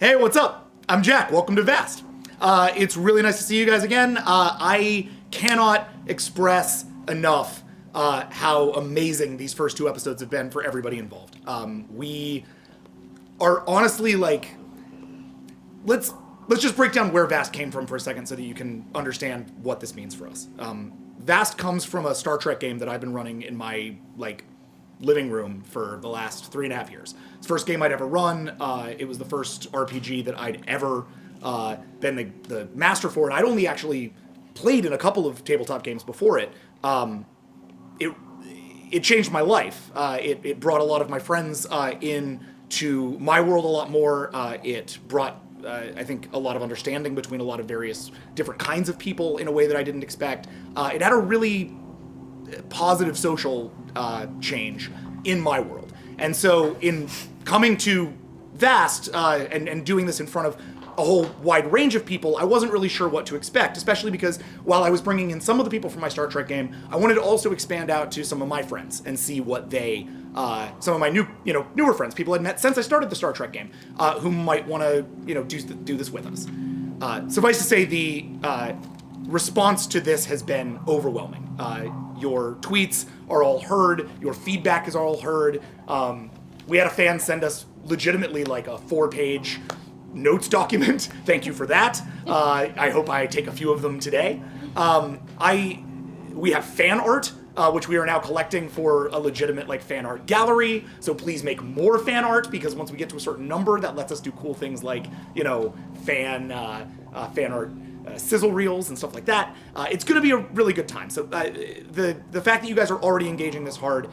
Hey, what's up? I'm Jack. Welcome to Vast. It's really nice to see you guys again. I cannot express enough how amazing these first two episodes have been for everybody involved. We are honestly like, let's just break down where Vast came from for a second so that you can understand what this means for us. Vast comes from a Star Trek game that I've been running in my living room for the last 3.5 years. It's the first game I'd ever run. It was the first RPG that I'd ever been the master for, and I'd only actually played in a couple of tabletop games before it. It changed my life. It brought a lot of my friends into my world a lot more. It brought, I think, a lot of understanding between a lot of various different kinds of people in a way that I didn't expect. It had a really positive social change in my world. And so in coming to Vast and doing this in front of a whole wide range of people, I wasn't really sure what to expect, especially because while I was bringing in some of the people from my Star Trek game, I wanted to also expand out to some of my friends and see what they, some of my newer friends, people I'd met since I started the Star Trek game, who might want to, do this with us. Suffice to say, the response to this has been overwhelming. Your tweets are all heard. Your feedback is all heard. We had a fan send us legitimately like a 4-page notes document. Thank you for that. I hope I take a few of them today. We have fan art, which we are now collecting for a legitimate fan art gallery. So please make more fan art, because once we get to a certain number, that lets us do cool things like fan art. Sizzle reels and stuff like that. It's going to be a really good time. So the fact that you guys are already engaging this hard,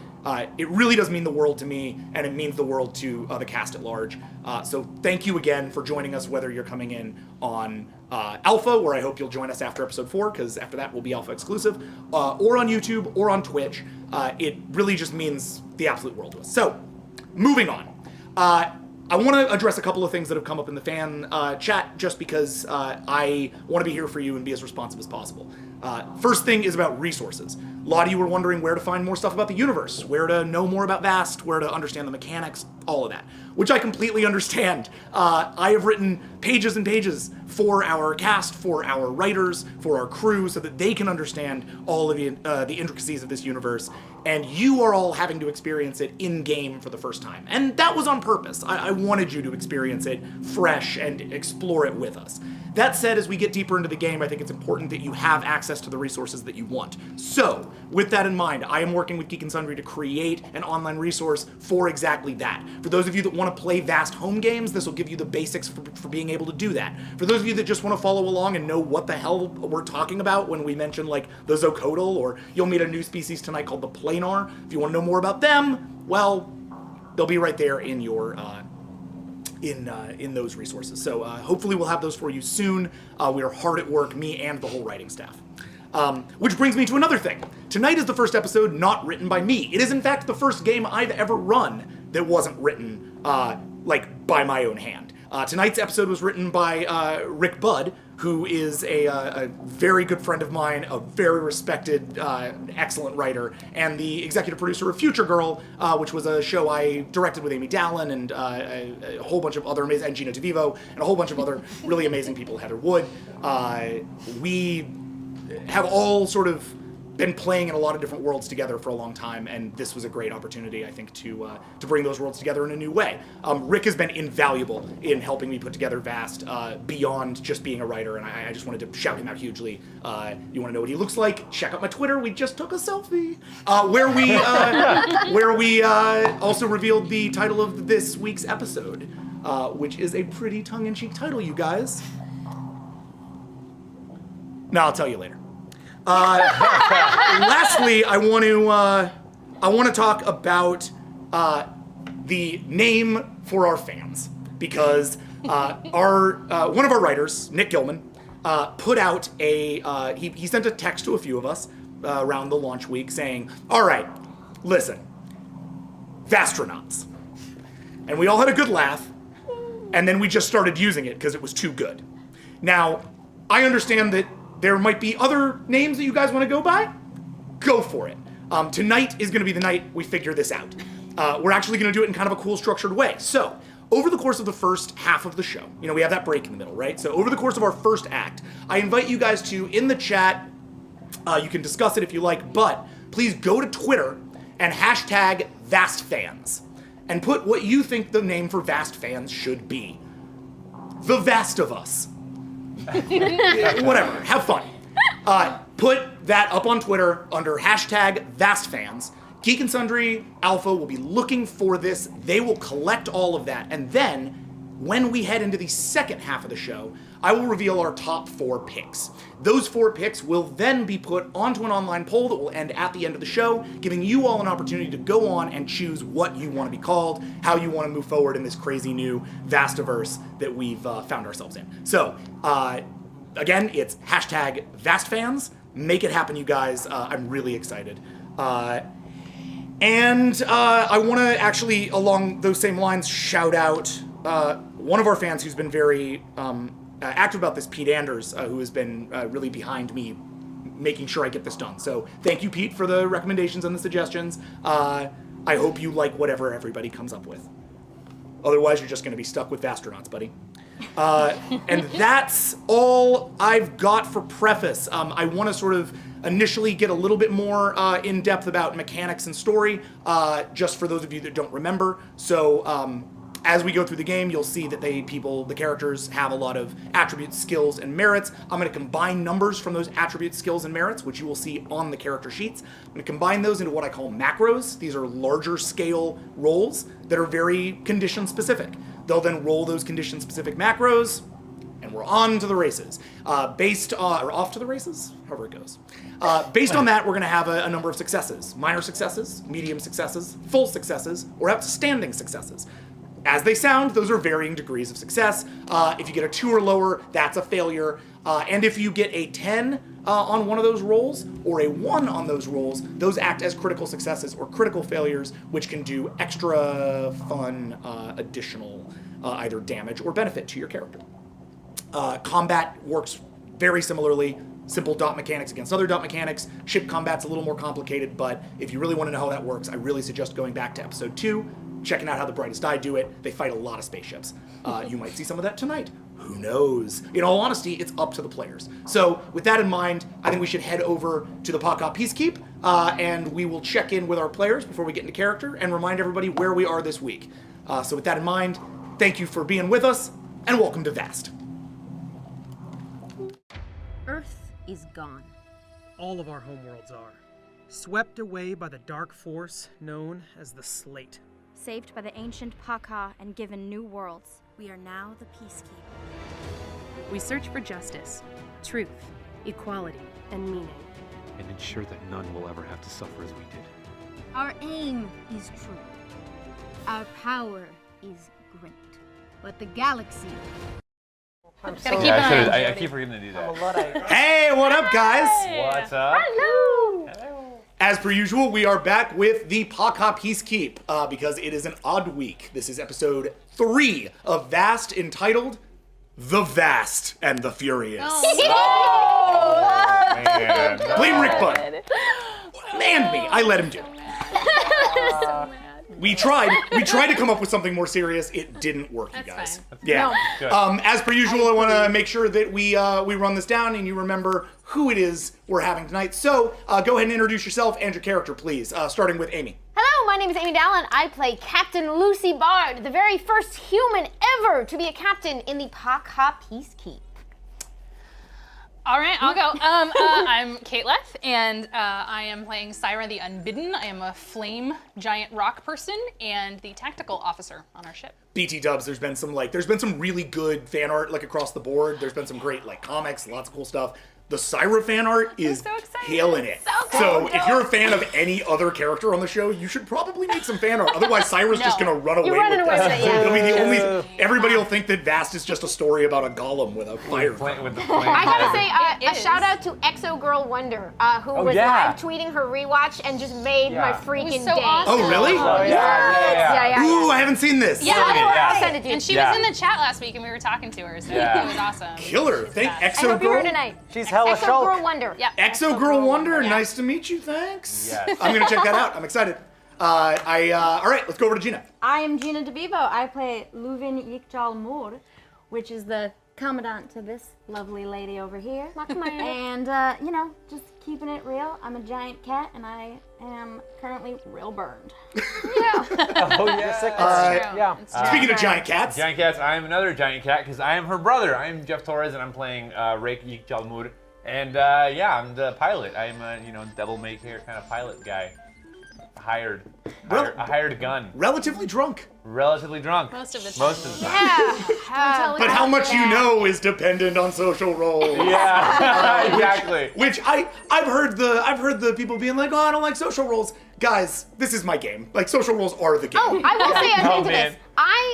it really does mean the world to me, and it means the world to the cast at large. So thank you again for joining us, whether you're coming in on Alpha, where I hope you'll join us after episode 4, because after that will be Alpha exclusive, or on YouTube, or on Twitch. It really just means the absolute world to us. So, moving on. I want to address a couple of things that have come up in the fan chat, just because I want to be here for you and be as responsive as possible. First thing is about resources. A lot of you were wondering where to find more stuff about the universe, where to know more about Vast, where to understand the mechanics, all of that, which I completely understand. I have written pages and pages for our cast, for our writers, for our crew, so that they can understand all of the intricacies of this universe, and you are all having to experience it in-game for the first time. And that was on purpose. I wanted you to experience it fresh and explore it with us. That said, as we get deeper into the game, I think it's important that you have access to the resources that you want. So, with that in mind, I am working with Geek and Sundry to create an online resource for exactly that. For those of you that want to play Vast home games, this will give you the basics for being able to do that. For those of you that just want to follow along and know what the hell we're talking about when we mention the Zocodal, or you'll meet a new species tonight called the Planar. If you want to know more about them, well, they'll be right there in your in those resources. So hopefully we'll have those for you soon. We are hard at work, me and the whole writing staff. Which brings me to another thing. Tonight is the first episode not written by me. It is in fact the first game I've ever run that wasn't written by my own hand. Tonight's episode was written by Rick Budd, who is a very good friend of mine, a very respected, excellent writer, and the executive producer of Future Girl, which was a show I directed with Amy Dallin and a whole bunch of other amazing, and Gina DeVivo, and a whole bunch of other really amazing people, Heather Wood. We have all sort of been playing in a lot of different worlds together for a long time, and this was a great opportunity, I think, to bring those worlds together in a new way. Rick has been invaluable in helping me put together Vast beyond just being a writer, and I just wanted to shout him out hugely. You want to know what he looks like? Check out my Twitter. We just took a selfie, where we also revealed the title of this week's episode, which is a pretty tongue-in-cheek title, you guys. No, I'll tell you later. Lastly, I want to talk about the name for our fans, because one of our writers, Nick Gilman, put out he sent a text to a few of us around the launch week saying, "All right, listen, Vastronauts," and we all had a good laugh, and then we just started using it because it was too good. Now, I understand that there might be other names that you guys want to go by. Go for it. Tonight is going to be the night we figure this out. We're actually going to do it in kind of a cool, structured way. So, over the course of the first half of the show, we have that break in the middle, right? So over the course of our first act, I invite you guys to, in the chat, you can discuss it if you like, but please go to Twitter and hashtag VastFans and put what you think the name for Vast Fans should be. The Vast of Us. Whatever, have fun. Put that up on Twitter under hashtag VastFans. Geek and Sundry Alpha will be looking for this. They will collect all of that. And then, when we head into the second half of the show, I will reveal our top 4 picks. Those 4 picks will then be put onto an online poll that will end at the end of the show, giving you all an opportunity to go on and choose what you want to be called, how you want to move forward in this crazy new Vastiverse that we've found ourselves in. So, again, it's hashtag VastFans. Make it happen, you guys. I'm really excited. And I want to actually, along those same lines, shout out one of our fans who's been very active about this, Pete Anders, who has been really behind me making sure I get this done. So thank you, Pete, for the recommendations and the suggestions. I hope you like whatever everybody comes up with. Otherwise, you're just going to be stuck with Vastronauts, buddy. And that's all I've got for preface. I want to sort of initially get a little bit more in depth about mechanics and story, just for those of you that don't remember. So as we go through the game, you'll see that the characters have a lot of attributes, skills, and merits. I'm going to combine numbers from those attributes, skills, and merits, which you will see on the character sheets. I'm going to combine those into what I call macros. These are larger scale roles that are very condition specific. They'll then roll those condition specific macros, and we're on to the races. Or off to the races? However it goes. Based on that, we're going to have a number of successes. Minor successes, medium successes, full successes, or outstanding successes. As they sound, those are varying degrees of success. If you get a 2 or lower, that's a failure. And if you get a 10 on one of those rolls, or a 1 on those rolls, those act as critical successes or critical failures, which can do extra fun, additional either damage or benefit to your character. Combat works very similarly. Simple dot mechanics against other dot mechanics. Ship combat's a little more complicated, but if you really want to know how that works, I really suggest going back to episode 2, checking out how the Brightest Eye do it. They fight a lot of spaceships. You might see some of that tonight. Who knows? In all honesty, it's up to the players. So with that in mind, I think we should head over to the Paka Peacekeep, and we will check in with our players before we get into character and remind everybody where we are this week. So with that in mind, thank you for being with us, and welcome to Vast. Earth is gone. All of our homeworlds are. Swept away by the dark force known as the Slate. Saved by the ancient Paka and given new worlds. We are now the Peacekeeper. We search for justice, truth, equality, and meaning. And ensure that none will ever have to suffer as we did. Our aim is true. Our power is great. But the galaxy... I keep forgetting to do that. Hey, what up, guys? What's up? Hello! As per usual, we are back with the Paka Peacekeep, because it is an odd week. This is episode 3 of Vast, entitled The Vast and the Furious. Oh, man. Blame Rick Bud. And me. I let him do it. We tried to come up with something more serious. It didn't work, you guys. Fine. Yeah. No. As per usual, I want to make sure that we run this down and you remember who it is we're having tonight. So go ahead and introduce yourself and your character, please. Starting with Amy. Hello, my name is Amy Dallin. I play Captain Lucy Bard, the very first human ever to be a captain in the Paka Peacekeep. All right, I'll go. I'm Kate Leth, and I am playing Syra the Unbidden. I am a flame giant rock person and the tactical officer on our ship. BT Dubs, there's been some really good fan art across the board. There's been some great comics, lots of cool stuff. The Syra fan art is so excited. killing it. So if you're a fan of any other character on the show, you should probably make some fan art. Otherwise, Syra's just gonna run away with this. It'll be the only. Everybody will think that Vast is just a story about a golem with a fire. With the I gotta say, It a is. shout out to Exo Girl Wonder, who was live tweeting her rewatch and just made my freaking so day. awesome. Oh, really? Yeah. Ooh, I haven't seen this. I'll send it to you. And she was in the chat last week, and we were talking to her, so it was awesome. Killer. She's Thank the best. I hope Exo you're here Girl. tonight. She's hella Exo show. Girl Wonder. Yep. Exo Girl Wonder, Yeah. nice to meet you, thanks. Yes. I'm gonna check that out, I'm excited. All right, let's go over to Gina. I am Gina DeVivo. I play Luvin Yikjal Mur, which is the commandant to this lovely lady over here. And, just keeping it real, I'm a giant cat, and I am currently real burned. Oh, yeah. Yeah. Speaking of giant cats, Giant cats, I am another giant cat because I am her brother. I am Jeff Torres, and I'm playing Reiki Jalmur. And I'm the pilot. I'm a devil may care kind of pilot guy. I hired a gun. relatively drunk. Relatively drunk. Most of the time. Most of the time. But how much you know is dependent on social roles. Yeah, exactly. Which I've heard the people being like, oh, I don't like social roles. Guys, this is my game. Like, social roles are the game. Oh, I will say I'm Oh, into man. this.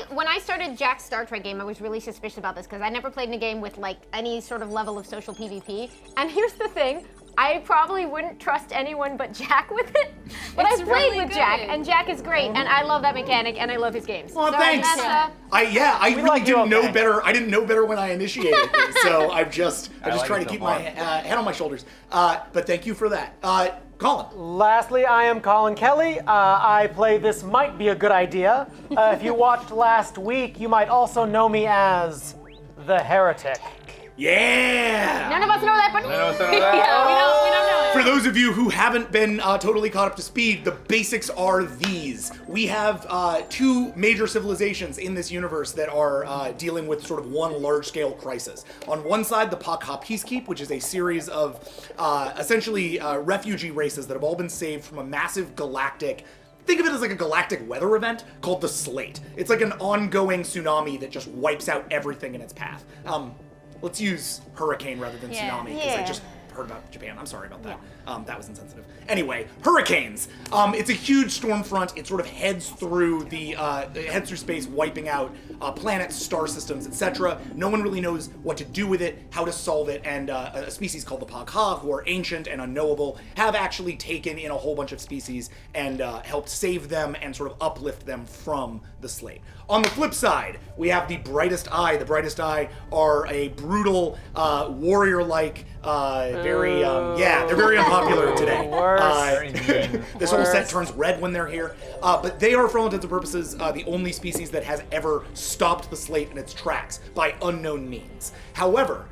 When I started Jack's Star Trek game, I was really suspicious about this because I never played in a game with like any sort of level of social PvP. And here's the thing. I probably wouldn't trust anyone but Jack with it. But It's I've played really with Jack, good. and Jack is great, and I love that mechanic, and I love his games. Well, So thanks. that's, I really like you, didn't know okay. better. I didn't know better when I initiated it, so I just like try it to so keep far. my head on my shoulders. But thank you for that, Colin. Lastly, I am Colin Kelly. I play This Might Be a Good Idea. If you watched last week, you might also know me as the Heretic. Yeah. None of us know that, but I know some of Yeah, that. we don't know it. For those of you who haven't been totally caught up to speed, the basics are these. We have two major civilizations in this universe that are dealing with sort of one large-scale crisis. On one side, the Pakha Peacekeep, which is a series of essentially refugee races that have all been saved from a massive galactic. Think of it as like a galactic weather event called the Slate. It's like an ongoing tsunami that just wipes out everything in its path. Let's use hurricane rather than Yeah. tsunami because I Yeah. just heard about Japan. I'm sorry about that. That was insensitive. Anyway, hurricanes. It's a huge storm front. It sort of heads through space, wiping out planets, star systems, etc. No one really knows what to do with it, how to solve it, and a species called the Pakha, who are ancient and unknowable, have actually taken in a whole bunch of species and helped save them and sort of uplift them from the Slate. On the flip side, we have the Brightest Eye. The Brightest Eye are a brutal, warrior-like, they're very unpopular today. Very mean. This whole set turns red when they're here. But they are, for all intents and purposes, the only species that has ever stopped the Slate in its tracks by unknown means. However,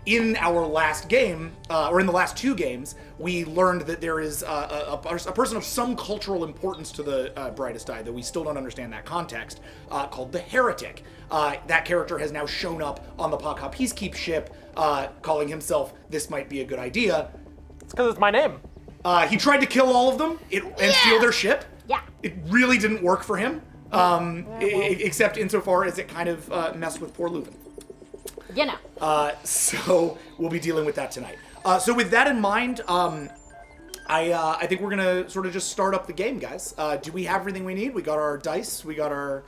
in our last game, or in the last two games, we learned that there is a person of some cultural importance to the Brightest Eye, though we still don't understand that context, called the Heretic. That character has now shown up on the Pakha Peacekeep ship, calling himself This Might Be a Good Idea. It's because it's my name. He tried to kill all of them and steal their ship. Yeah. It really didn't work for him, except insofar as it kind of messed with poor Leuven. you know. So we'll be dealing with that tonight. So with that in mind, I think we're gonna sort of just start up the game, guys. Do we have everything we need? We got our dice, we got our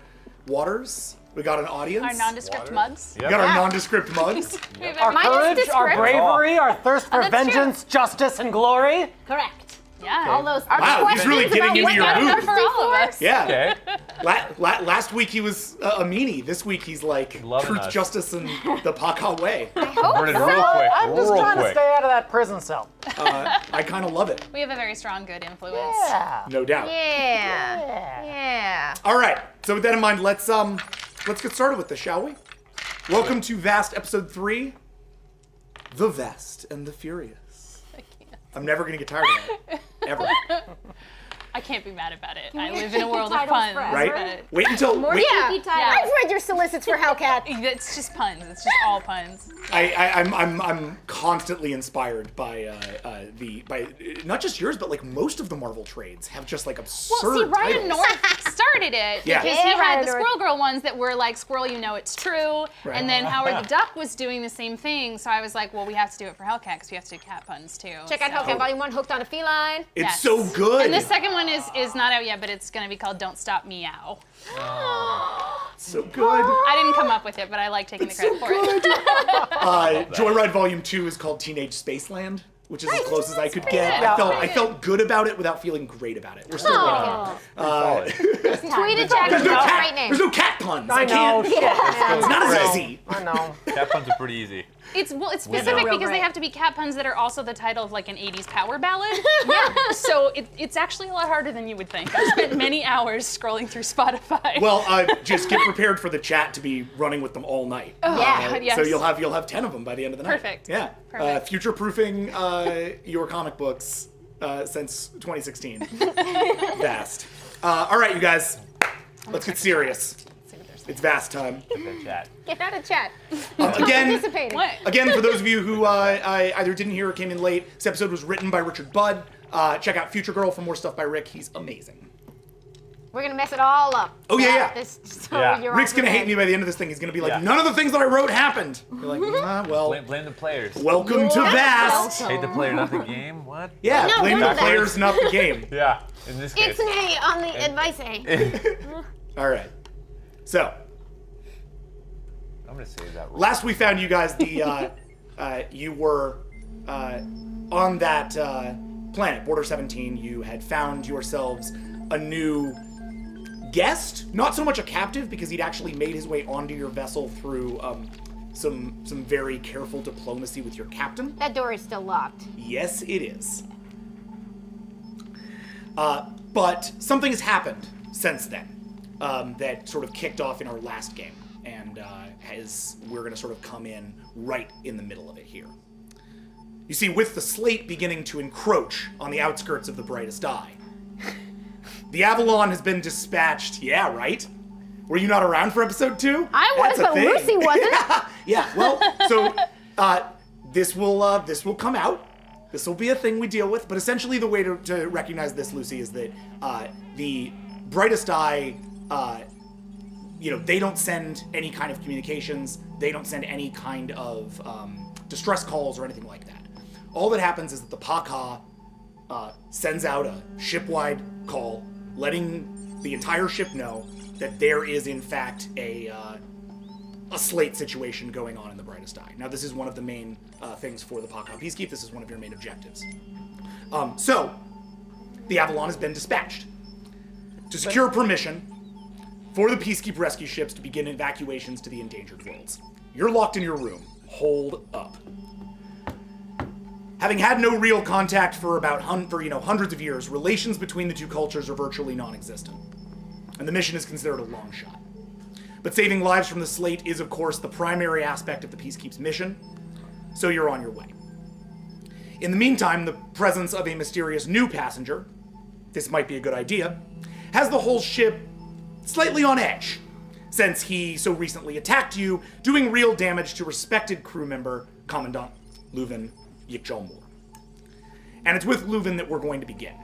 waters, we got an audience. Our nondescript mugs. We got our nondescript mugs. We have Our Mine is courage, our descriptive. bravery, our thirst for that's true. vengeance, justice, and glory. Correct. Yeah. All those are Wow, he's really getting into your Got enough mood. for all of us. Yeah. Okay. Last week he was a meanie. This week he's like Loving truth, us. justice, and the Pakha way. Burning real quick. I'm just real trying to quick. stay out of that prison cell. I kind of love it, We have a very strong good influence. Yeah. no doubt. Yeah. All right. So with that in mind, let's get started with this, shall we? Welcome to Vast Episode 3, The Vast and the Furious. I'm never gonna get tired of that, ever. I can't be mad about it. I live in a world of titles puns. forever? Right? Wait until wait, Yeah. Yeah. I've read your solicits for Hellcat. It's just puns. It's just all puns. I'm constantly inspired by not just yours, but like most of the Marvel trades have just like absurd Well, see, Ryan titles. North started it Yeah. because Yeah, he had Ryan the North. Squirrel Girl ones that were like, Squirrel, you know it's true. Right. And then Howard the Duck was doing the same thing. So I was like, well, we have to do it for Hellcat because we have to do cat puns too. Check out So- Hellcat Volume 1, Hooked on a Feline. It's Yes. so good. And the second one is not out yet, but it's going to be called Don't Stop Meow. so good. I didn't come up with it, but I like taking the credit for it. Joyride Volume 2 is called Teenage Spaceland, which is as close as I could get. good. I felt good about it without feeling great about it. We're still working on it. Solid. Tweet at Jack There's no right cat. name. There's no cat puns. I know. can't. Shit. man. It's not as Right. easy. I know. Cat puns are pretty easy. It's know. specific Real because they great. have to be cat puns that are also the title of like an 80s power ballad. Yeah. So it's actually a lot harder than you would think. I've spent many hours scrolling through Spotify. Well, just get prepared for the chat to be running with them all night. Yeah. yes. So you'll have 10 of them by the end of the night. Perfect. Yeah. Perfect. Future-proofing your comic books since 2016. Vast. All right, you guys. Let's get serious. It's vast time. That chat. Get out of chat. Again, Participating. What? Again, for those of you who either didn't hear or came in late, this episode was written by Richard Budd. Check out Future Girl for more stuff by Rick. He's amazing. We're gonna mess it all up. Oh, yeah. So Yeah. you're Rick's all gonna hate prepared. me by the end of this thing. He's gonna be like, Yeah. none of the things that I wrote happened. You're like, well, Blame the players. welcome to Vast. Hate the player, not the game. What? Yeah, No, blame don't the do that. players, not the game. Yeah. In this case. It's an A on the advice A. All right. So, I'm gonna save that. Roll. last we found you guys, you were on that planet, Border 17. You had found yourselves a new guest, not so much a captive, because he'd actually made his way onto your vessel through some very careful diplomacy with your captain. That door is still locked. Yes, it is. But something has happened since then that sort of kicked off in our last game, and we're going to sort of come in right in the middle of it here. You see, with the slate beginning to encroach on the outskirts of the brightest eye, the Avalon has been dispatched. Yeah, right? Were you not around for episode 2? I was, That's a but thing. Lucy wasn't. Yeah, well, so this will come out. This will be a thing we deal with, but essentially the way to recognize this, Lucy, is that the brightest eye, they don't send any kind of communications. They don't send any kind of distress calls or anything like that. All that happens is that the Paka sends out a ship-wide call, letting the entire ship know that there is, in fact, a slate situation going on in the brightest eye. Now, this is one of the main things for the Paka Peacekeep. This is one of your main objectives. So, the Avalon has been dispatched to secure permission for the Peacekeep rescue ships to begin evacuations to the endangered worlds. You're locked in your room. Hold up. Having had no real contact for about hundreds of years, relations between the two cultures are virtually non-existent, and the mission is considered a long shot. But saving lives from the slate is, of course, the primary aspect of the Peacekeep's mission, so you're on your way. In the meantime, the presence of a mysterious new passenger, this might be a good idea, has the whole ship slightly on edge, since he so recently attacked you, doing real damage to respected crew member, Commandant Leuven Yikjalmor. And it's with Leuven that we're going to begin.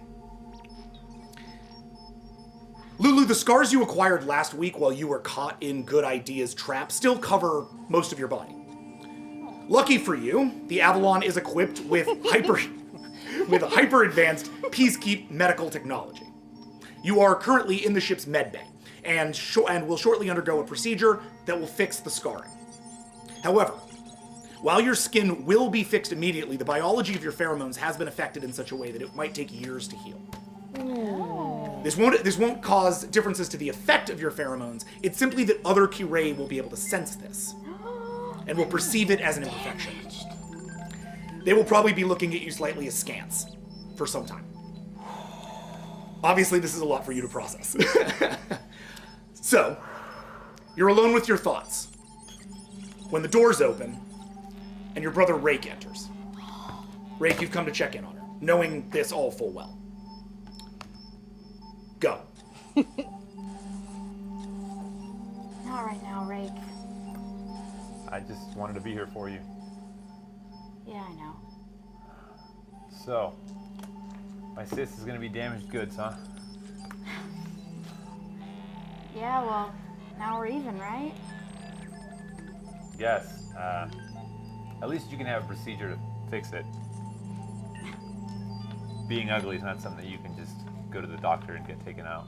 Lulu, the scars you acquired last week while you were caught in Good Ideas' trap still cover most of your body. Lucky for you, the Avalon is equipped with hyper-advanced Peacekeep medical technology. You are currently in the ship's medbay, and will shortly undergo a procedure that will fix the scarring. However, while your skin will be fixed immediately, the biology of your pheromones has been affected in such a way that it might take years to heal. This won't cause differences to the effect of your pheromones. It's simply that other Kirai will be able to sense this and will perceive it as an imperfection. They will probably be looking at you slightly askance for some time. Obviously, this is a lot for you to process. So, you're alone with your thoughts when the doors open and your brother Rake enters. Rake, you've come to check in on her, knowing this all full well. Go. Not right now, Rake. I just wanted to be here for you. Yeah, I know. So, my sis is gonna be damaged goods, huh? Yeah, well, now we're even, right? Yes. At least you can have a procedure to fix it. Being ugly is not something that you can just go to the doctor and get taken out.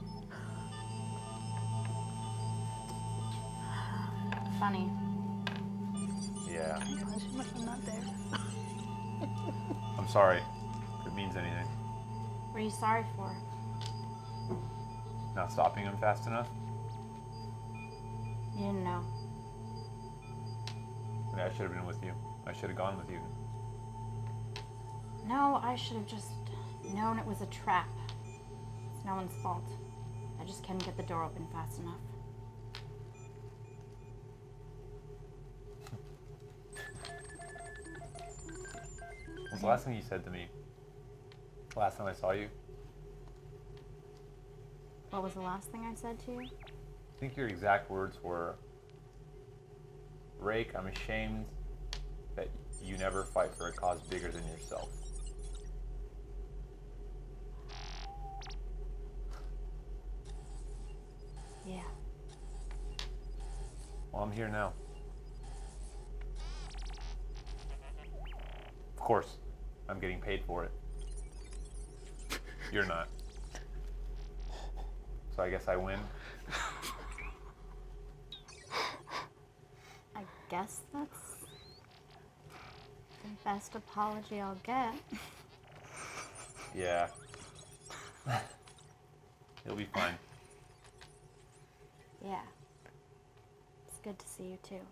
Funny. Yeah. I'm sorry if it means anything. What are you sorry for? Not stopping him fast enough. You didn't know. I mean, I should have been with you. I should have gone with you. No, I should have just known it was a trap. It's no one's fault. I just couldn't get the door open fast enough. What's the last thing you said to me? Last time I saw you? What was the last thing I said to you? I think your exact words were, Rake, I'm ashamed that you never fight for a cause bigger than yourself. Yeah. Well, I'm here now. Of course, I'm getting paid for it. You're not. So I guess I win. I guess that's the best apology I'll get. Yeah. It'll be fine. Yeah. It's good to see you too.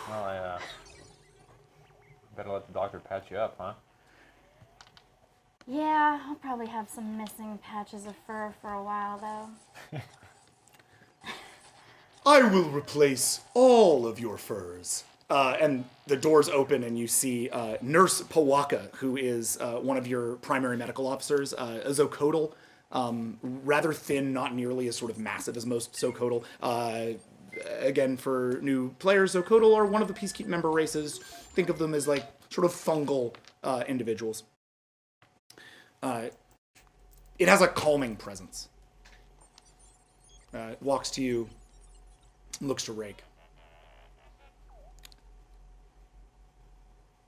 Well, I better let the doctor patch you up, huh? Yeah, I'll probably have some missing patches of fur for a while though. I will replace all of your furs. And the doors open and you see Nurse Pawaka, who is one of your primary medical officers, a Zocodal. Rather thin, not nearly as sort of massive as most Zocodal. Again, for new players, Zocodal are one of the Peacekeeping member races. Think of them as like sort of fungal individuals. It has a calming presence. It walks to you, looks to Rake.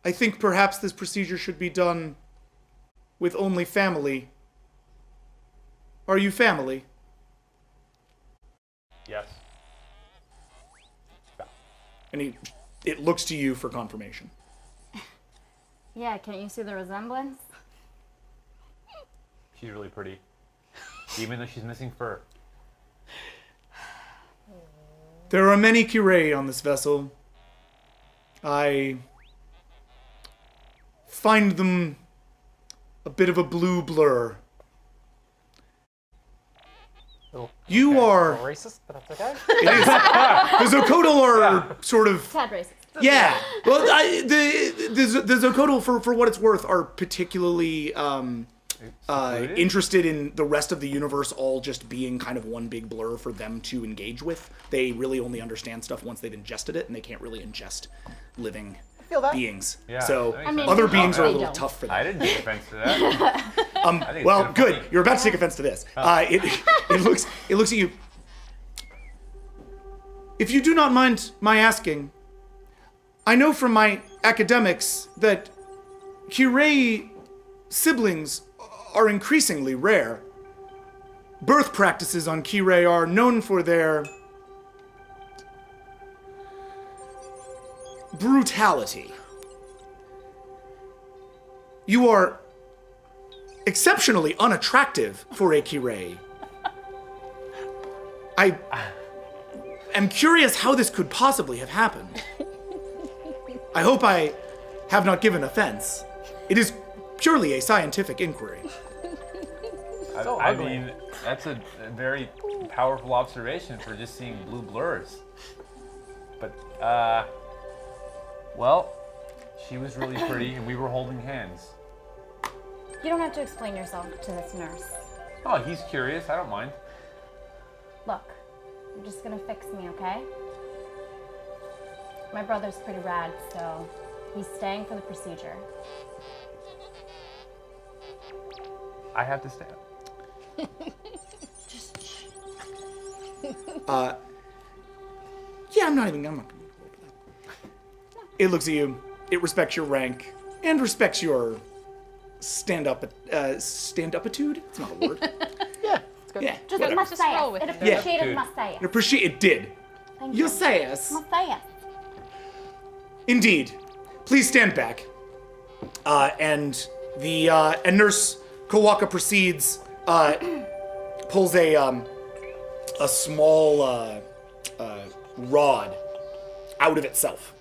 I think perhaps this procedure should be done with only family. Are you family? Yes. And it looks to you for confirmation. Yeah, can't you see the resemblance? She's really pretty. Even though she's missing fur. There are many Kirei on this vessel. I find them a bit of a blue blur. You are... Racist, but that's okay. It is. The Zocodal are sort of... Tad racist. Yeah. Well, the Zocodal, for what it's worth, are particularly interested in the rest of the universe all just being kind of one big blur for them to engage with. They really only understand stuff once they've ingested it, and they can't really ingest living Feel that? beings. Yeah, So that makes sense. other beings are a they little don't. tough for them. I didn't take offense to that. I think it's Well, kinda good. funny. You're about to take offense to this. It looks at you. If you do not mind my asking, I know from my academics that Kirei siblings are increasingly rare. Birth practices on Kirei are known for their brutality. You are exceptionally unattractive for a Kirei. I am curious how this could possibly have happened. I hope I have not given offense. It is purely a scientific inquiry. I mean, that's a very powerful observation for just seeing blue blurs. But, well, she was really pretty and we were holding hands. You don't have to explain yourself to this nurse. Oh, he's curious. I don't mind. Look, you're just gonna fix me, okay? My brother's pretty rad, so he's staying for the procedure. I have to stay up. Yeah, I'm not gonna roll for that. It looks at you, it respects your rank, and respects your stand-up, stand-upitude? It's not a word. Yeah, it's good. Yeah, Just whatever. must say roll it. with It it. appreciated Dude. must say it. It did. Thank You say us. Must say it. Indeed. Please stand back. And Nurse Kawaka proceeds, pulls a a small rod out of itself.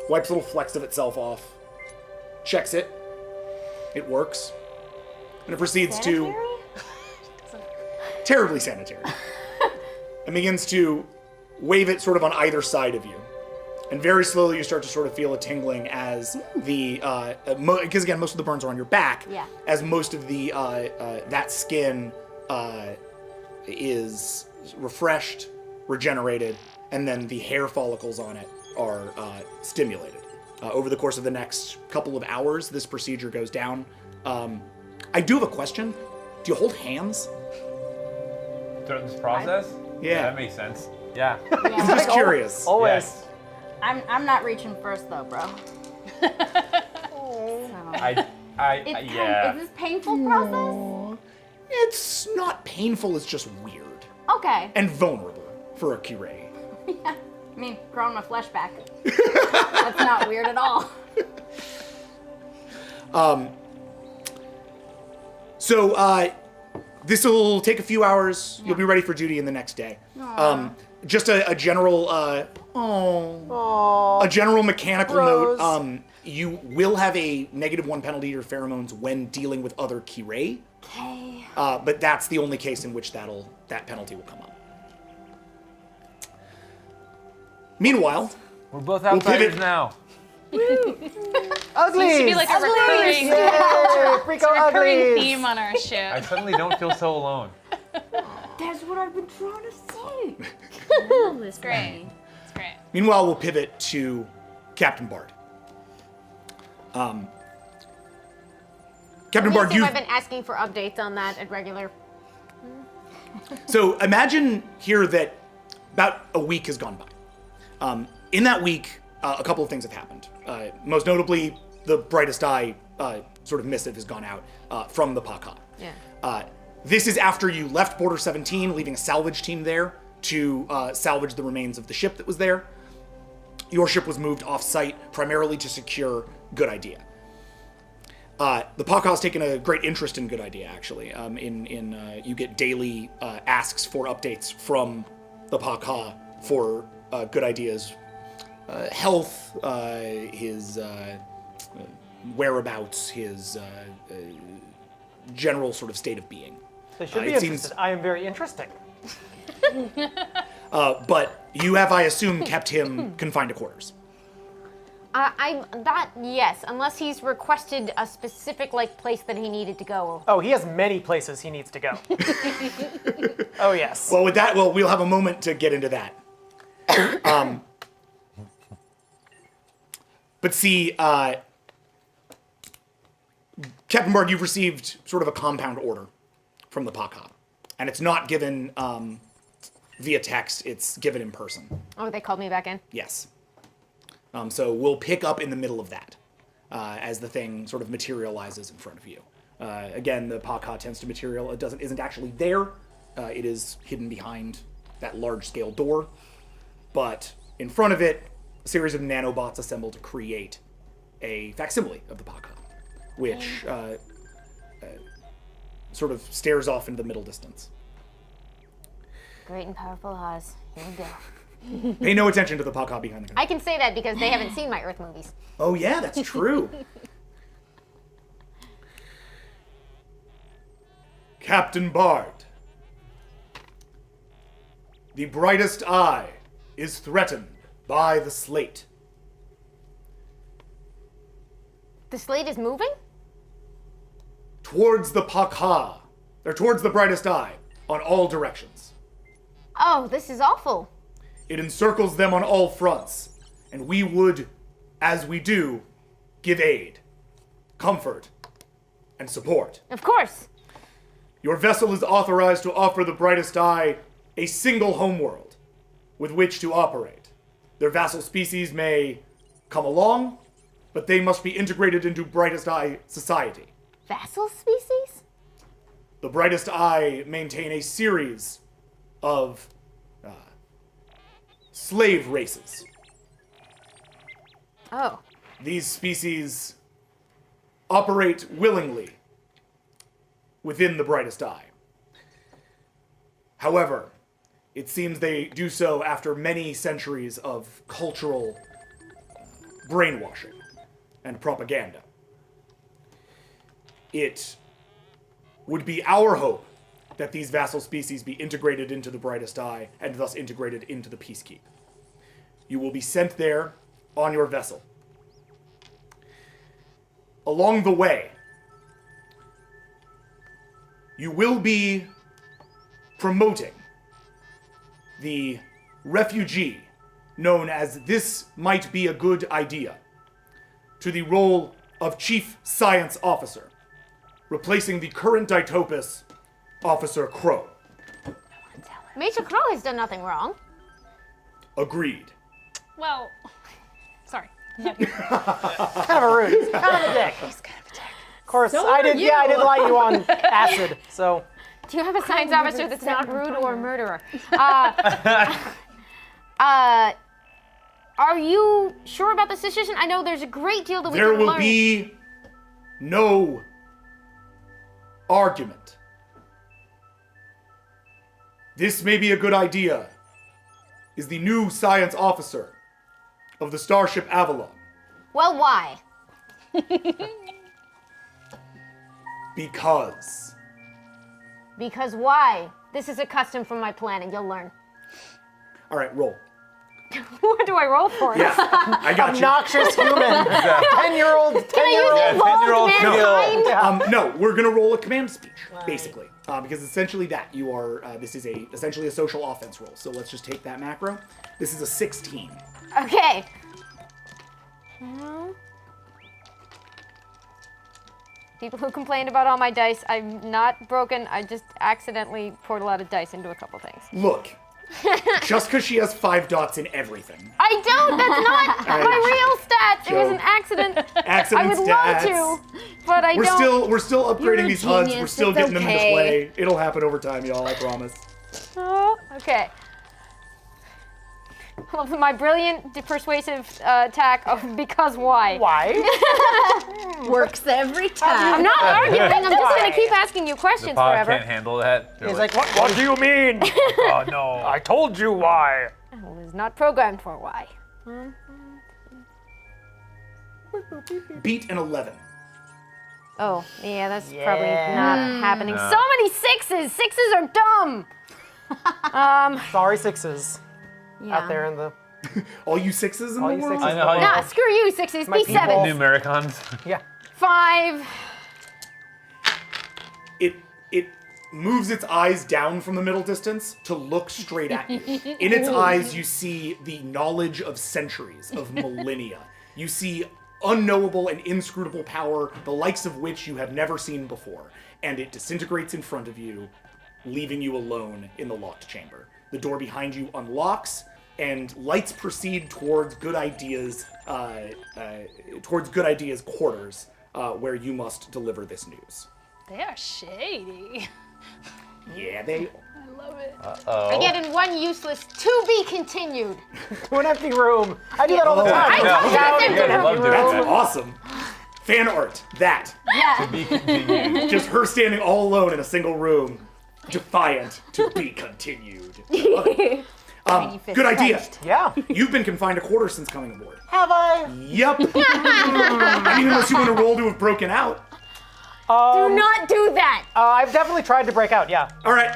Wipes little flecks of itself off. Checks it. It works. And it proceeds to... Terribly sanitary. And begins to wave it sort of on either side of you. And very slowly you start to sort of feel a tingling as the, because again, most of the burns are on your back. Yeah. As most of the, that skin is refreshed, regenerated, and then the hair follicles on it are stimulated. Over the course of the next couple of hours, this procedure goes down. I do have a question. Do you hold hands? During this process? Yeah. That makes sense. Yeah. I'm just curious. Always. Yes. I'm not reaching first though, bro. Yeah. Is this painful process? It's not painful, it's just weird. Okay. And vulnerable for a Kirei. I mean, growing my flesh back. That's not weird at all. So, this will take a few hours. You'll be ready for duty in the next day. Just a general, a general mechanical Bros. note. You will have a -1 penalty to your pheromones when dealing with other Kirei. Okay. But that's the only case in which that penalty will come up. Meanwhile, We're both pivot. outsiders now. Uglies! Seems to be like a recurring, Yay! Freako recurring uglies! theme on our ship. I suddenly don't feel so alone. That's what I've been trying to say. It's great. It's great. meanwhile, we'll pivot to Captain Bard. Captain Bard, I've been asking for updates on that at regular. So imagine here that about a week has gone by. In that week, a couple of things have happened. Most notably, the brightest eye sort of missive has gone out from the Paka. Yeah. This is after you left Border 17, leaving a salvage team there to salvage the remains of the ship that was there. Your ship was moved off-site primarily to secure Good Idea. The Paka has taken a great interest in Good Idea, actually. You get daily asks for updates from the Paka for Good Idea's health, his whereabouts, his general sort of state of being. They should be It interested. seems- I am very interesting. But you have, I assume, kept him confined to quarters. Yes, unless he's requested a specific place that he needed to go. Oh, he has many places he needs to go. Oh, yes. Well, with that, we'll have a moment to get into that. But see, Captain Bard, you've received sort of a compound order from the Paka. And it's not given via text, it's given in person. Oh, they called me back in? Yes. So we'll pick up in the middle of that as the thing sort of materializes in front of you. Again, the Paka tends to material. It isn't actually there. It is hidden behind that large-scale door. But in front of it, a series of nanobots assemble to create a facsimile of the Paka, which sort of stares off into the middle distance. Great and powerful Oz. Here we go. Pay no attention to the Paka behind the I can say that because they haven't seen my Earth movies. Oh yeah, that's true. Captain Bard, the brightest eye is threatened by the slate. The slate is moving? Towards the Paka, or towards the brightest eye, on all directions. Oh, this is awful. It encircles them on all fronts, and we would, as we do, give aid, comfort, and support. Of course. Your vessel is authorized to offer the brightest eye a single homeworld with which to operate. Their vassal species may come along, but they must be integrated into brightest eye society. Vassal species? The brightest eye maintain a series of slave races. Oh. These species operate willingly within the brightest eye. However, it seems they do so after many centuries of cultural brainwashing and propaganda. It would be our hope that these vassal species be integrated into the Brightest Eye and thus integrated into the Peacekeep. You will be sent there on your vessel. Along the way, you will be promoting the refugee known as This Might Be a Good Idea to the role of Chief Science Officer, replacing the current Ditopus, Officer Crow. Major Crow has done nothing wrong. Agreed. Well, sorry. Kind of a rude. He's kind of a dick. He's kind of a dick. Of course, I did light you on acid, so. Do you have a science officer that's not rude or a murderer? Are you sure about this decision? I know there's a great deal that we There can will learn. be no argument. This may be a good idea, is the new science officer of the starship Avalon. Well, why? Because. Because why? This is a custom from my planet. You'll learn. All right, roll. What do I roll for? Yeah, I got you. Obnoxious human. 10-year-old. Can I use the evolved 10-year-old mankind? No, we're gonna roll a command speech, basically, because essentially that you are. This is essentially a social offense roll. So let's just take that macro. This is a 16. Okay. People who complained about all my dice, I'm not broken. I just accidentally poured a lot of dice into a couple things. Look, just because she has 5 dots in everything. I don't. That's not my real stats. It was an accident. Accident I would stats. love to, but I don't. We're still upgrading You're a these HUDs. We're genius, still it's getting them into okay. play. It'll happen over time, y'all. I promise. Oh, okay. My brilliant, persuasive attack of because why? Why? Works every time. I'm not arguing. I'm just Why? gonna keep asking you questions Pod forever. can't handle that. They're He's like, what do you mean? oh no. I told you why. I was not programmed for why. Beat an 11. Oh, yeah, that's Yeah. probably not happening. No. So many sixes. Sixes are dumb. Sorry, sixes. Yeah. Out there in the. All you 6s in All the you world? sixes. I know how you- Nah, screw you, sixes. My Be people. sevens. Numericons. Yeah. 5. It moves its eyes down from the middle distance to look straight at you. In its eyes, you see the knowledge of centuries, of millennia. You see unknowable and inscrutable power, the likes of which you have never seen before. And it disintegrates in front of you, leaving you alone in the locked chamber. The door behind you unlocks, and lights proceed towards Good Ideas, quarters, where you must deliver this news. They are shady. Yeah, they. I love it. I get in one useless to be continued. To an empty room. I do that all the time. I told you that's empty I room. love doing That's that. awesome. Fan art. That. Yeah. Be continued. Just her standing all alone in a single room, defiant to be continued. Good idea. Yeah. You've been confined to quarters since coming aboard. Have I? Yep. I mean, unless you want to roll to have broken out. Do not do that. I've definitely tried to break out, yeah. All right.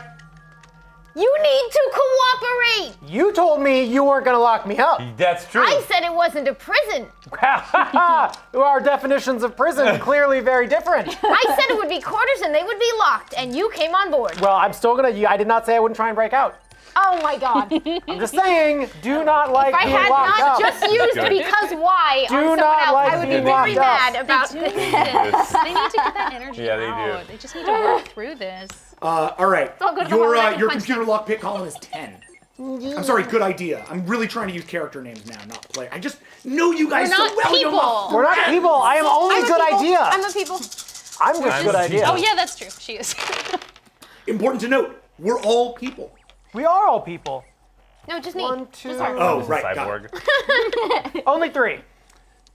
You need to cooperate. You told me you weren't gonna lock me up. That's true. I said it wasn't a prison. Our definitions of prison clearly very different. I said it would be quarters and they would be locked, and you came on board. Well, I'm still gonna. I did not say I wouldn't try and break out. Oh my god. If I'm just saying, do not like I being had locked not up. just used Good. because why Do on someone not else, like I would be being very locked up. mad about Do this. this. They need to get that energy Yeah, they out. do. They just need to work through this. All right. all good. Come on, I can Your punch computer lockpick column is 10. I'm sorry, good idea. I'm really trying to use character names now, not play. I just know you guys We're so not well. You're people. We're not people. I am only I'm a good people. idea. I'm a people. I'm just good idea. Oh yeah, that's true. She is. Important to note, we're all people. We are all people. No, just me. 1, 2. Just her. Oh, This is right. Got it. Cyborg. Only 3.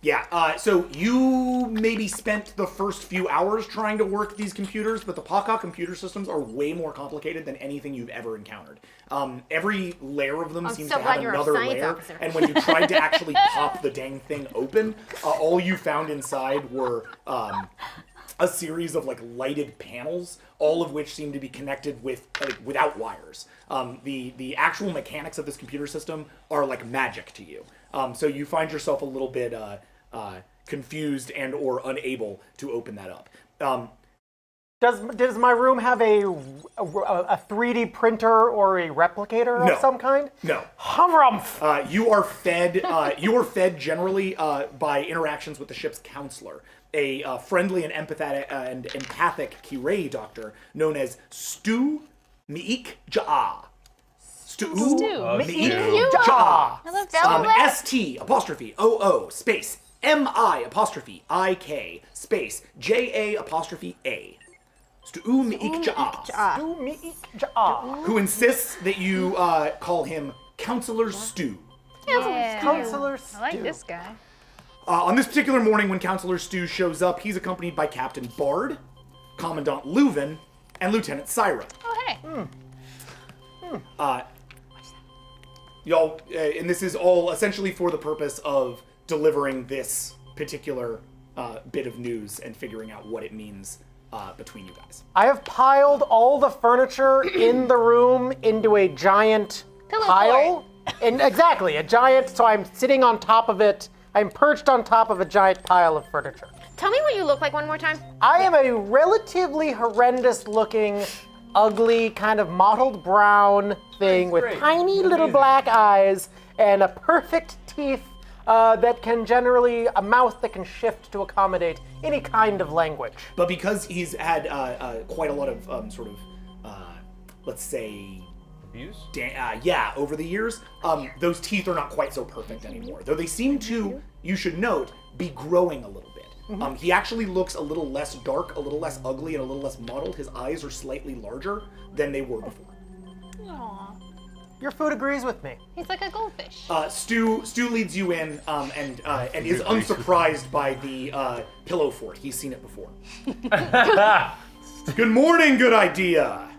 Yeah, so you maybe spent the first few hours trying to work these computers, but the Paka computer systems are way more complicated than anything you've ever encountered. Every layer of them seems so to glad have you're a another science layer, officer. and when you tried to actually pop the dang thing open, all you found inside were a series of like lighted panels, all of which seem to be connected with without wires. The actual mechanics of this computer system are like magic to you. So you find yourself a little bit confused and or unable to open that up. Does my room have a 3D printer or a replicator No. of some kind? No. Humrumph! You are fed. You are fed generally by interactions with the ship's counselor, a friendly and empathic Kirei doctor known as Stu Miik Ja'a. Stu Miik Ja'a. I love Spell that. ST''OO space MI''IK space JA''A. Stu Miik Ja'a. Who insists that you call him Counselor Stu. Counselor Stu. I like this guy. On this particular morning when Counselor Stu shows up, he's accompanied by Captain Bard, Commandant Leuven, and Lieutenant Syra. Oh, hey. Y'all, and this is all essentially for the purpose of delivering this particular bit of news and figuring out what it means between you guys. I have piled all the furniture in the room into a giant Pillow pile. And exactly, a giant, so I'm sitting on top of it. I'm perched on top of a giant pile of furniture. Tell me what you look like one more time. I am a relatively horrendous looking, ugly, kind of mottled brown thing with great. tiny little black eyes and a perfect teeth that can generally, a mouth that can shift to accommodate any kind of language. But because he's had quite a lot of sort of, let's say, Abuse? over the years, those teeth are not quite so perfect anymore. Though they seem to, you should note, be growing a little bit. He actually looks a little less dark, a little less ugly, and a little less mottled. His eyes are slightly larger than they were before. Aw. Your food agrees with me. He's like a goldfish. Stu leads you in and is unsurprised by the pillow fort. He's seen it before. Good morning, good idea.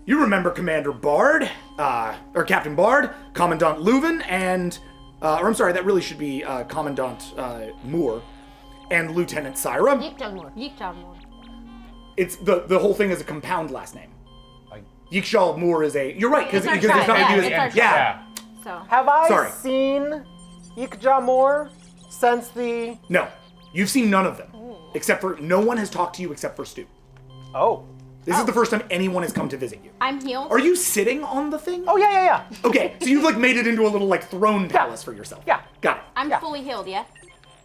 You remember Commander Bard, or Captain Bard, Commandant Leuven, and, or I'm sorry, that really should be Commandant Moore, and Lieutenant Syra. Yikjalmor. It's the whole thing is a compound last name. Like- Yikshal Moore is a. You're right, because It's it's our not tribe, to do yeah, with it's our yeah. So Have I Sorry. seen Yikjalmor since the... No, you've seen none of them, except for no one has talked to you except for Stu. Oh. This is the first time anyone has come to visit you. I'm healed. Are you sitting on the thing? Oh, yeah. Okay, so you've like made it into a little like throne palace for yourself. Yeah. Got it. I'm fully healed, yeah?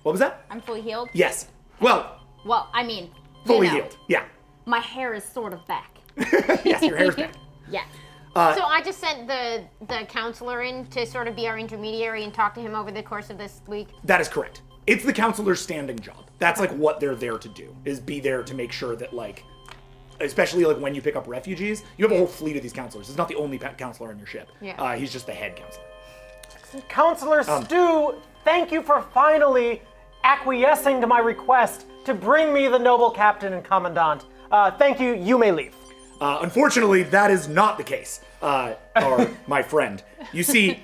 What was that? I'm fully healed? Yes. Well, Well, I mean, fully you know, healed. Yeah. My hair is sort of back. Yes, your hair's back. Yeah. So I just sent the counselor in to sort of be our intermediary and talk to him over the course of this week. That is correct. It's the counselor's standing job. That's like what they're there to do, is be there to make sure that like, especially like when you pick up refugees, you have a whole fleet of these counselors. It's not the only counselor on your ship. Yeah. He's just the head counselor. Counselor Stu, thank you for finally acquiescing to my request to bring me the noble captain and commandant. Thank you. You may leave. Unfortunately, that is not the case, or my friend. You see,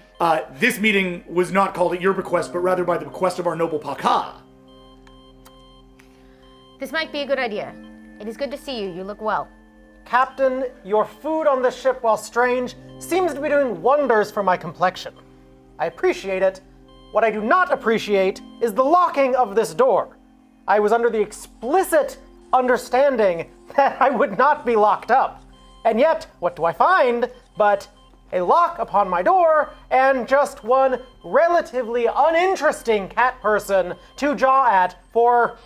this meeting was not called at your bequest, but rather by the bequest of our noble Paka. This might be a good idea. It is good to see you. You look well. Captain, your food on this ship, while strange, seems to be doing wonders for my complexion. I appreciate it. What I do not appreciate is the locking of this door. I was under the explicit understanding that I would not be locked up. And yet, what do I find but a lock upon my door and just one relatively uninteresting cat person to jaw at for,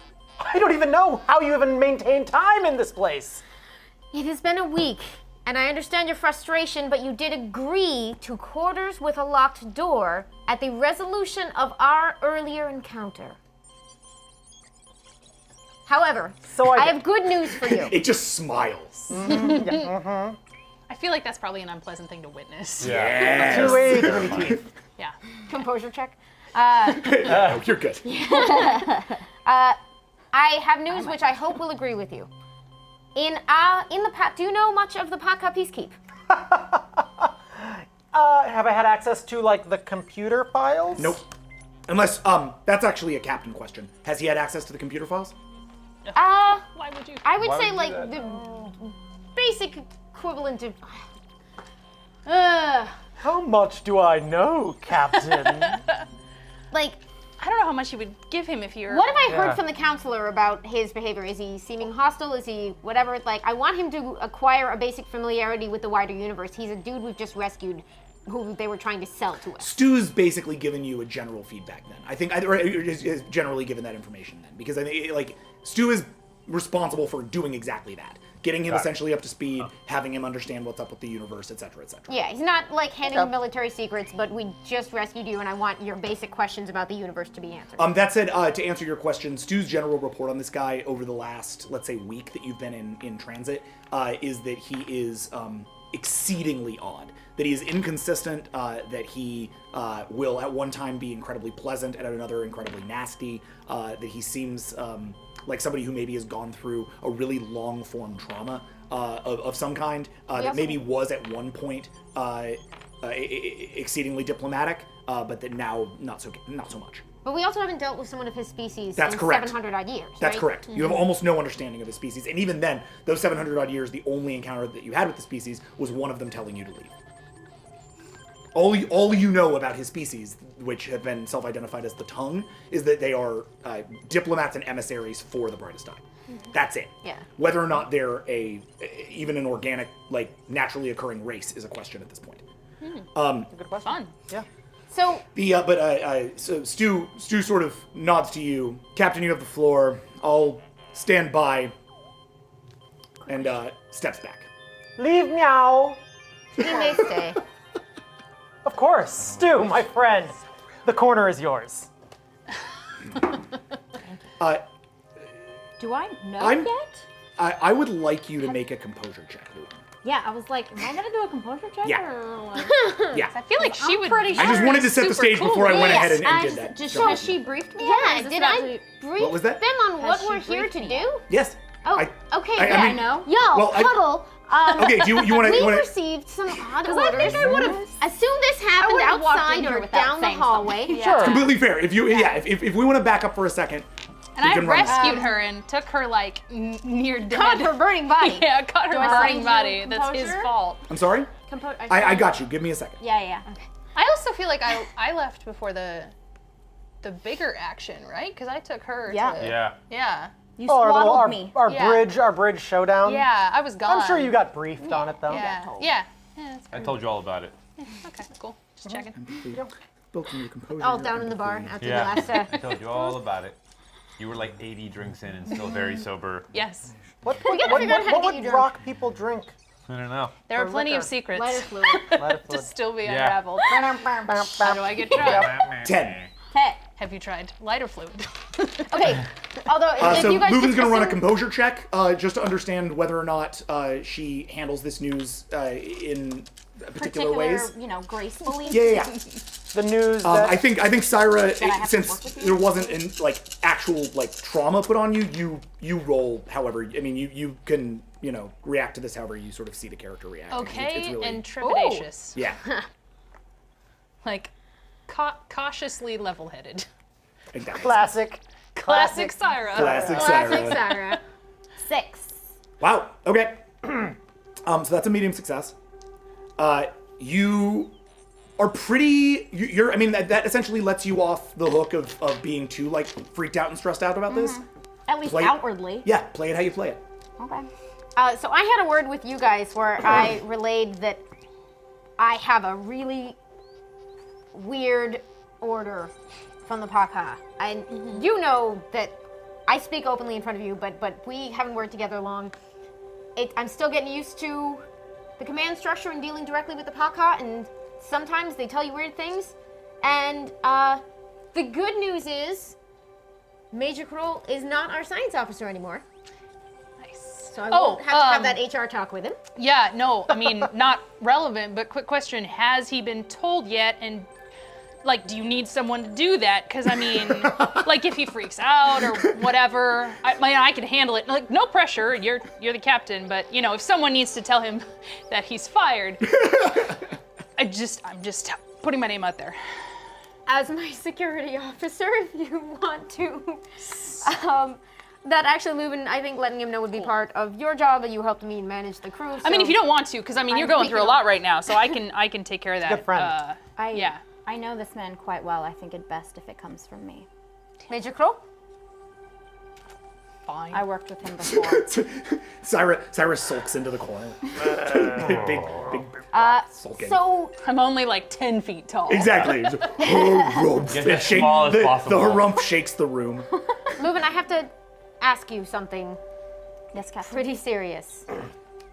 I don't even know how you even maintain time in this place. It has been a week, and I understand your frustration, but you did agree to quarters with a locked door at the resolution of our earlier encounter. However, So I I did. have good news for you. It just smiles. I feel like that's probably an unpleasant thing to witness. Yeah. 283 teeth. Yeah. Composure check. No, you're good. I have news which I hope will agree with you. In the do you know much of the Paka Peacekeep? Have I had access to like the computer files? Nope. Unless, that's actually a captain question. Has he had access to the computer files? Why would you? I would Why say would like you do the basic equivalent of. How much do I know, Captain? Like, I don't know how much you would give him if you're. what have I Yeah. heard from the counselor about his behavior? Is he seeming hostile? Is he whatever? Like, I want him to acquire a basic familiarity with the wider universe. He's a dude we've just rescued, who they were trying to sell to us. Stu's basically given you a general feedback then. I think, or is generally given that information then. Because I think, like, Stu is responsible for doing exactly that. Getting him Got it. essentially up to speed, having him understand what's up with the universe, etc., etc. Yeah, he's not like handing you military secrets, but we just rescued you, and I want your basic questions about the universe to be answered. That said, to answer your question, Stu's general report on this guy over the last, let's say, week that you've been in transit, is that he is exceedingly odd. That he is inconsistent, that he will at one time be incredibly pleasant and at another incredibly nasty, that he seems like somebody who maybe has gone through a really long-form trauma of some kind, that maybe was at one point exceedingly diplomatic, but that now not so much. But we also haven't dealt with someone of his species That's in correct. 700 odd years, That's right? correct. You have almost no understanding of his species, and even then, those 700 odd years, the only encounter that you had with the species was one of them telling you to leave. All you know about his species, which have been self-identified as the Tongue, is that they are diplomats and emissaries for the Brightest Eye. That's it. Yeah. Whether or not they're even an organic, like naturally occurring race is a question at this point. Good question. Fun. Yeah. So, So Stu sort of nods to you, Captain. You have the floor. I'll stand by. And steps back. Leave meow. he may stay. Of course, Stu, my friend. The corner is yours. Do I know I'm- yet? I would like you to make a composure check, Luke. Yeah, I was like, am I gonna do a composure check? Yeah. Or like... Yeah. I feel like she would. pretty I just wanted to set the super stage cool. before I went Yes, ahead and I did just, that. just Jump has in. she briefed me? Yeah, Is this did about I to- brief What was that? them on Has what she we're here briefed to me do? yet? Yes. Oh, I- okay, I yeah, mean- I know. Y'all, Well, huddle. Okay, do you want We to? received some odd Because I orders. think I would have. Assume this happened would've walked in outside here or without down the saying hallway. something. Sure. Completely fair. If we want to back up for a second, And we I can run this. rescued her and took her like near dead. Caught her burning body. Yeah, caught her Do I burning send body. you That's his composure? fault. I'm sorry. I got you. Give me a second. Yeah. Okay. I also feel like I left before the bigger action, right? Because I took her. Yeah. To, Yeah. Yeah. You Oh, swaddled me. our Yeah. bridge showdown. Yeah. I was gone. I'm sure you got briefed on it though. Yeah. told. Yeah. Yeah. I told you all about it. Okay. Cool. Just checking. Built in your composure. All your down in the bar empathy. after Yeah. the last. I told you all about it. You were like 80 drinks in and still very sober. Yes. What gotta figure out how to what get you would drunk. rock people drink? I don't know. There are For plenty liquor. of secrets Lighter fluid. Lighter to fluid. still be Yeah. unraveled. How do I get drunk? 10. Hey. Have you tried lighter fluid? Okay. Although if So you guys Luvin's going to run a assume- composure check just to understand whether or not she handles this news in particular ways. gracefully. Yeah. The news that I think Syra, I have to since work with you? there wasn't actual trauma put on you, you roll however. I mean, you can react to this however you sort of see the character react. Okay, really, and trepidatious. yeah. Like cautiously level-headed. Exactly. classic. Classic Syra. Classic Classic Syra. Sarah. 6. Wow. Okay. So that's a medium success. You are pretty. You're. I mean, that essentially lets you off the hook of being too freaked out and stressed out about this. At least Play- outwardly. Yeah. Play it how you play it. Okay. So I had a word with you guys where I relayed that I have a really weird order from the Paka. And you know that I speak openly in front of you, but we haven't worked together long. I'm still getting used to the command structure and dealing directly with the Paka, and sometimes they tell you weird things. And the good news is Major Kroll is not our science officer anymore. Nice. So I won't have to have that HR talk with him. Yeah, no, I mean, not relevant, but quick question. Has he been told yet? And, like, do you need someone to do that? Because I mean, like, if he freaks out or whatever, I can handle it. Like, no pressure. You're the captain, but you know, if someone needs to tell him that he's fired, I'm just putting my name out there. As my security officer, if you want to. That actually, Leuven, I think letting him know would be part of your job, and you helped me manage the crew. I mean, if you don't want to, because I mean, you're going through a lot right now, so I can take care of that. Good friend. Yeah. I know this man quite well. I think it best if it comes from me. Major Crow? Fine. I worked with him before. Syra sulks into the corner. big sulking. So, I'm only like 10 feet tall. Exactly. Get as small as possible. The harumph shakes the room. Leuven, I have to ask you something Yes, Captain. pretty serious.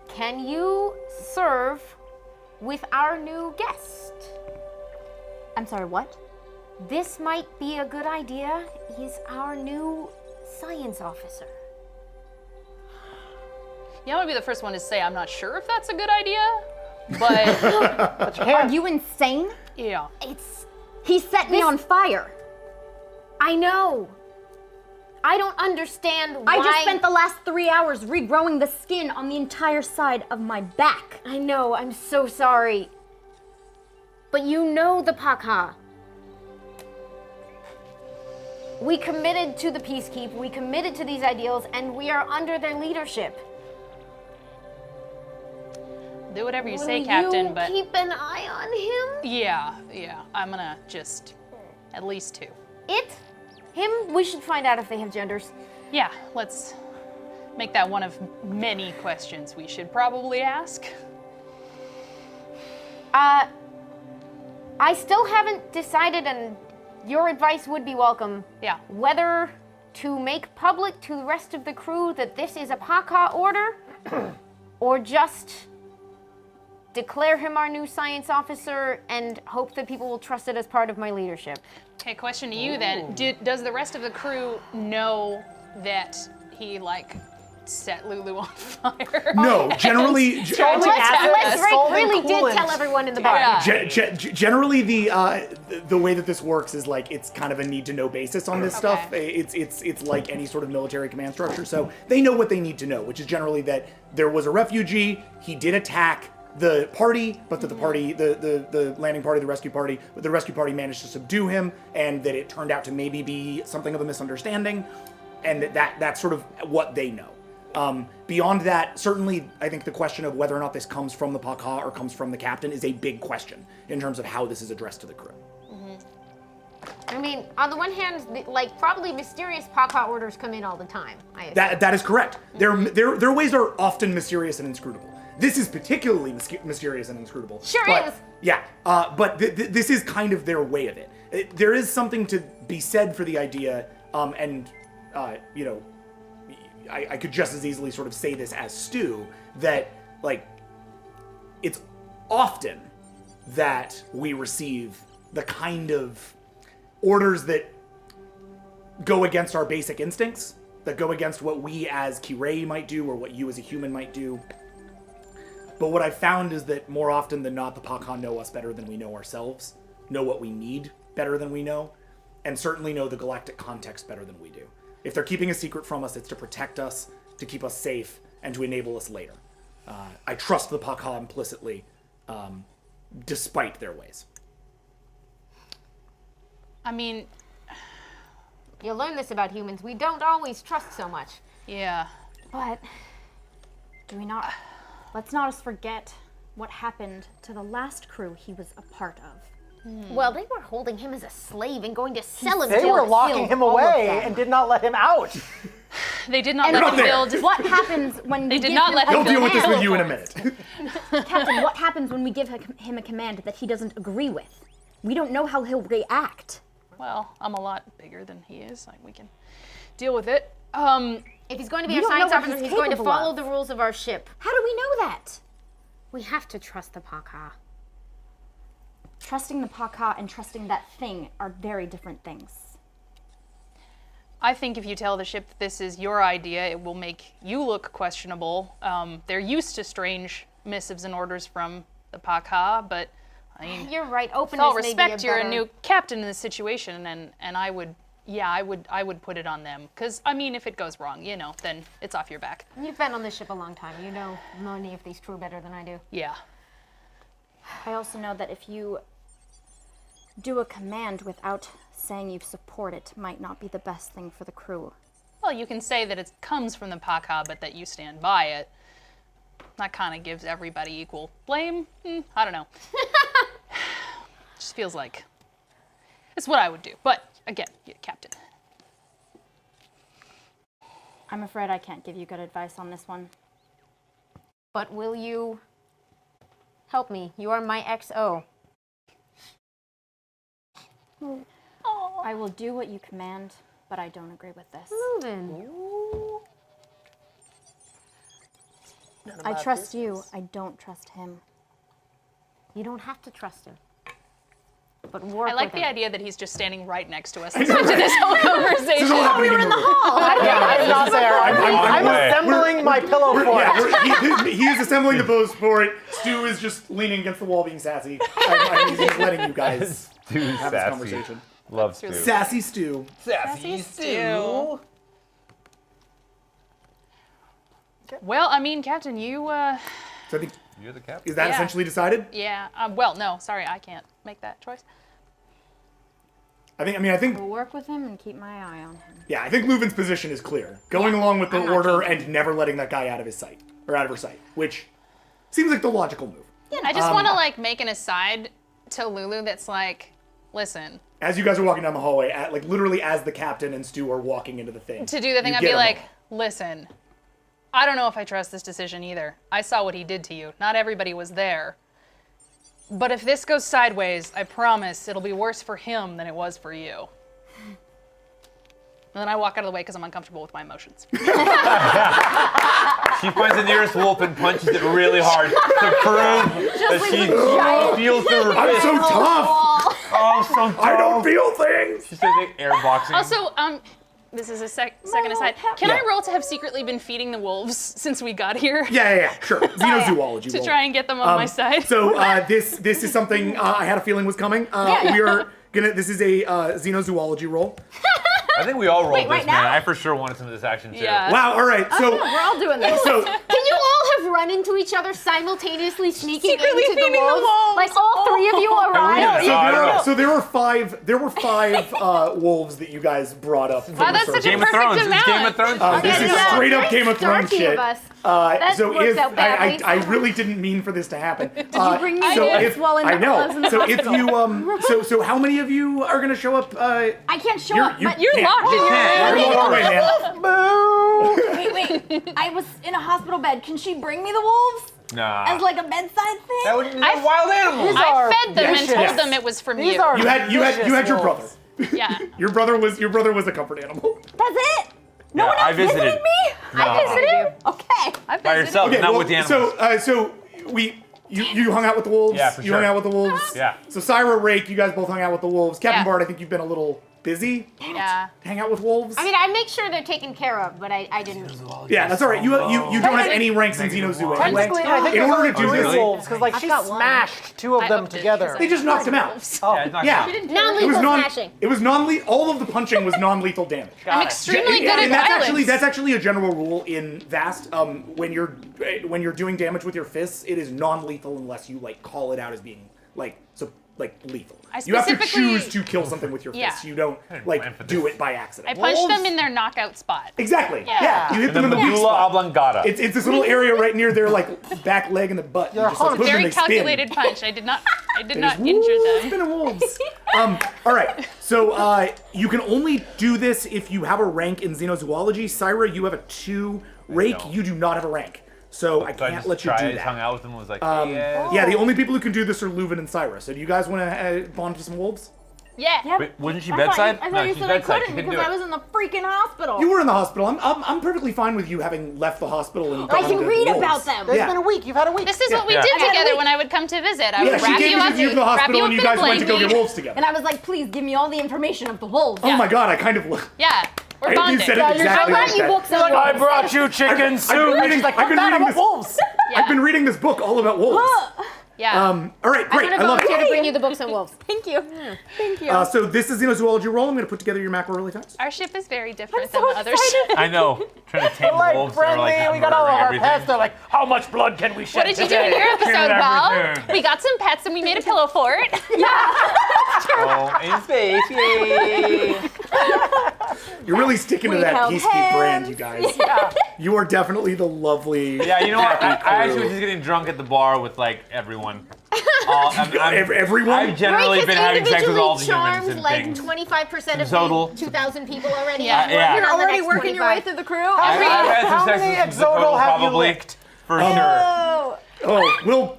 Can you serve with our new guest? I'm sorry, what? This might be a good idea. He's our new science officer. Yeah, I'm gonna be the first one to say I'm not sure if that's a good idea, but Are you insane? yeah. He set me on fire. I know. I don't understand why. I just spent the last 3 hours regrowing the skin on the entire side of my back. I know, I'm so sorry. But you know the Pakha. We committed to the peacekeep, we committed to these ideals, and we are under their leadership. Do whatever you Will say, Captain, you but keep an eye on him? yeah, I'm gonna just at least 2. Him, we should find out if they have genders. Yeah, let's make that one of many questions we should probably ask. I still haven't decided, and your advice would be welcome. Yeah. Whether to make public to the rest of the crew that this is a Pakha order, or just declare him our new science officer and hope that people will trust it as part of my leadership. Okay, question to you then. Does the rest of the crew know that he, like, set Lulu on fire? No, generally, Let's Drake really did tell everyone in the bar. Yeah. generally the way that this works is like it's kind of a need to know basis on this stuff. It's like any sort of military command structure. So they know what they need to know, which is generally that there was a refugee, he did attack the party, but that the party, the landing party, the rescue party managed to subdue him, and that it turned out to maybe be something of a misunderstanding, and that's sort of what they know. Beyond that, certainly, I think the question of whether or not this comes from the Pakha or comes from the captain is a big question in terms of how this is addressed to the crew. I mean, on the one hand, like, probably mysterious Pakha orders come in all the time. I assume. That is correct. Their ways are often mysterious and inscrutable. This is particularly mysterious and inscrutable. Sure but, is. Yeah, but this is kind of their way of it. There is something to be said for the idea, and you know, I could just as easily sort of say this as Stu, that, like, it's often that we receive the kind of orders that go against our basic instincts, that go against what we as Kirei might do or what you as a human might do. But what I've found is that more often than not, the Pakha know us better than we know ourselves, know what we need better than we know, and certainly know the galactic context better than we do. If they're keeping a secret from us, it's to protect us, to keep us safe, and to enable us later. I trust the Pakha implicitly, despite their ways. I mean, You'll learn this about humans. We don't always trust so much. yeah. But let's not forget what happened to the last crew he was a part of. Well, they were holding him as a slave and going to sell him. They to were kill locking him all of away them. and did not let him out. They did not And let him build. what happens when They we did give not him let a him He'll deal with this with command? you in a minute. Captain, what happens when we give him a command that he doesn't agree with? We don't know how he'll react. Well, I'm a lot bigger than he is. Like, we can deal with it. If he's going to be We our don't science know what officer, he's he's going to capable follow of. the rules of our ship. How do we know that? We have to trust the Pakha. Trusting the Pakha and trusting that thing are very different things. I think if you tell the ship that this is your idea, it will make you look questionable. They're used to strange missives and orders from the Pakha, but I mean, You're right. Openness. with all may be respect, you're a better- new captain in this situation, and I would, I would put it on them. Because, I mean, if it goes wrong, then it's off your back. You've been on this ship a long time. You know many of these crew better than I do. Yeah. I also know that if you do a command without saying you support it, might not be the best thing for the crew. Well, you can say that it comes from the Paka, but that you stand by it. That kind of gives everybody equal blame. I don't know. Just feels like it's what I would do. But again, you're captain. I'm afraid I can't give you good advice on this one. But will you help me? You are my XO. I will do what you command, but I don't agree with this. Moving. I trust you. I don't trust him. You don't have to trust him. But work I like with the him. idea that he's just standing right next to us listening to this whole conversation. We were in the hall. I'm not there. I'm away. assembling my pillow fort. Yeah, he is assembling the bows for it. Stu is just leaning against the wall being sassy. He's letting you guys Stu have this sassy. conversation. Love Stu. Sassy Stu. Sassy Stu. Well, I mean, Captain, you, So I think, You're the captain. is that Yeah. essentially decided? yeah. Well, no, sorry, I can't make that choice. I think I'll work with him and keep my eye on him. yeah, I think Leuven's position is clear. Going along with the I'm not order changing. and never letting that guy out of his sight or out of her sight, which seems like the logical move. I just want to make an aside to Lulu that's like, listen, As you guys are walking down the hallway, literally as the captain and Stu are walking into the thing. to do the thing, you I'd get be him like, all. listen, I don't know if I trust this decision either. I saw what he did to you. Not everybody was there. But if this goes sideways, I promise it'll be worse for him than it was for you. And then I walk out of the way because I'm uncomfortable with my emotions. She finds the nearest wolf and punches it really hard to prove that she feels through her I'm fist. so tough. Oh, so tough. I don't feel things. She's like airboxing. Also, this is a second aside. Can I roll to have secretly been feeding the wolves since we got here? Yeah, sure. Xenozoology. To roll. try and get them on my side. So this is something I had a feeling was coming. We are gonna. This is a xenozoology roll. I think we all rolled this, right man. now? I for sure wanted some of this action too. Yeah. Wow. All right. So We're all doing this. so Can you all have run into each other simultaneously sneaking Secretly into the feeding the wolves? wolves. Like all three of you arrived? No, I don't know. so there were five. There were five wolves that you guys brought up. from Wow, the that's surface. such a Game of perfect Thrones. It's Game of amount. Thrones. This is Yeah, straight up very Game of Thrones starchy shit. of us. That So worked if out badly. I really didn't mean for this to happen. Did you bring me so wolves if, while in I the- I was in know. the So if you so how many of you are gonna show up? I can't show up. you but You're can't. locked in your can't. You're locked away, man. Wait. I was in a hospital bed. Can she bring me the wolves? Nah. As like a bedside thing? That would be wild animals. are I fed them and vicious. told them it was from These you. are You had vicious your brother. wolves. Yeah. Your brother was a comfort animal. That's it? No Yeah, one else I visited. me? No. I visited? Okay. I By visited. yourself, not with the animals. So you hung out with the wolves. Yeah, for You sure. hung out with the wolves. Yeah. So Syra, Rake, you guys both hung out with the wolves. Captain Yeah. Bard, I think you've been a little busy. Yeah. Hang out with wolves. I mean, I make sure they're taken care of, but I didn't. Yeah, that's all right. You don't have any ranks in Xenozoo anyway. Technically, I think In there's order only to do three this, wolves because she got one. smashed two of I them upped it together. because they just knocked him out. Yeah, it's not Yeah. good. Non-lethal smashing. It was non-lethal. All of the punching was non-lethal damage. I'm extremely good and at violence. that's actually a general rule in Vast. When you're doing damage with your fists, it is non-lethal unless you call it out as being lethal. I You have to specifically- choose to kill something with your Yeah. fists. You don't went for do this. it by I accident. punched them in their knockout spot. Exactly. Yeah. Yeah. You hit The them in the weak medulla spot. oblongata. It's this little area right near their back leg and the butt. You You're just, boom, and Very they spin. calculated punch. I did not They just, injure "Woo, them. spinning wolves. All right. So you can only do this if you have a rank in xenozoology. Syra, you have a 2. Rake, don't. you do not have a rank. So I So I can't just let you tried, do I just hung that. out with them and was like, yeah. Yeah, the only people who can do this are Leuven and Syra. So do you guys want to bond to some wolves? Yeah. Wait, wasn't she I thought bedside? you No, said she's I bedside. She couldn't couldn't do because I it. was in the freaking hospital. You were in the hospital. I'm perfectly fine with you having left the hospital and I gone can to read wolves. about them. It's Yeah. been a week. You've had a week. This is what we Yeah. did I had a together week. when I would come to visit. I Yeah, would she wrap came you to up, visit you in the wrap you hospital up and you in a guys went to go blanket. get wolves together. And I was like, please give me all the information of the wolves. Oh my god, I kind of Yeah. We're you bonded. said it exactly I like brought you that. books on I wolves. brought you chicken soup. I've been reading this. wolves. Yeah. I've been reading this book all about wolves. Yeah. All right, great. I'm I gonna love volunteer it. to bring you the books on wolves. Thank you. Thank you. So this is Xenozoology roll. I'm going to put together your macro really fast. Our ship is very different so than the other ship. I know. Trying to tame Like wolves. They're friendly, like we got all of murdering our everything. pets. They're like, how much blood can we shed What did you do today? in your episode, Kill Val? everything. We got some pets and we made a pillow fort. Oh, in space. Yay. You're really sticking to We that held Peacekeep brand, hands. you guys. You are definitely the lovely. Yeah, you know what? I happy actually crew. was just getting drunk at the bar with like everyone. Everyone? I've generally Rick been has having sex with all the individually humans charmed and like things. 25% of Total. the 2,000 people already. Yeah. Yeah. You're On the already next working your way 25. through the crew. I've had some How sex many with the total exodal have you probably licked? for sure. Oh. Oh,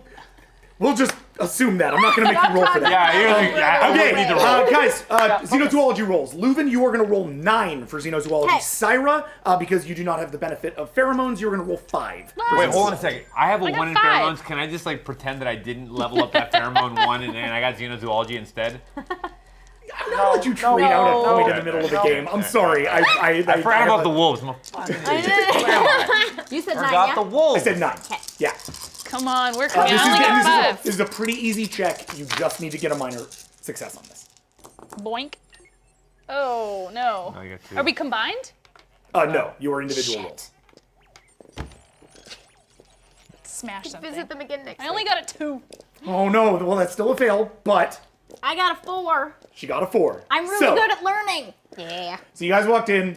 we'll just assume that. I'm not going to make you roll for that. I Okay, wouldn't need to roll. guys, xenozoology rolls. Leuven, you are going to roll 9 for xenozoology. Okay. Syra, because you do not have the benefit of pheromones, you're going to roll 5. for Wait, hold on a xenozoology. second. I have a got 1 in 5. pheromones. Can I just like pretend that I didn't level up that pheromone 1 and I got xenozoology instead? I'm going to let you trade out a point in the middle of the game. I'm sorry. I Forgot about the wolves. You said 9, Forgot yeah? the wolves. I said 9. Yeah. Come on, we're coming. This, I only got is, 5. this is a pretty easy check. You just need to get a minor success on this. Boink. Oh, no. Oh, you got 2. Are we combined? No, you are individual rolls. Smash something. Visit them again next I only week. got a 2. Oh no, well that's still a fail, but I got a 4. she got a 4. I'm really So- good at learning. Yeah. So you guys walked in.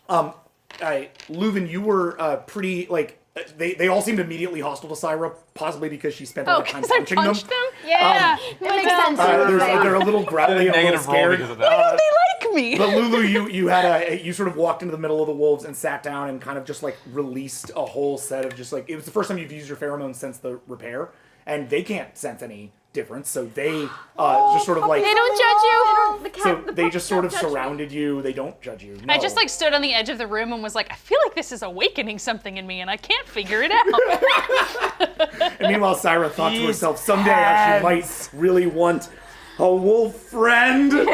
Leuven, you were pretty like they all seemed immediately hostile to Syra, possibly because she spent all Oh, the time because I punching them. punched them? Yeah. It makes sense. They're a little growly, a little Negative roll scared. because of that. They like me. But Lulu, you sort of walked into the middle of the wolves and sat down and kind of just like released a whole set of just like it was the first time you've used your pheromones since the repair, and they can't sense any difference, so they just sort of like They don't judge you. so they just sort of surrounded you. They don't judge you. I No. just like stood on the edge of the room and was like, I feel like this is awakening something in me and I can't figure it out. And meanwhile, Syra thought to herself, someday I she might really want a wolf friend. Cool.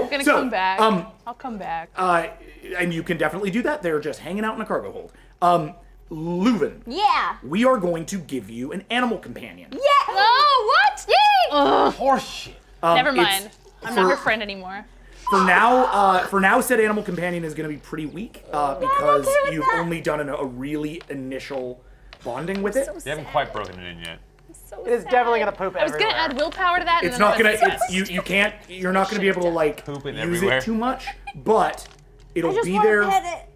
I'm gonna come back. I'll come back. And you can definitely do that. They're just hanging out in a cargo hold. Leuven, Yeah. we are going to give you an animal companion. Yeah. Oh, what? Yay! Horseshit. Never it's- mind. I'm not her friend anymore. For now, said animal companion is going to be pretty weak because you've only done a really initial bonding with it. You haven't quite broken it in yet. It is definitely gonna poop I was everywhere. gonna add willpower to that. It's and then not I gonna. was It's you can't. You're not gonna be able to like Pooping use everywhere. it too much, but it'll I just be want there. to pet it.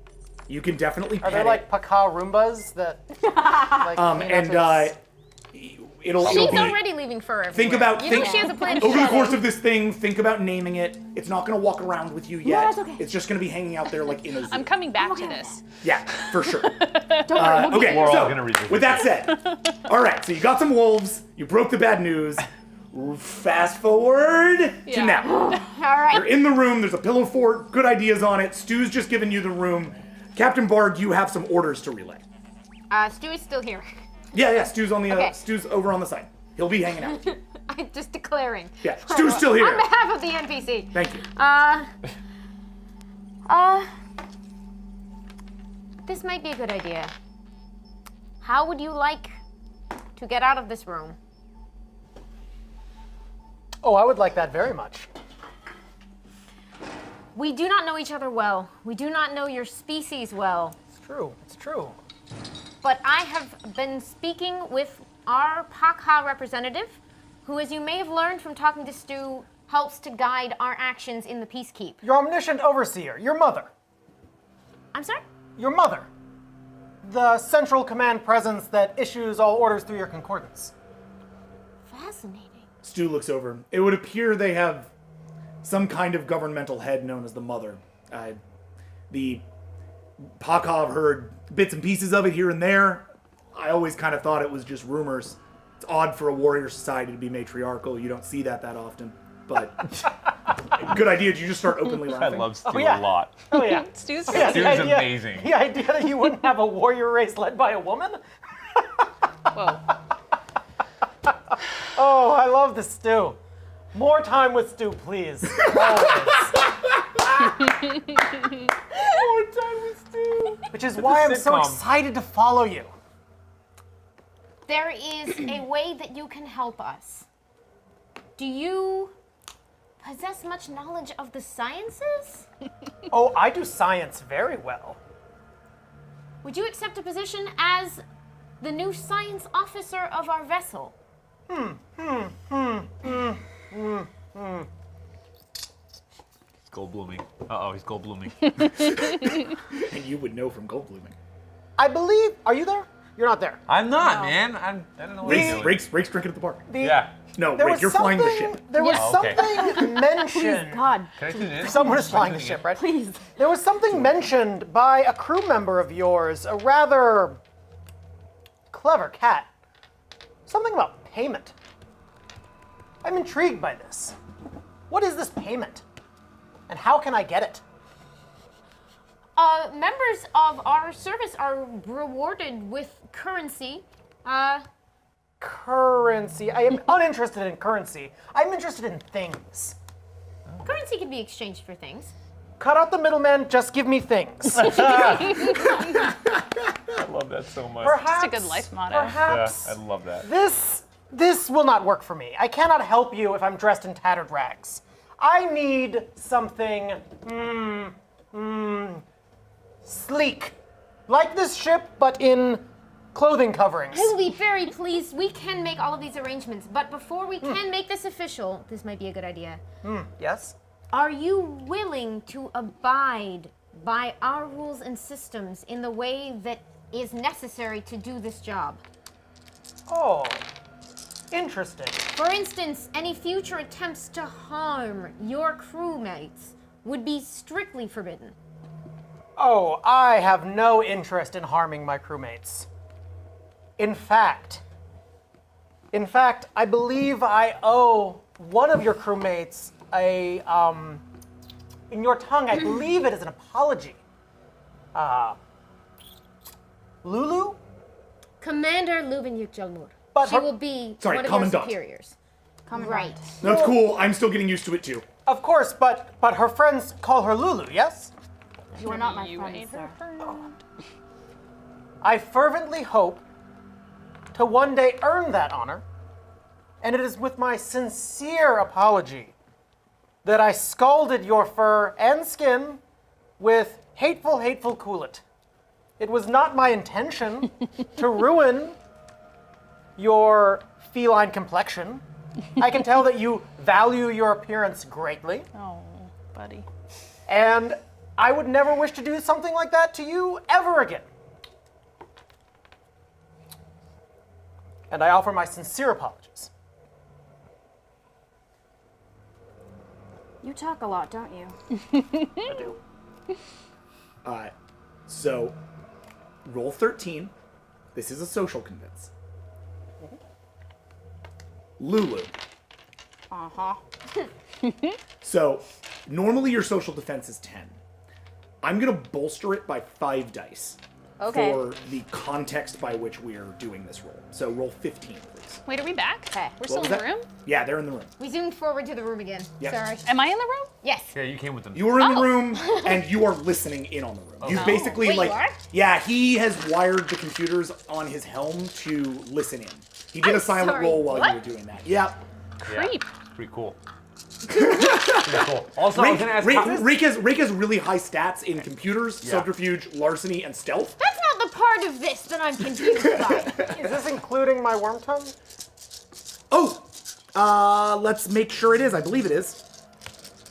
You can definitely Are pet there it. like Paka Roombas that like clean up It'll She's be. already leaving fur everywhere. Think about You know think, she has a plan to over the shed course it. of this thing. Think about naming it. It's not gonna walk around with you yet. that's okay. It's just gonna be hanging out there like in a zoo. I'm coming back to this. Yeah, for sure. Don't worry. Okay, We're all so gonna revisit with that said, all right. So you got some wolves. You broke the bad news. Fast forward to Yeah. now. All right. You're in the room. There's a pillow fort. Good ideas on it. Stu's just given you the room. Captain Bard, you have some orders to relay. Stu is still here. Yeah. Stu's on the. Okay. Stu's over on the side. He'll be hanging out with you. I'm just declaring. Yeah, Stu's still here. On behalf of the NPC. Thank you. This might be a good idea. How would you like to get out of this room? Oh, I would like that very much. We do not know each other well. We do not know your species well. It's true. It's true. But I have been speaking with our Pakha representative, who, as you may have learned from talking to Stu, helps to guide our actions in the Peacekeep. Your omniscient overseer, your mother. I'm sorry? Your mother. The central command presence that issues all orders through your concordance. Fascinating. Stu looks over. It would appear they have some kind of governmental head known as the Mother. The Pakov heard bits and pieces of it here and there. I always kind of thought it was just rumors. It's odd for a warrior society to be matriarchal. You don't see that often. But good idea. Did you just start openly I laughing? love Stu yeah. a lot. Oh yeah. Stu's Yeah, Stu's amazing. The idea that you wouldn't have a warrior race led by a woman? Whoa. Oh, I love the Stu. More time with Stu, please. Always. More time with Stu. Which is why I'm so sitcom. excited to follow you. there is a way that you can help us. Do you possess much knowledge of the sciences? Oh, I do science very well. Would you accept a position as the new science officer of our vessel? He's gold blooming. Uh-oh, he's gold blooming. And you would know from gold blooming. I believe. Are you there? You're not there. I'm not, man. I don't know what he's doing. Rake's drinking at the bar. Yeah. No, There Rake, was you're flying the something- ship. There was Oh, okay. something mentioned. God, Can I tune in? Someone is flying the ship, right? please. There was something mentioned by a crew member of yours, a rather clever cat. Something about payment. I'm intrigued by this. What is this payment? And how can I get it? Members of our service are rewarded with currency. Currency. I am uninterested in currency. I'm interested in things. Currency can be exchanged for things. Cut out the middleman, just give me things. I love that so much. Perhaps, a good life motto. Yeah, Perhaps I love that. this will not work for me. I cannot help you if I'm dressed in tattered rags. I need something sleek, like this ship, but in clothing coverings. I will be very pleased. We can make all of these arrangements, but before we can make this official, this might be a good idea. Yes. Are you willing to abide by our rules and systems in the way that is necessary to do this job? Oh, interesting. For instance, any future attempts to harm your crewmates would be strictly forbidden. Oh, I have no interest in harming my crewmates. In fact, I believe I owe one of your crewmates in your tongue, I believe it is an apology. Lulu? Commander Lubin Yukjalmur. But She her- will be Sorry, one of Commandant. your superiors. Right. That's cool. I'm still getting used to it too. Of course, but her friends call her Lulu, yes? You are not my You friend, ain't sir. her friend. I fervently hope to one day earn that honor, and it is with my sincere apology that I scalded your fur and skin with hateful coolant. It was not my intention to ruin your feline complexion. I can tell that you value your appearance greatly, Oh, buddy. and I would never wish to do something like that to you ever again. And I offer my sincere apologies. You talk a lot, don't you? I do. So, roll 13. This is a social convince. Lulu. Uh-huh. So, normally your social defense is 10. I'm going to bolster it by 5 dice Okay. for the context by which we are doing this roll. So, roll 15, please. Wait, are we back? Okay. We're still was in the that? room? Yeah, they're in the room. We zoomed forward to the room again. Yeah. Sorry. Am I in the room? Yes. Yeah, you came with them. You are in the room, and you are listening in on the room. You've basically, Wait, you like... are? Yeah, he has wired the computers on his helm to listen in. He did I'm a silent sorry, roll while what? you were doing that. Yeah. Creep. Pretty cool. Pretty cool. Also, I was gonna ask. Reek has really high stats in computers, subterfuge, larceny, and stealth. That's not the part of this that I'm confused by. Is this including my worm tongue? Oh! Let's make sure it is. I believe it is.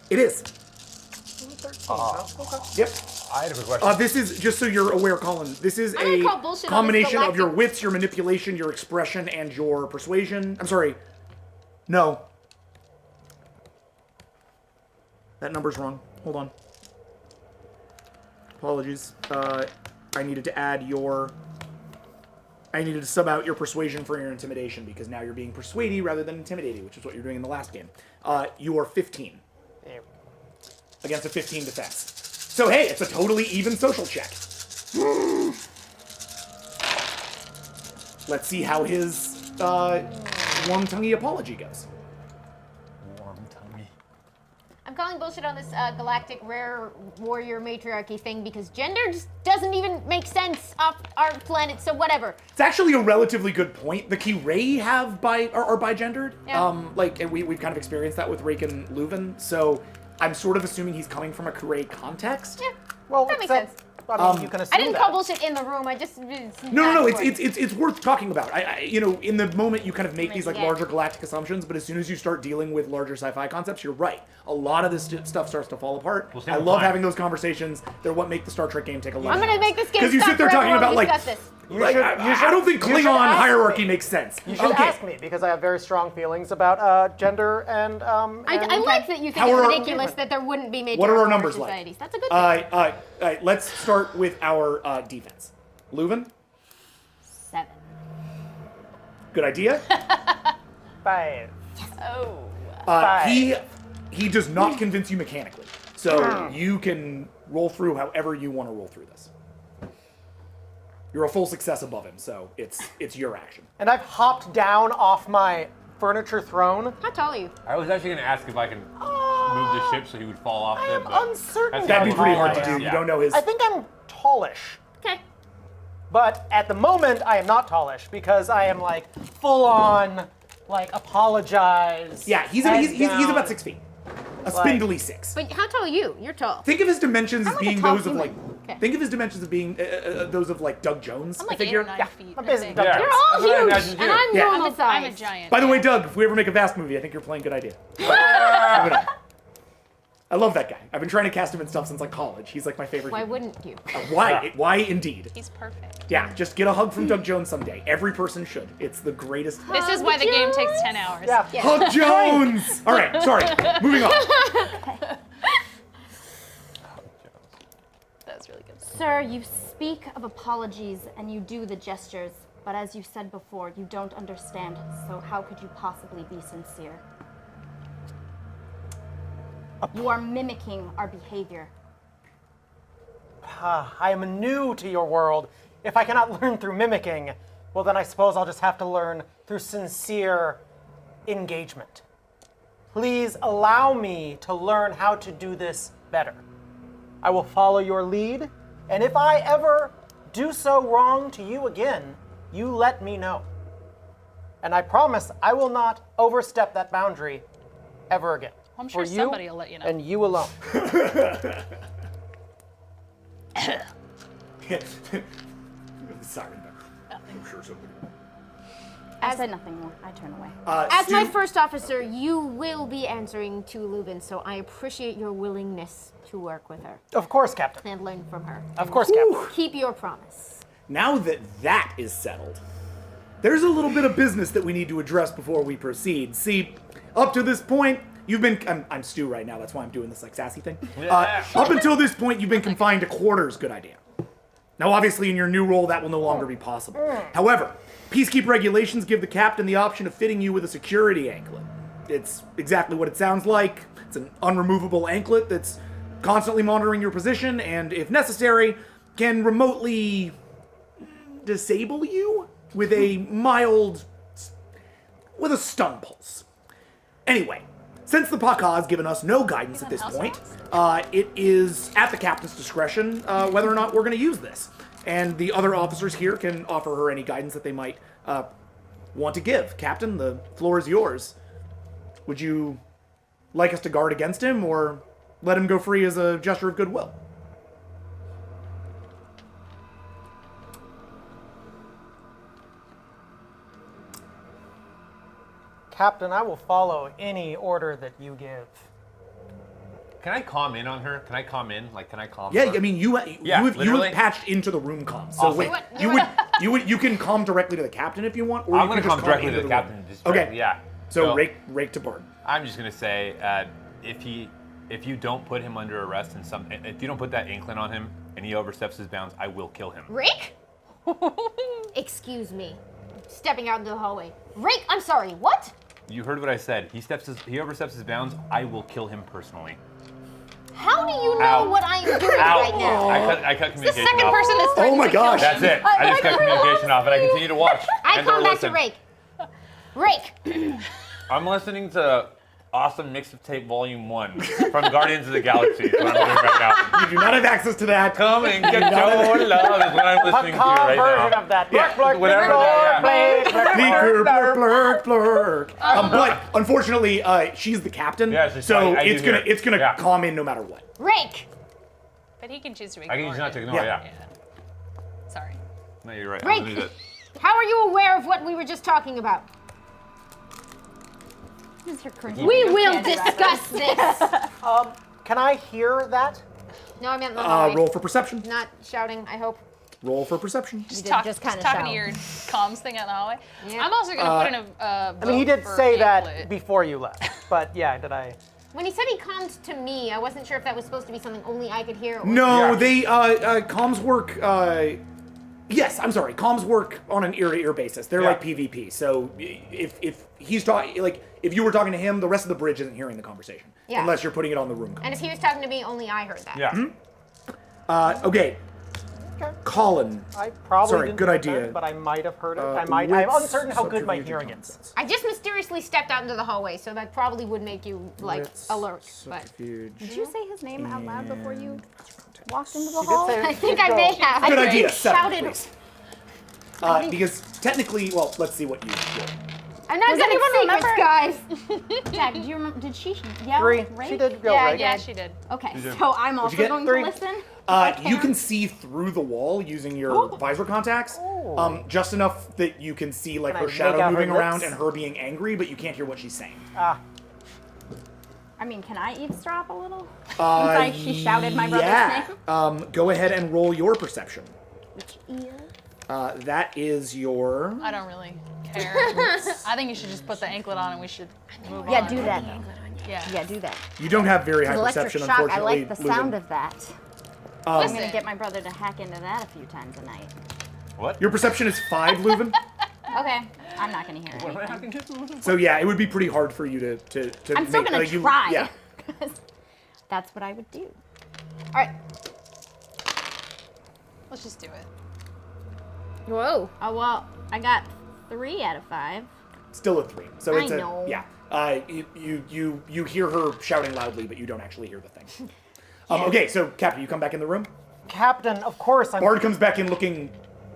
It is. 13. Okay. Yep. I had a quick question. This is, just so you're aware, Colin, this is I'm gonna a call bullshit on this combination of your galactic- wits, your manipulation, your expression, and your persuasion. I'm sorry. No. That number's wrong. Hold on. Apologies. I needed to add your... I needed to sub out your persuasion for your intimidation, because now you're being persuaded rather than intimidated, which is what you're doing in the last game. You are 15 There. against a 15 defense. So hey, it's a totally even social check. Let's see how his warm-tonguey apology goes. Warm tummy. I'm calling bullshit on this galactic rare warrior matriarchy thing because gender just doesn't even make sense off our planet. So whatever. It's actually a relatively good point. The Kirei are bigendered. Yeah. And we've kind of experienced that with Rake and Leuven. So I'm sort of assuming he's coming from a Kirei context. Yeah. Well, that makes except- sense. I mean, you can assume I didn't that. call bullshit in the room. I just No. It's worth talking about. In the moment you kind of make these like Yeah. larger galactic assumptions, but as soon as you start dealing with larger sci-fi concepts, you're right. A lot of this stuff starts to fall apart. Well, same I with love time. having those conversations. They're what make the Star Trek game take a lot. I'm gonna make this game because you stop sit there forever talking while about we like. discuss this. I don't think you should Klingon ask hierarchy me. makes sense. You should Okay. ask me because I have very strong feelings about gender and. I like that you think How it's are- ridiculous that there wouldn't be matriarchal What are our numbers like? societies. That's a good thing. Let's start with our defense. Leuven, 7. good idea. 5. He does not convince you mechanically, so you can roll through however you want to roll through this. You're a full success above him, so it's your action. And I've hopped down off my furniture throne. How tall are you? I was actually going to ask if I can move the ship so he would fall off I it. am but uncertain. That'd be how pretty tall hard I to do. am. You don't know his. I think I'm tallish. Okay. But at the moment, I am not tallish because I am like full on, like apologize. Yeah, he's head he's down. about 6 feet. A spindly 6. But how tall are you? You're tall. Think of his dimensions as I'm like a being tall those of human. like. Okay. Think of his dimensions as being those of like Doug Jones. I'm I like 8 figure. or 9 feet. I'm I basically think. Doug Yeah. Jones. You're all That's what I huge, imagined and too. I'm Yeah. normal I'm size. a giant. By the way, Doug, if we ever make a Vast movie, I think you're playing good idea. Moving on. I love that guy. I've been trying to cast him in stuff since like college. He's like my favorite. Why human. wouldn't you? Why? Why indeed? He's perfect. Yeah, just get a hug from Doug Jones someday. Every person should. It's the greatest. This is why the game takes 10 hours. Yeah. Hug Jones! All right, sorry. Moving on. That was really good. Sir, you speak of apologies and you do the gestures, but as you said before, you don't understand, so how could you possibly be sincere? You are mimicking our behavior. I am new to your world. If I cannot learn through mimicking, well, then I suppose I'll just have to learn through sincere engagement. Please allow me to learn how to do this better. I will follow your lead, and if I ever do so wrong to you again, you let me know. And I promise I will not overstep that boundary ever again. I'm sure For you somebody will let you know. and you alone. Sorry. I'm sure somebody. I said nothing more. I turn away. As my Stu- first officer, you will be answering to Leuven, so I appreciate your willingness to work with her Of course, Captain. and learn from her. Of course, Captain. Keep your promise. Now that that is settled, there's a little bit of business that we need to address before we proceed. See, up to this point, you've been. I'm Stu right now, that's why I'm doing this like sassy thing. Up until this point, you've been confined to quarters. Good idea. Now, obviously, in your new role, that will no longer be possible. However, peacekeep regulations give the captain the option of fitting you with a security anklet. It's exactly what it sounds like. It's an unremovable anklet that's constantly monitoring your position and, if necessary, can remotely disable you with a stun pulse. Anyway, since the Paka has given us no guidance at this point, it is at the captain's discretion whether or not we're going to use this. And the other officers here can offer her any guidance that they might want to give. Captain, the floor is yours. Would you like us to guard against him or let him go free as a gesture of goodwill? Captain, I will follow any order that you give. Can I calm in on her? Can I calm in? Like, can I calm Yeah, her? I mean, you Yeah, have literally. patched into the room comm. So Awesome. wait, you can calm directly to the captain if you want, or I'm you going can to just come directly into to the room. captain. Just Okay. directly, yeah. So rake to burn. I'm just going to say, if you don't put him under arrest and if you don't put that inkling on him and he oversteps his bounds, I will kill him. Rick? Excuse me. Stepping out into the hallway. Rick, I'm sorry, what? You heard what I said. He oversteps his bounds, I will kill him personally. How do you know Ow. what I am doing Ow. right now? I cut The communication second off. person that's Oh threatened my to kill gosh. That's it. I just cut communication off and I continue to watch. I and call or back listen. to Rick. Rick, I'm listening to Awesome Mixtape Volume 1 from Guardians of the Galaxy. Is what I'm doing right now. You do not have access to that. Come and get your love is what I'm listening to right version now. of that. Yeah, Blurk, blurk, whatever blurk, that- blurk, blurk, Blurk, blurk. blurk, blurk, blurk. But unfortunately, she's the captain, Yeah, so I do it's hear. gonna Yeah. calm in no matter what. Rake! But he can choose to I ignore can use not to it. ignore, Yeah. yeah. Sorry. No, you're right. Rake! I'm gonna do that. How are you aware of what we were just talking about? Mr. Cringe. We will discuss this! Can I hear that? No, I meant the hallway. Roll for perception. Not shouting, I hope. Roll for perception. did Talk, just just kinda talking to shout. your comms thing out in the hallway. Yeah. I'm also gonna put in a I mean, he vote did for say that Anklet. before you left, but yeah, did I? When he said he calmed to me, I wasn't sure if that was supposed to be something only I could hear. Or No, Yeah. they comms work. Yes, I'm sorry. Comms work on an ear-to-ear basis. They're Yeah. like PvP. So if he's talking, like if you were talking to him, the rest of the bridge isn't hearing the conversation Yeah. unless you're putting it on the room. And if he was talking to me, only I heard that. Yeah. Okay. Colin. I probably Sorry, didn't good hear idea. that, but I might have heard it. I'm uncertain how good my hearing is. I just mysteriously stepped out into the hallway, so that probably would make you, like, alert. But Did you say his name out loud before you walked into the He did hall? say I think I may have. Good I idea. Seven, shouted. please. Because technically, well, let's see what you roll. I'm not Does good anyone at secrets, remember- guys. Jack, do you remember? Did she yell? 3. Rake? She did go Yeah, right. Yeah, she did. Okay, did. so I'm also get? going 3. to listen. You can see through the wall using your visor contacts, just enough that you can see like Can I her make shadow out her moving around lips? and her being angry, but you can't hear what she's saying. I mean, can I eavesdrop a little? Since she shouted my brother's Yeah. name. Go ahead and roll your perception. Which is? That is your. I don't really care. I think you should just put the anklet on and we should move on. Yeah, do that. Yeah. Yeah, do that. You don't have very high Electric perception, shock. I unfortunately. like the Leuven. sound of that. I'm Listen, gonna get my brother to hack into that a few times a night. What? Your perception is 5, Leuven. Okay, I'm not gonna hear anything. So yeah, it would be pretty hard for you to I'm still make, gonna like, you- try. Yeah. 'Cause that's what I would do. All right. let's just do it. Whoa. Oh well, I got 3 out of 5. Still a 3. So I it's know. Yeah. You hear her shouting loudly, but you don't actually hear the thing. Okay, so Captain, you come back in the room. Captain, of course, Bard comes back in looking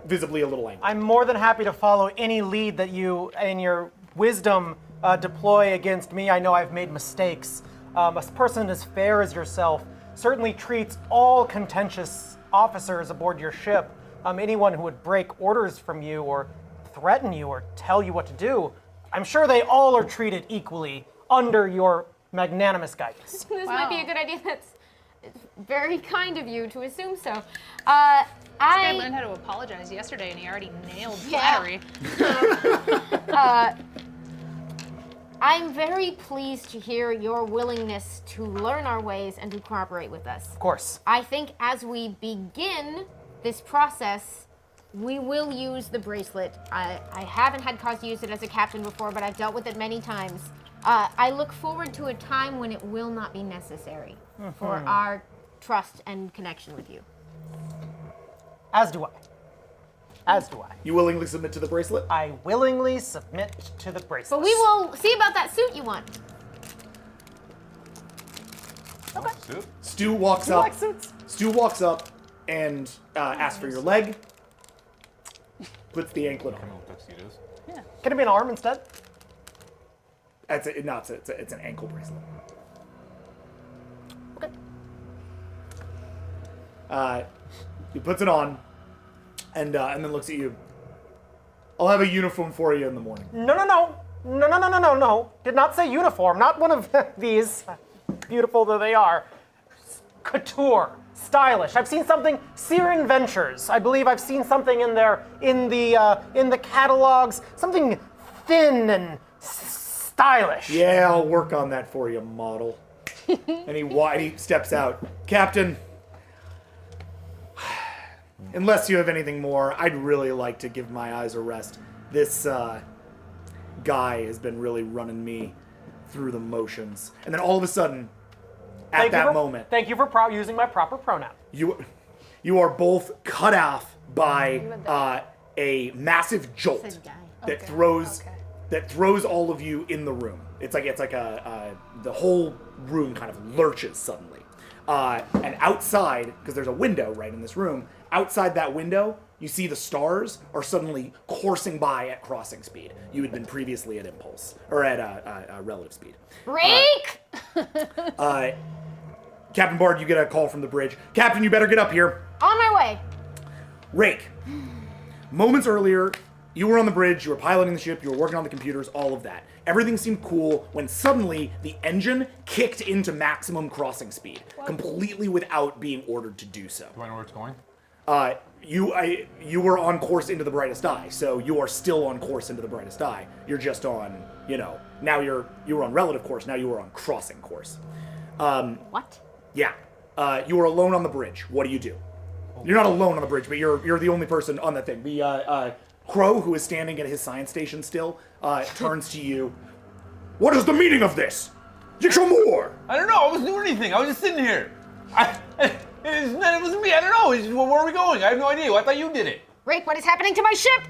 visibly a little angry. I'm more than happy to follow any lead that you, in your wisdom, deploy against me. I know I've made mistakes. A person as fair as yourself certainly treats all contentious officers aboard your ship. Anyone who would break orders from you or threaten you or tell you what to do, I'm sure they all are treated equally under your magnanimous guidance. This might be a good idea. That's very kind of you to assume so. I I learned how to apologize yesterday and he already nailed Yeah. flattery. I'm very pleased to hear your willingness to learn our ways and to cooperate with us. Of course. I think as we begin this process, we will use the bracelet. I haven't had cause to use it as a captain before, but I've dealt with it many times. I look forward to a time when it will not be necessary for our trust and connection with you. As do I. As do I. You willingly submit to the bracelet? I willingly submit to the bracelet. But we will see about that suit you want. Soup? Stu walks You up. like suits? Stu walks up and asks for your leg. Puts the anklet on. Tuxedos. Can it be an arm instead? It's an ankle bracelet. He puts it on, and then looks at you. I'll have a uniform for you in the morning. No. Did not say uniform. Not one of these. Beautiful though they are. Couture. Stylish. I've seen something. Searing Ventures. I believe I've seen something in there in the catalogs. Something thin and stylish. Yeah, I'll work on that for you, model. And he steps out. Captain, unless you have anything more, I'd really like to give my eyes a rest. This guy has been really running me through the motions. And then all of a sudden, at that moment, Thank you for using my proper pronoun. you are both cut off by a massive jolt that throws all of you in the room. It's like the whole room kind of lurches suddenly. And outside, because there's a window right in this room, outside that window, you see the stars are suddenly coursing by at crossing speed. You had been previously at impulse, or at relative speed. Rake! Captain Bard, you get a call from the bridge. Captain, you better get up here. On my way. Rake, moments earlier, you were on the bridge, you were piloting the ship, you were working on the computers, all of that. Everything seemed cool when suddenly the engine kicked into maximum crossing speed, completely without being ordered to do so. Do I know where it's going? You were on course into the brightest eye, so you are still on course into the brightest eye. You're just on, now you were on relative course, now you are on crossing course. What? Yeah. You are alone on the bridge. What do you do? You're not alone on the bridge, but you're the only person on that thing. The Crow, who is standing at his science station still, turns to you. What is the meaning of this? Yixel more! I don't know. I wasn't doing anything. I was just sitting here. It wasn't me. I don't know. Where are we going? I have no idea. I thought you did it. Rake, what is happening to my ship?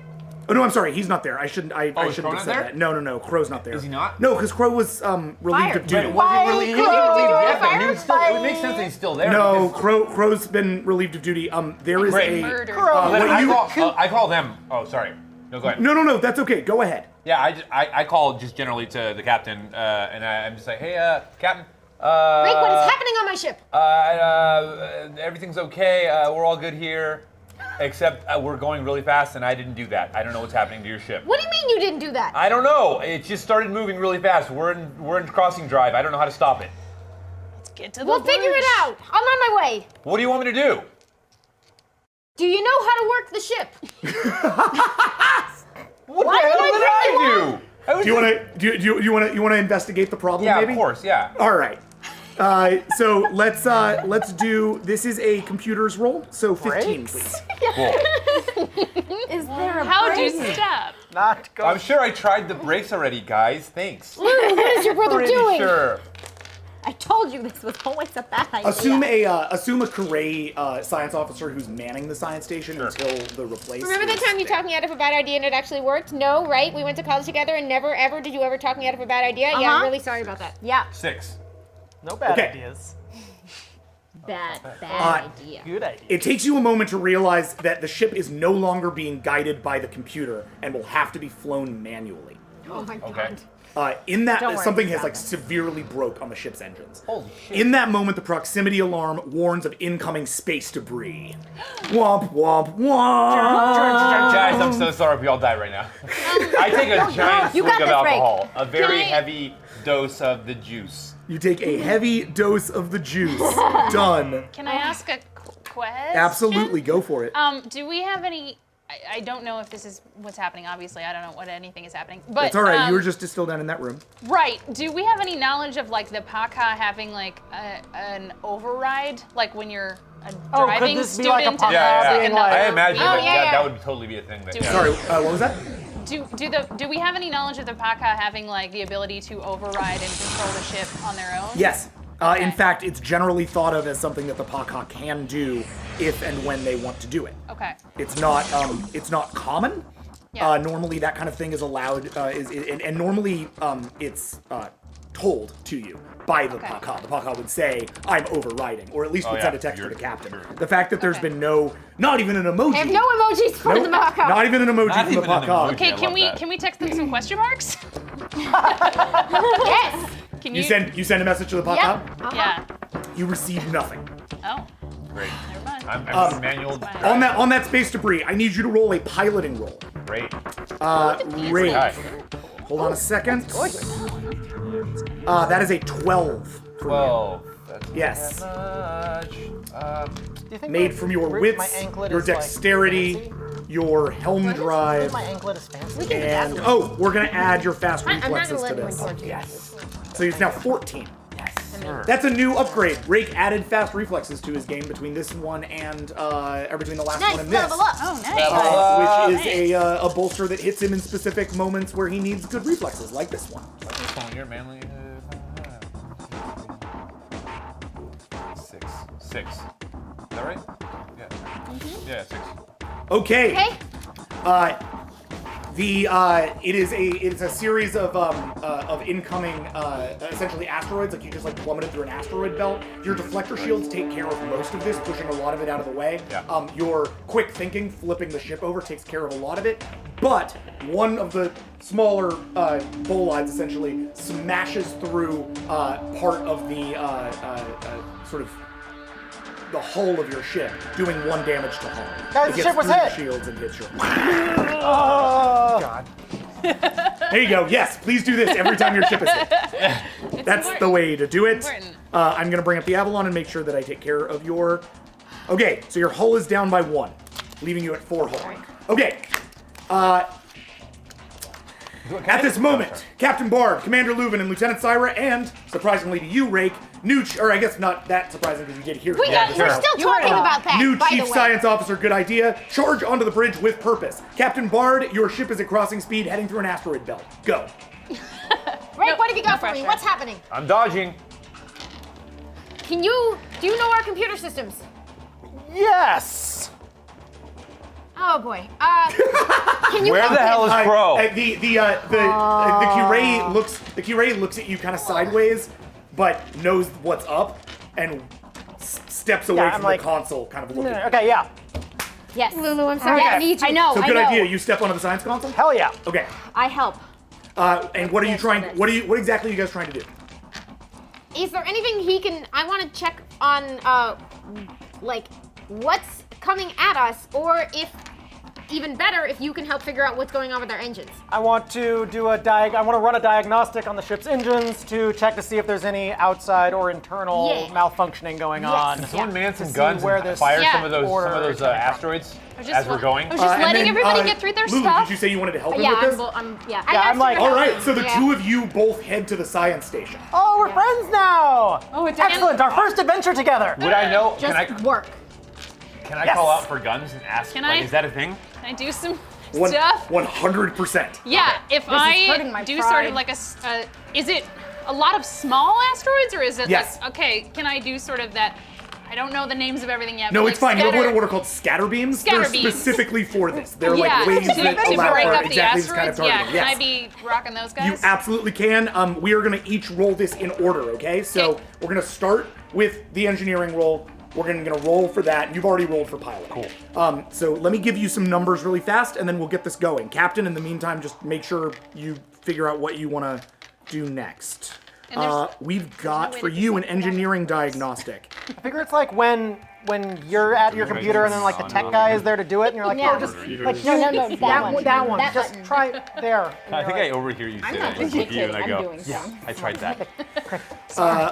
Oh no, I'm sorry. He's not there. I shouldn't is have Crow said not there? that. No. Crow's not there. Is he not? No, because Crow was relieved of duty. Why Really? could you do a fire It would make sense that he's still there. No, because- Crow's been relieved of duty. There is Great. a Murdered. I call them. Oh, sorry. No, go ahead. No. That's okay. Go ahead. Yeah, I call just generally to the captain, and I'm just like, hey, Captain. Rake, what is happening on my ship? Everything's okay. We're all good here, except we're going really fast, and I didn't do that. I don't know what's happening to your ship. What do you mean you didn't do that? I don't know. It just started moving really fast. We're in crossing drive. I don't know how to stop it. Let's get to the We'll figure it out. I'm on my way. What do you want me to do? Do you know how to work the ship? What Why the hell would did I I do? Do you want to investigate the problem? Yeah, maybe? of course. Yeah. All right. So let's do. This is a computer's roll. So 15, please. Cool. Is there a How do break? step? Not go. I'm sure I tried the brakes already, guys. Thanks. What is your brother Pretty doing? sure. I told you this was always a bad idea. Assume a Kuray science officer who's manning the science station until the replace. Remember the is time you there. talked me out of a bad idea and it actually worked? No, right? We went to college together and never ever did you ever talk me out of a bad idea? Yeah, I'm Uh-huh. really sorry about that. Yeah. 6. No bad Okay. ideas. Bad idea. Good idea. It takes you a moment to realize that the ship is no longer being guided by the computer and will have to be flown manually. Oh my god. Okay. In that, Don't worry, something it's has not severely broke on the ship's engines. Holy shit. In that moment, the proximity alarm warns of incoming space debris. Womp womp womp. Guys, I'm so sorry if we all die right now. I take a giant You swig got of this, Ray. alcohol, a very Can I- heavy dose of the juice. You take a heavy dose of the juice. Done. Can I ask a question? Absolutely, go for it. Do we have any? I don't know if this is what's happening. Obviously, I don't know what anything is happening. But It's all right. You were just still down in that room. right. Do we have any knowledge of like the Paka having like an override, like when you're a Oh, could driving this be student? like a and Paka there's, being another like- I imagine vehicle? Oh, yeah, yeah. that would totally be a thing. That, Do- yeah. Sorry, what was that? Do we have any knowledge of the Paka having like the ability to override and control the ship on their own? Yes. In Okay. fact, it's generally thought of as something that the Paka can do if and when they want to do it. Okay. It's not common. Yeah. Normally, that kind of thing is allowed, and normally it's told to you by the Okay. Paka. The Paka would say, "I'm overriding," or at least Oh, would yeah, send a text to you're- the captain. sure. The fact that there's Okay. been not even an emoji. I have no emojis for Nope, the Mako. not even an emoji Not from the even an Paka. emoji. Okay, I can love we that. can we text them some question marks? Yes. Can You send a message to the Paka. Yep. Yeah. You receive nothing. Oh, Great. never mind. I'm manual. On that space debris, I need you to roll a piloting roll. Great. Ray, Hi. hold on a second. That is a 12 for you. 12. That's not Yes. that much. Do you think Made my- from your my wits, anklet your is, like, dexterity, fancy? your helm Do I just drive, feel my anklet is fancy? and we're gonna add your fast I'm not reflexes gonna to let anyone this. torture you. Yes. So it's now 14. That's a new upgrade. Rake added fast reflexes to his game between this one and or between the last Nice, one and this. level up. Oh, nice. Which is a bolster that hits him in specific moments where he needs good reflexes, like this one. You're manly. 6. Is that right? Yeah. Yeah, 6. Okay. Okay. It is a series of incoming essentially asteroids. Like you just like plummeted through an asteroid belt. Your deflector shields take care of most of this, pushing a lot of it out of the way. Yeah. Your quick thinking, flipping the ship over, takes care of a lot of it. But one of the smaller bolides essentially smashes through part of the sort of the hull of your ship, doing 1 damage to hull. Guys, It the gets ship was through the hit. shields and hits your. Oh God. There you go. Yes, please do this every time your ship is hit. That's the way to do it. Important. I'm gonna bring up the Avalon and make sure that I take care of your. Okay, so your hull is down by 1, leaving you at 4 hull. Okay. At this moment, Captain Bard, Commander Leuven, and Lieutenant Syra, and surprisingly to you, Rake, or I guess not that surprising because you did hear. We're still talking about that, New by Chief the way. Science Officer, good idea. Charge onto the bridge with purpose. Captain Bard, your ship is at crossing speed, heading through an asteroid belt. Go. Ray, what have you got for me? pressure. What's happening? I'm dodging. Do you know our computer systems? Yes. Oh boy. Can you Where help the hell him? is Pro? The Curé looks at you kind of sideways, but knows what's up and steps away I'm from like- the console, kind of looking. Okay, yeah. Yes. Lulu, I'm sorry. Okay. I need you. I know. So I good know. idea. You step onto the science console. Hell yeah. Okay. I help. And what are you trying? What exactly are you guys trying to do? Is there anything he can? I want to check on, like, what's coming at us, or if, even better, if you can help figure out what's going on with our engines. I want to do I want to run a diagnostic on the ship's engines to check to see if there's any outside or internal Yeah. malfunctioning going on. Yes. Someone man some see guns where and this fire Yeah. some of those order is coming from. asteroids I just as we're want- going. I was just And letting then, everybody get through their Lulu, stuff. did you say you wanted to help him Yeah, with this? yeah. I got I'm like- super All right. helping. So the Yeah. two of you both head to the science station. Oh, we're friends now. Oh, it's Excellent. Our first adventure together. Would I know? Just Can I work. Yes. call out for guns and ask? Can like, I? is that a thing? Can I do some stuff? 100%. Yeah, if hurting I my do sort pride. of like is it a lot of small asteroids or is it Yes. like, okay, can I do sort of that, I don't know the names of everything yet. No, but it's like fine. You scatter- have what are called scatter beams. They're Scatter beams. specifically for this. They're yeah, like ways to that allow break for up the exactly this kind of asteroids. Yeah, targeting. can I Yes. be rocking those You guys? absolutely can. We are going to each roll this in order, okay? So Okay. we're going to start with the engineering roll. We're going to roll for that. You've already rolled for pilot. Cool. So let me give you some numbers really fast, and then we'll get this going. Captain, in the meantime, just make sure you figure out what you want to do next. And there's- We've got way for to you an just look it up. engineering diagnostic. I figure it's like when you're at your computer and then like the tech guy is there to do it, and you're like, Yeah. oh, just like No, that one. that one. That Just button. try it there. And I you're think like, I overhear you say I'm that. not I just look at you and dictating. I I'm go, doing some. I tried that.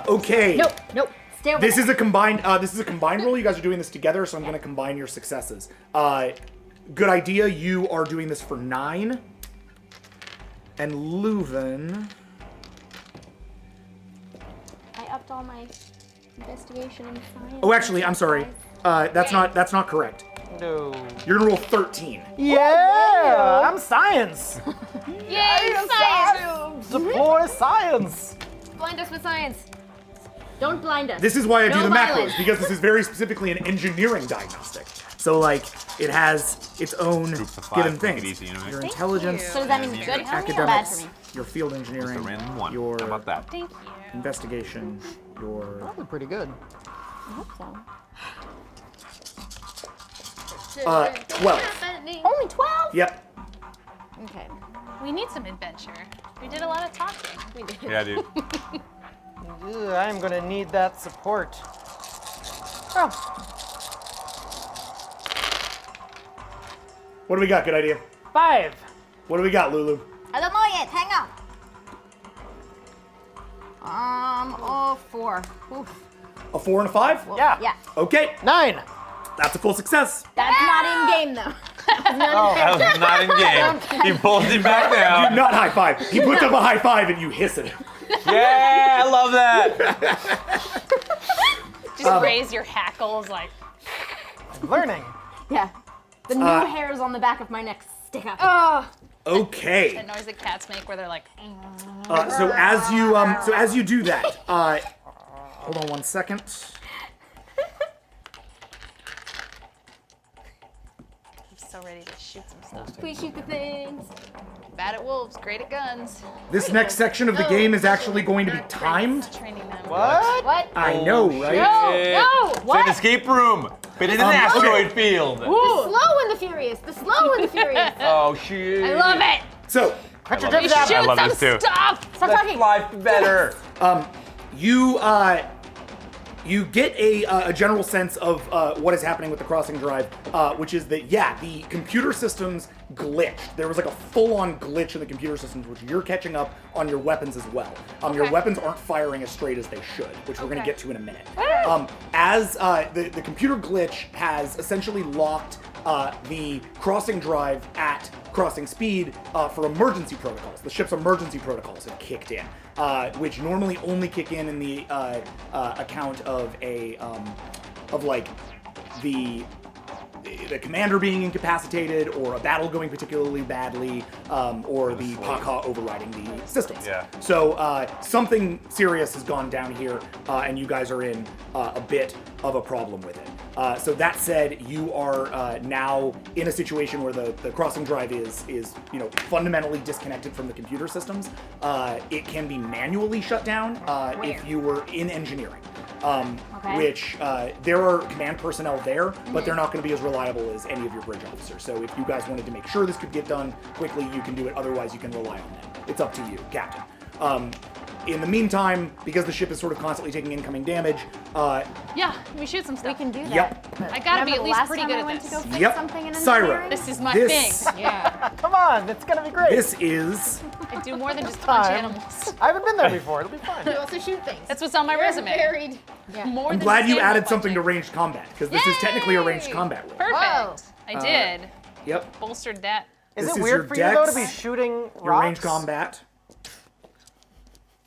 Okay. Nope. Stay over This there. is a combined. This is a combined roll. You guys are doing this together, so I'm going to combine your successes. Good idea. You are doing this for 9, and Leuven. I upped all my investigation and science. Oh, actually, I'm sorry. That's not correct. no. You're gonna roll 13. Yeah, I'm science. Yay, science! Deploy science. Blind us with science. Don't blind us. This is why I do No the macros, violence. because this is very specifically an engineering diagnostic. So like it has its own Groups of 5, given make things. it easy, you know what I Your mean? intelligence, So does that mean Yeah, good yeah. for me or bad for academics, me? your field Just engineering, a random one. your How about that? Thank you. investigation, your Probably pretty good. I hope so. 12. Only 12? Yep. Okay. We need some adventure. We did a lot of talking. Yeah, dude. Ugh, I'm gonna need that support. Oh, What do we got? Good idea. 5. What do we got, Lulu? I don't know yet. Hang on. 4. Oof. A 4 and a 5? Yeah. Yeah. Okay, 9. that's a full success. That's not in game though. That was not in game. He pulls him back down. Not high five. He puts up a high five and you hiss it. Yeah, I love that. Just raise your hackles like. Learning. Yeah. The new hairs on the back of my neck stick up. Oh, Okay. That noise that cats make where they're like. So as you do that, hold on one second. I'm so ready to shoot some stuff. Please shoot the things. Bad at wolves, great at guns. This next section of the game is actually going to be timed. Training them. What? What? I know, right? No! It's What? an escape room, but in an asteroid field. The slow and the furious. The slow and the furious. Oh shit! I love it. So, Put your We dibs out. shoot I love some this too. stuff. Stop Let's talking. fly better. you get a general sense of what is happening with the crossing drive, which is that, yeah, the computer systems glitched. There was like a full-on glitch in the computer systems, which you're catching up on your weapons as well. Your weapons aren't firing as straight as they should, which we're going to get to in a minute. As the computer glitch has essentially locked the crossing drive at crossing speed for emergency protocols. The ship's emergency protocols have kicked in, which normally only kick in the account of the commander being incapacitated, or a battle going particularly badly, or the PACA overriding the systems. Yeah. So something serious has gone down here, and you guys are in a bit of a problem with it. So that said, you are now in a situation where the crossing drive is fundamentally disconnected from the computer systems. It can be manually shut down if you were in engineering. Which there are command personnel there, but they're not going to be as reliable as any of your bridge officers. So if you guys wanted to make sure this could get done quickly, you can do it. Otherwise, you can rely on them. It's up to you, Captain. In the meantime, because the ship is sort of constantly taking incoming damage, Yeah, we shoot some We stuff. can do that. Yep. But I gotta be remember at the least last pretty time good I at went this. to go fix Yep. something in Syra. engineering? This is my This- thing. Yeah. Come on, it's gonna be great. this is I do more than just punch Time. animals. I haven't been there before. It'll be fine. You also shoot things. That's what's on my resume. Varied. More I'm than glad just you animal added something to punching. ranged combat, because this is technically a ranged Yay! combat rule. Perfect. Whoa. I did. Yep. Bolstered that. Is This it is weird your for you though to dex, be shooting Your rocks? ranged combat.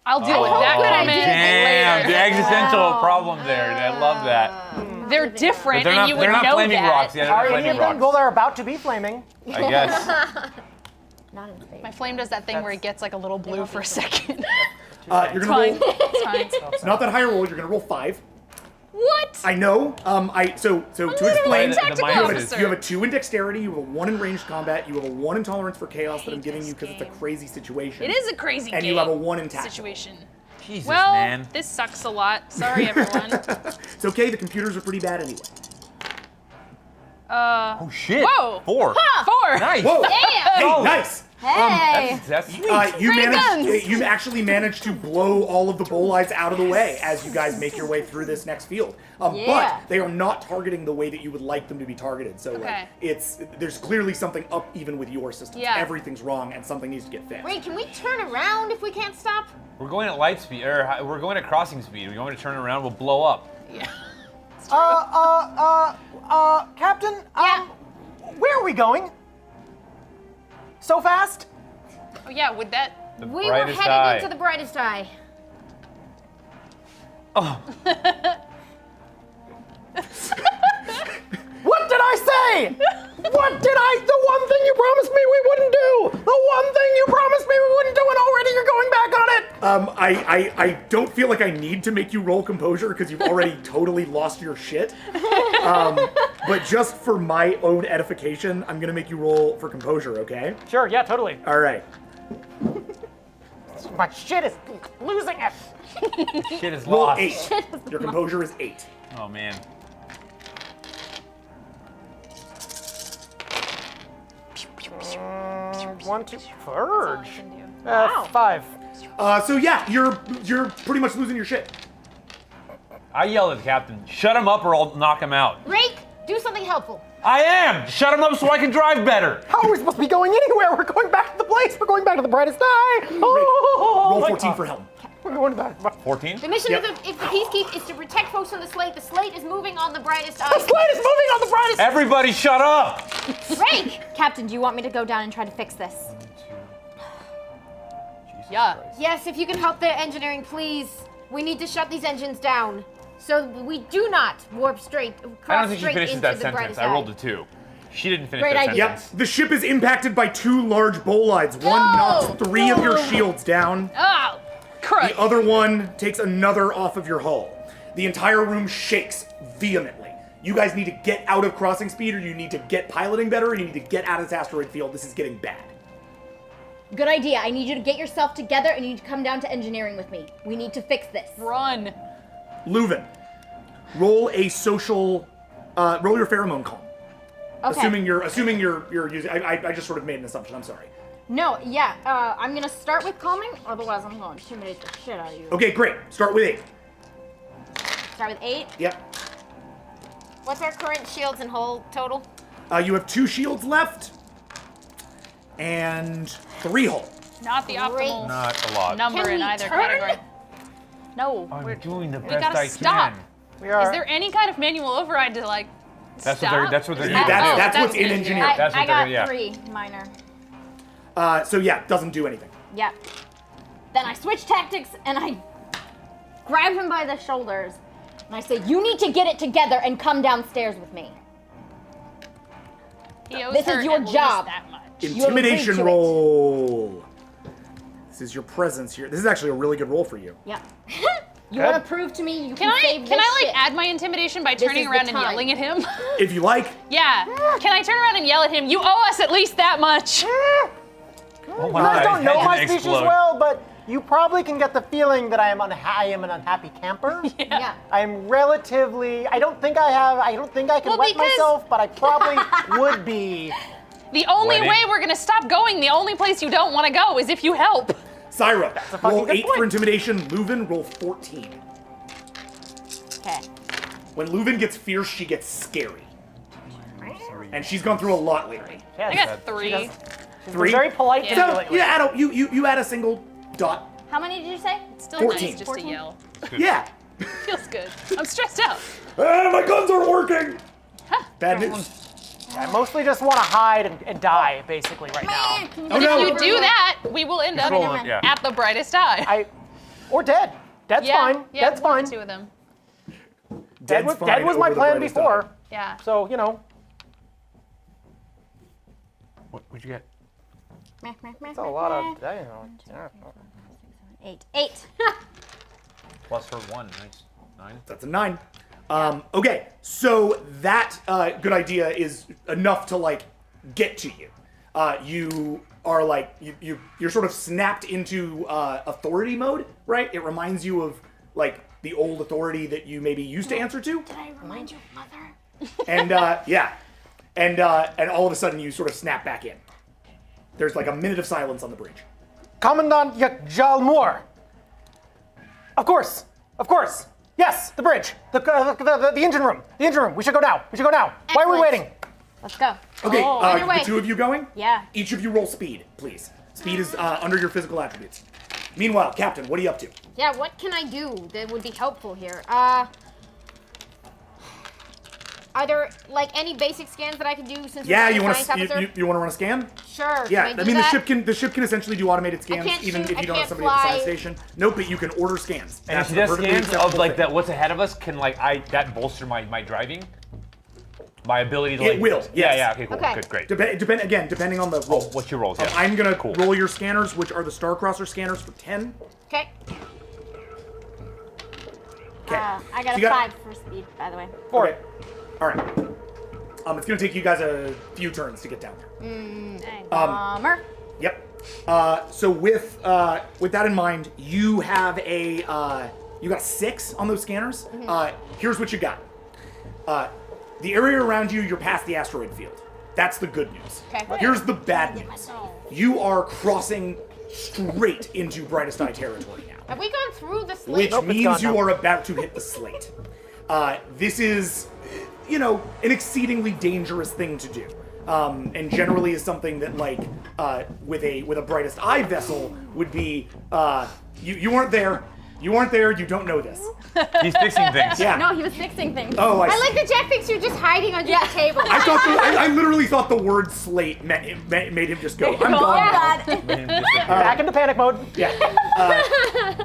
I'll deal with that good comment Damn, the later. existential problem there. I love that. They're different, But they're and not, you would they're not know flaming that. rocks. Yeah, they're Are not any of flaming them? Well, rocks. they're about to be flaming. I guess. Not in the face. My flame does that thing where it gets like a little blue for a second. You're gonna roll. It's fine. It's not that high a roll. You're gonna roll 5. What? I know. So to explain, The Tactical you have, officer. you have a 2 in dexterity. You have a 1 in ranged combat. You have a 1 in tolerance for chaos that I'm giving you because it's a crazy situation. It is a crazy And game you have a 1 in tactical. situation. Jesus, Well, man. this sucks a lot. Sorry, everyone. It's okay. The computers are pretty bad anyway. Oh shit. Whoa. 4. 4. Nice. Whoa! Damn. Hey, nice. Hey. That's sweet. You actually managed to blow all of the bolides out of the way as you guys make your way through this next field. Yeah. But they are not targeting the way that you would like them to be targeted. So Okay. there's clearly something up even with your systems. Yeah. Everything's wrong and something needs to get fixed. Wait, can we turn around if we can't stop? We're going at light speed, or we're going at crossing speed. We want me to turn around, we'll blow up. Captain. Yeah. Where are we going? So fast? Oh yeah, would that? The We were brightest headed eye. into the brightest eye. Oh, What did I say? What did I? The one thing you promised me we wouldn't do. The one thing you promised me we wouldn't do, and already you're going back on it. I don't feel like I need to make you roll composure because you've already totally lost your shit. But just for my own edification, I'm gonna make you roll for composure, okay? Sure. Yeah. Totally. All right. My shit is losing it. shit is Roll lost. 8. Your composure is 8. Oh man. One, two, Verge. Wow. 5. So yeah, you're pretty much losing your shit. I yelled at the captain, shut him up or I'll knock him out. Rake, do something helpful. I am! Shut him up so I can drive better. How are we supposed to be going anywhere? We're going back to the place. We're going back to the brightest eye. Oh, Roll my 14 God. for helm. We're going back. 14? The mission Yep. if the peacekeep is to protect folks from the slate. The slate is moving on the brightest The eye. slate is moving on the brightest. Everybody shut up! Rake! Captain, do you want me to go down and try to fix this? Yeah. Yes, if you can help the engineering, please. We need to shut these engines down. So we do not warp straight, I don't cross think she straight finishes into that the sentence. brightest I eye. rolled a 2. She didn't finish Great that idea. Yep. sentence. The ship is impacted by 2 large bolides. One knocks 3 of your shields down. Oh, crud. The other one takes another off of your hull. The entire room shakes vehemently. You guys need to get out of crossing speed, or you need to get piloting better, or you need to get out of this asteroid field. This is getting bad. Good idea. I need you to get yourself together and you need to come down to engineering with me. We need to fix this. Run. Leuven, roll a social, roll your pheromone calm. Okay. Assuming you're using, I just sort of made an assumption, I'm sorry. No, yeah. I'm gonna start with calming, otherwise I'm gonna intimidate the shit out of you. Okay, great. Start with 8. Start with 8. Yep. What's our current shields and hull total? You have 2 shields left, and 3 hull. Not the optimal Not a lot. number Can in we either turn? category. No, I'm doing the we best gotta I stop. can. We are. Is there any kind of manual override to like That's stop? what they're. That's what they're. Is doing. that- That's what's in engineering. engineering. That's what I they're got gonna- yeah. 3 minor. So yeah, doesn't do anything. Yep. Then I switch tactics and I grab him by the shoulders and I say, "You need to get it together and come downstairs with me." He owes This is her your at least job. that much. Intimidation agreed to it. roll. This is your presence here. This is actually a really good roll for you. Yep. You want to prove to me you can, save Can this I like shit? add my intimidation by This turning is the around and time. yelling at him? If you like. Yeah. Can I turn around and yell at him? You owe us at least that much. Oh my You guys God, don't his know head's my gonna species explode. well, but you probably can get the feeling that I am an unhappy camper. Yeah. I'm relatively. I don't think I can Well, wet because- myself, but I probably would be. The only Wedding. way we're gonna stop going, the only place you don't want to go is if you help. Syra, fucking roll good 8 point. for intimidation. Leuven, roll 14. Okay. When Leuven gets fierce, she gets scary. And she's gone through a lot lately. I got 3. She's 3? very polite to me So lately. you add a single dot. How many did you say? Still 14. nice just to yell. Yeah. Feels good. I'm stressed out. Ah, my guns aren't working. Bad news. I mostly just want to hide and die, basically, right now. Man, can you Oh, get no. If over you do here? that, we will end up Control it, yeah. at the brightest eye. Or dead. Dead's yeah, fine. Yeah, Dead's one or fine. 2 of them. Dead was my over the plan brightest before. eye. Yeah. So, you know, What'd you get? it's a lot of. Yeah. 8. 8. Plus her 1. Nice. 9. That's a 9. Okay, so that good idea is enough to like get to you. You are like you're sort of snapped into authority mode, right? It reminds you of like the old authority that you maybe used to answer to. Did I remind you of Mother? And yeah, and all of a sudden you sort of snap back in. There's like a minute of silence on the bridge. Commandant Jalmur. Of course. Yes, the bridge. The engine room. The engine room. We should go now. Why are we Excellent. waiting? Let's go. Okay, underway. the 2 of you going? Yeah. Each of you roll speed, please. Speed is under your physical attributes. Meanwhile, Captain, what are you up to? Yeah, what can I do that would be helpful here? Are there like any basic scans that I can do since Yeah, we're you want science to officer? you want to run a scan? Sure. Yeah, Can I, I do mean that? the ship can essentially do automated scans can't even shoot, if I you don't have can't somebody at the science fly. station. Nope, but you can order scans. And if That's she a does perfectly scans of acceptable like thing. that, what's ahead of us, can like that bolster my driving? My ability to It like. will, Yeah, yes. yeah. Okay, cool. Okay. Good, great. Depending on the roll. What's your rolls? Yeah. I'm gonna Cool. roll your scanners, which are the Starcrosser scanners for 10. Okay. Okay. I got So a you 5 for speed, by the way. Okay. All right. It's gonna take you guys a few turns to get down there. Bummer. Yep. So with that in mind, you have you got a 6 on those scanners. Here's what you got. The area around you, you're past the asteroid field. That's the good news. Okay. Here's the bad news. You are crossing straight into brightest eye territory now, Have we gone through the slate? which Nope, it's means gone you now. are about to hit the slate. This is, an exceedingly dangerous thing to do. And generally is something that, like, with a brightest eye vessel would be, you weren't there. You weren't there. You don't know this. He's fixing things. Yeah. No, he was fixing things. Oh, I I see. like that Jack thinks you're just hiding under the table. I thought I literally thought the word slate made him just go. I'm gone. now." Back into panic mode. Yeah.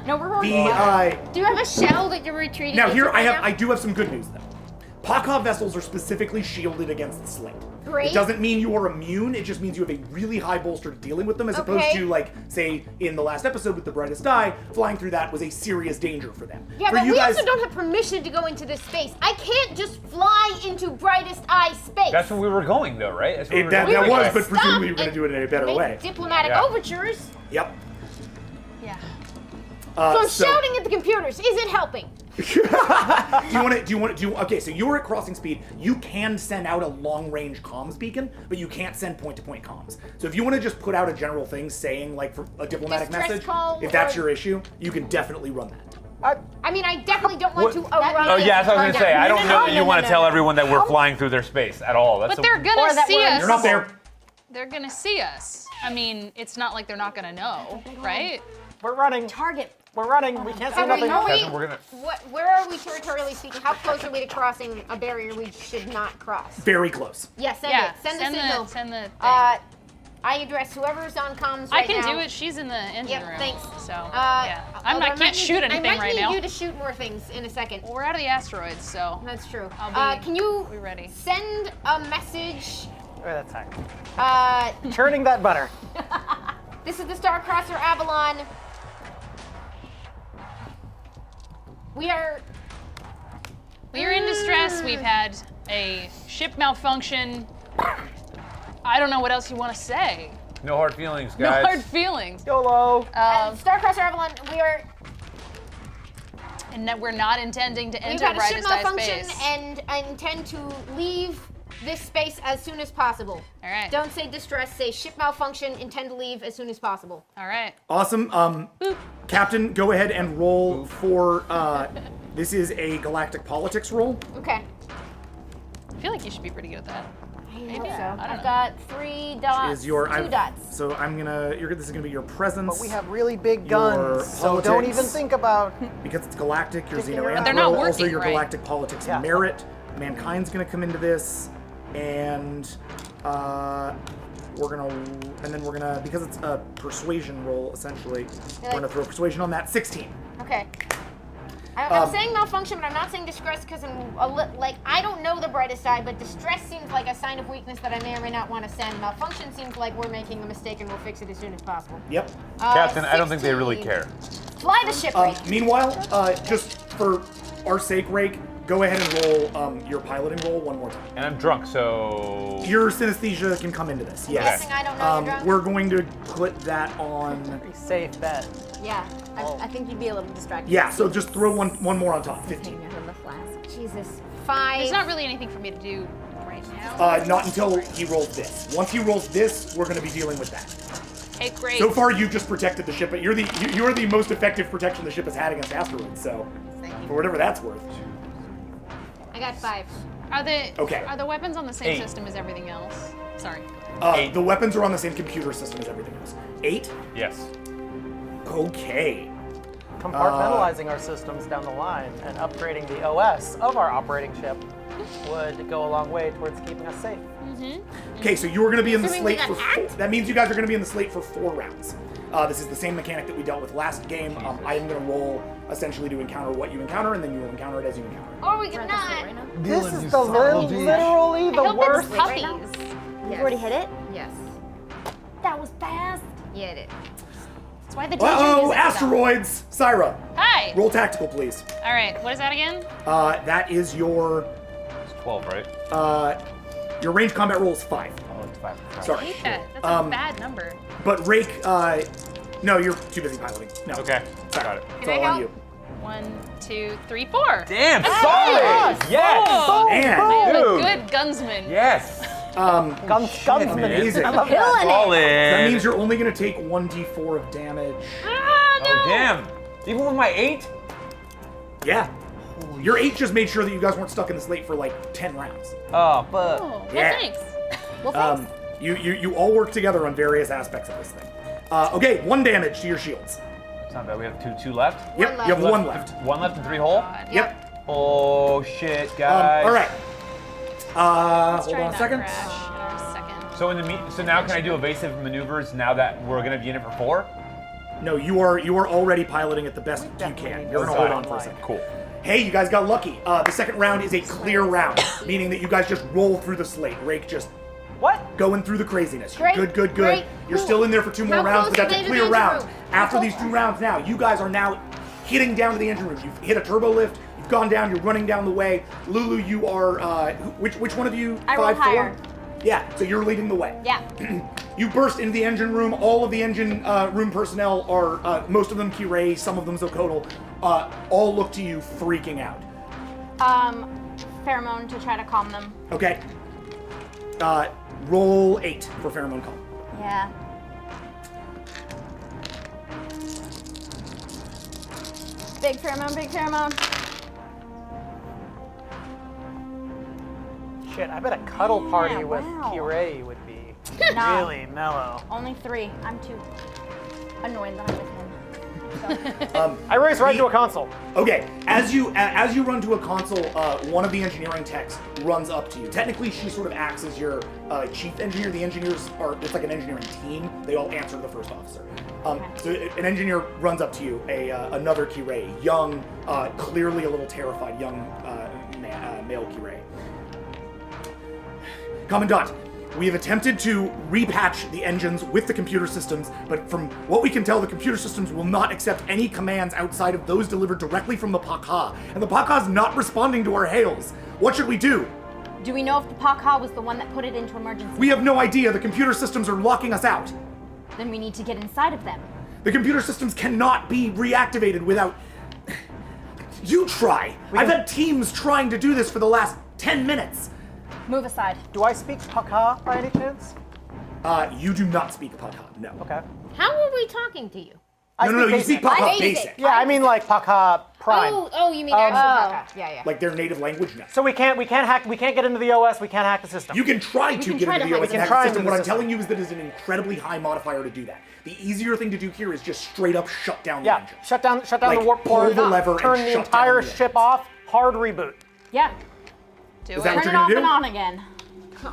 No, we're The Do you have a shell that you're retreating now into here right I do have some good news though. Pakov vessels are specifically shielded against the slate. Great. It doesn't mean you are immune, it just means you have a really high bolster to dealing with them, as opposed Okay. to, like, say, in the last episode with the Brightest Eye, flying through that was a serious danger for them. Yeah, for but you we guys, also don't have permission to go into this space. I can't just fly into Brightest Eye space. That's where we were going, though, right? That's where we were that going. were was, gonna but presumably you're stop going to do it in a and better make way. diplomatic Yeah. overtures. Yep. Yeah. So I'm shouting at the computers. Is it helping? Okay, so you're at crossing speed. You can send out a long-range comms beacon, but you can't send point-to-point comms. So if you want to just put out a general thing saying, like, for a diplomatic Distress message, call if that's or- your issue, you can definitely run that. I mean, I definitely don't want to What- overrun. Oh yeah, that's what I was gonna say. I don't know that you want to no, tell no. everyone that we're flying through their space at all. That's But they're Or gonna that see we're in us. You're not there. They're gonna see us. I mean, it's not like they're not gonna know, right? We're running. Target. We're running. We can't see Are we, nothing. are we, We're gonna- where are we territorially speaking? How close are we to crossing a barrier we should not cross? Very close. Yeah, send Yeah. it. Send the signal. Send the thing. I address whoever's on comms I right can now. do it. She's in the engine Yep, room. thanks. So although yeah, I might can't need shoot you- anything I might right need now. you to shoot more things in a second. We're out of the asteroids, so That's true. I'll be- Can you we ready. send a message? Oh, that's time. Uh, Churning that butter. this is the Starcrosser Avalon. We're in distress. We've had a ship malfunction. I don't know what else you want to say. No hard feelings, No guys. hard feelings. YOLO. Starcrosser Avalon. We are. And that we're not intending to We've enter had a ship Brightest Eye malfunction, space. and I intend to leave this space as soon as possible. All right. Don't say distress. Say ship malfunction. Intend to leave as soon as possible. All right. Awesome. Captain, go ahead and roll for, this is a galactic politics roll. Okay. I feel like you should be pretty good at that. I hope so. I don't I've know. got 3 dots. Is your, two dots. So this is gonna be your presence. But we have really big Your guns, so don't politics. even think about. Because it's galactic, your Kicking around. xenoanthro, They're not also working, your right? galactic politics Yeah. merit. Mankind's gonna come into this, and we're gonna, because it's a persuasion roll essentially, we're gonna throw persuasion on that. 16. Okay. I'm saying malfunction, but I'm not saying distress because I don't know the brightest side, but distress seems like a sign of weakness that I may or may not want to send. Malfunction seems like we're making a mistake and we'll fix it as soon as possible. Yep. Captain, I don't think they really 16. care. Fly the ship, Ray. Meanwhile, just for our sake, Rake, go ahead and roll your piloting roll one more time. And I'm drunk, so. Your synesthesia can come into this. Yes. Guessing I don't know you're drunk? We're going to put that on. Pretty safe bet. Yeah, I think you'd be a little distracted. Yeah. So just throw one more on top. 15. Jesus. 5. There's not really anything for me to do right now. Not until he rolls this. Once he rolls this, we're going to be dealing with that. Okay, great. So far, you've just protected the ship, but you're the most effective protection the ship has had against asteroids. So, for whatever that's worth. I got 5. Are the weapons on the same 8. system as everything else? Sorry. 8. The weapons are on the same computer system as everything else. 8. Yes. Okay. Compartmentalizing our systems down the line and upgrading the OS of our operating ship would go a long way towards keeping us safe. Okay, so you are going to be in the Assuming we slate for got 4. That means you guys are going to be in the slate for 4 rounds. This is the same mechanic that we dealt with last game. I am going to roll essentially to encounter what you encounter, and then you will encounter it as you encounter it. Or we could not. This is the literally the worst. Puppies. You've already hit it? Yes. That was fast. Yeah, it is. That's why the danger Uh-oh, music is on. asteroids! Syra, Hi. roll tactical, please. All right. What is that again? That is your It's 12, right? your range combat roll is 5. Oh, it's 5. I Sorry. hate that. That's a bad number. But Rake, no, you're too busy piloting. No. Okay, Sorry. got it. It's Can I all on help? you. 1, 2, 3, 4. Damn, solid! Yes! Oh, And I am a Dude. good gunsman. Yes! Gunsman. amazing. I love that. Solid! That means you're only going to take 1d4 of damage. Oh, damn! Even with my 8? Yeah. Your 8 just made sure that you guys weren't stuck in this late for like 10 rounds. Oh, fuck. Oh, well, Yeah. thanks. You all work together on various aspects of this thing. Okay, 1 damage to your shields. It's not bad. We have two left? Yep, you have 1 left. 1 left and 3 whole? Yep. Oh, shit, guys. All right. Hold Try on a not second. crash in a second. So now can I do evasive maneuvers now that we're gonna be in it for 4? No, you are already piloting it the best you can. You're gonna hold on for a second. Cool. Hey, you guys got lucky. The second round is a clear round, meaning that you guys just roll through the slate. Rake just What? going through the craziness. You're Great, good. great. You're still in there for 2 more How rounds, but close that's are a they to clear the round. engine room? How After close? these 2 rounds now, you guys are now hitting down to the engine room. You've hit a turbo lift. You've gone down. You're running down the way. Lulu, you are. Which one of you? I rolled 5'4"? higher. Yeah. So you're leading the way. Yeah. You burst into the engine room. All of the engine room personnel are, most of them Kirei, some of them Zokotl, all look to you freaking out. Pheromone to try to calm them. Okay. Roll 8 for pheromone call. Yeah. Big pheromone, big pheromone. Shit, I bet a cuddle party Yeah, with wow. Kirei would be No. really mellow. Only 3. I'm too annoyed that I'm with him. I race right to a console. Okay, as you run to a console, one of the engineering techs runs up to you. Technically, she sort of acts as your chief engineer. The engineers it's like an engineering team. They all answer to the first officer. So an engineer runs up to you, another Kirei, young, clearly a little terrified, young male Kirei. Commandant, we have attempted to repatch the engines with the computer systems, but from what we can tell, the computer systems will not accept any commands outside of those delivered directly from the Pakha, and the Pakha is not responding to our hails. What should we do? Do we know if the Pakha was the one that put it into emergency? We have no idea. The computer systems are locking us out. Then we need to get inside of them. The computer systems cannot be reactivated without... You try. I've had teams trying to do this for the last 10 minutes. Move aside. Do I speak Pakha by any chance? You do not speak Pakha, no. Okay. How are we talking to you? No, you speak Pakha Basic. basic. Yeah, I mean like Pakha Prime. Oh, you mean actual Pakha. Yeah. Like their native language, no. So we can't get into the OS. We can't hack the system. You can try to get into the OS and hack the system. What I'm telling you is that it is an incredibly high modifier to do that. The easier thing to do here is just straight up shut down the engine. Shut down Like, the warp pull core. the lever and turn the shut entire down the ship off. Hard reboot. Yeah. Do Is that it. what Turn you're it off gonna and do? on again.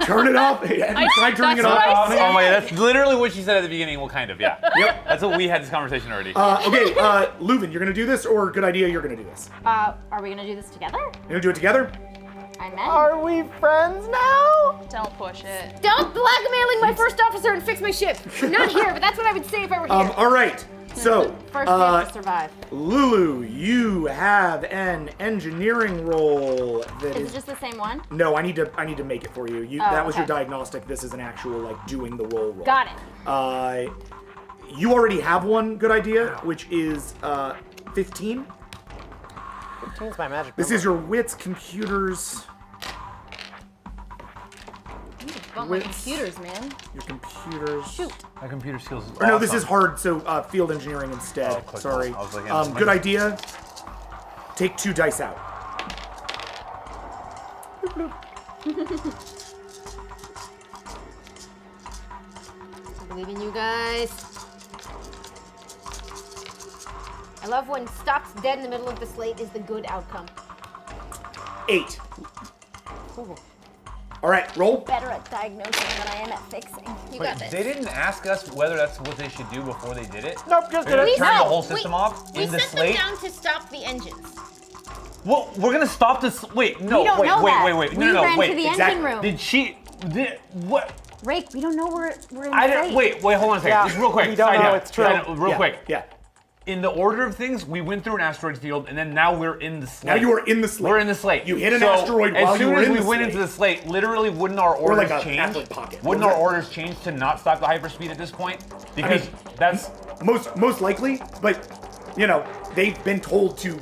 Turn it off. Have you tried turning it that's what off? I said. Oh my god, that's literally what she said at the beginning. Well, kind of, yeah. Yep. That's what we had this conversation already. Okay, Leuven, you're gonna do this, or good idea, you're gonna do this? Are we gonna do this together? You're gonna do it together? I'm in. Are we friends now? Don't push it. Stop blackmailing my first officer and fix my ship. I'm not here, but that's what I would say if I were here. All right. So, First we have to survive. Lulu, you have an engineering roll that Is is. it just the same one? No, I need to make it for you. Oh, that was your okay. diagnostic. This is an actual like doing the roll. Got it. You already have one good idea, which is 15. 15 is my magic This number. is your wits, computers, Bump my computers, man. your computers. Shoot. My computer skills is Or no, this awesome. is hard. So field engineering instead. Oh, click Sorry. on. I was looking at Good idea. Take 2 dice out. I believe in you guys. I love when stops dead in the middle of the slate is the good outcome. 8. All right, roll. Better at diagnosing than I am at fixing. You Wait, got this. they didn't ask us whether that's what they should do before they did it? Nope, just They're did gonna it. turn the No, whole system off We in the sent slate? them down to stop the engines. Well, we're gonna stop this. Wait, no, We don't wait, know wait, that. wait, wait. We No, ran wait. to the exactly. engine room. Did she? What? Rake, we don't know we're in the I didn't. slate. Wait, hold on a second. Yeah, Just real quick. we don't side know, note, it's true. side note, real Yeah, quick. Yeah. In the order of things, we went through an asteroid field, and then now we're in the slate. Now you are in the slate. We're in the slate. You hit an So, asteroid while you were as in soon as the we went slate. into the slate, literally, wouldn't our orders like a change? asteroid pocket. Wouldn't What our was orders change to not stop the hyperspeed at this point? Because that's Most likely, but you know they've been told to.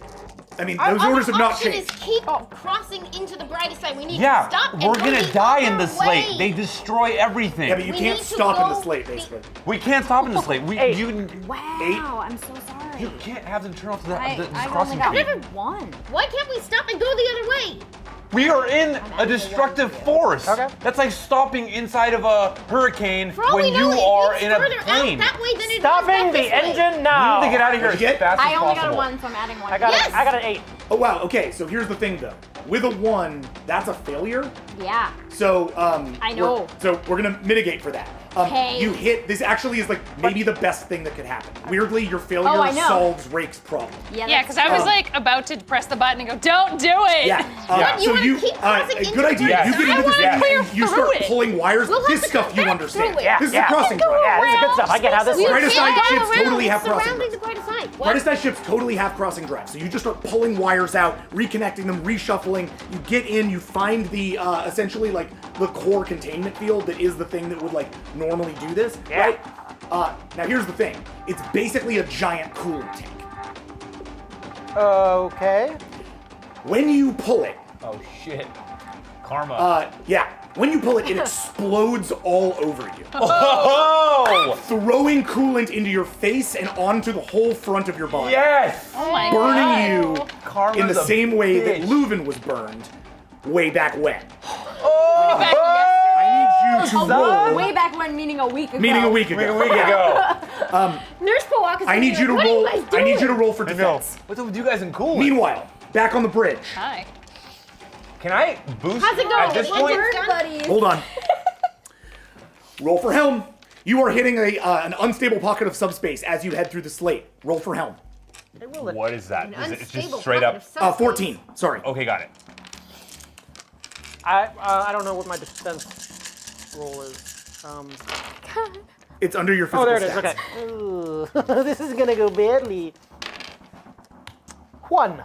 I mean, Our those orders have not option changed. is keep crossing into the brightest side. We need yeah. to stop and We're go gonna the die in other the slate. way. They destroy everything. Yeah, but you We can't need to stop in the go slate, the- basically. we can't stop in the slate. We Hey. you Wow, I'm so sorry. you can't have them turn off the I've crossing only got speed. one. Why can't we stop and go the other way? We are in a destructive force. Okay. That's like stopping inside of a hurricane For all when we know, you it are leads in a further plane. out that way than it is Stopping back the this way. engine We now. need to get out of here What'd you as get? fast as I only got possible. a 1, so I'm adding 1. I got Yes! I got an 8. Oh wow. Okay, so here's the thing though. With a 1, that's a failure. Yeah. So I know. We're gonna mitigate for that. Hey. You hit. This actually is like maybe the best thing that could happen. Weirdly, your failure I know. solves Rake's problem. Yeah, because I was like about to press the button and go, don't do it. Yeah. What, you so wanna you, keep crossing into good idea. Yeah. You get I into this wanna thing clear and you through start it. pulling wires. We'll have This to stuff come you back understand. through it. Yeah, This is yeah. a crossing drive. Yeah, this is good stuff. I get how this We works. Brightest can't Eye go ships around totally have crossing surrounding drives. the brightest eye. What? Brightest Eye ships totally have crossing drives. So you just start pulling wires out, reconnecting them, reshuffling. You get in, you find the essentially like the core containment field that is the thing that would like normally do this, Yeah. right? Now here's the thing. It's basically a giant coolant tank. Okay. When you pull it, Oh shit. Karma. yeah, when you pull it, it explodes all over you, Oh! throwing coolant into your face and onto the whole front of your body. Yes! Oh my Burning God. you Karma's in the a same way bitch. that Leuven was burned way back when. Oh! I need you to roll. Way back when, meaning a week ago. Meaning a week ago. A week ago. Nurse Powaka's I need you to like, roll. what are you guys I need you to doing? roll for defense. What's up with you guys in cool? Meanwhile, back on the bridge. Hi. Can I boost How's it going? at this One point? turn's done? buddies. Hold on. Roll for helm. You are hitting an unstable pocket of subspace as you head through the slate. Roll for helm. What is that? An Is it it's unstable just straight pocket up? of substance. 14. Sorry. Okay, got it. I don't know what my defense roll is. It's under your Oh, physical there it is. stats. Okay. Ooh, this is gonna go badly. 1.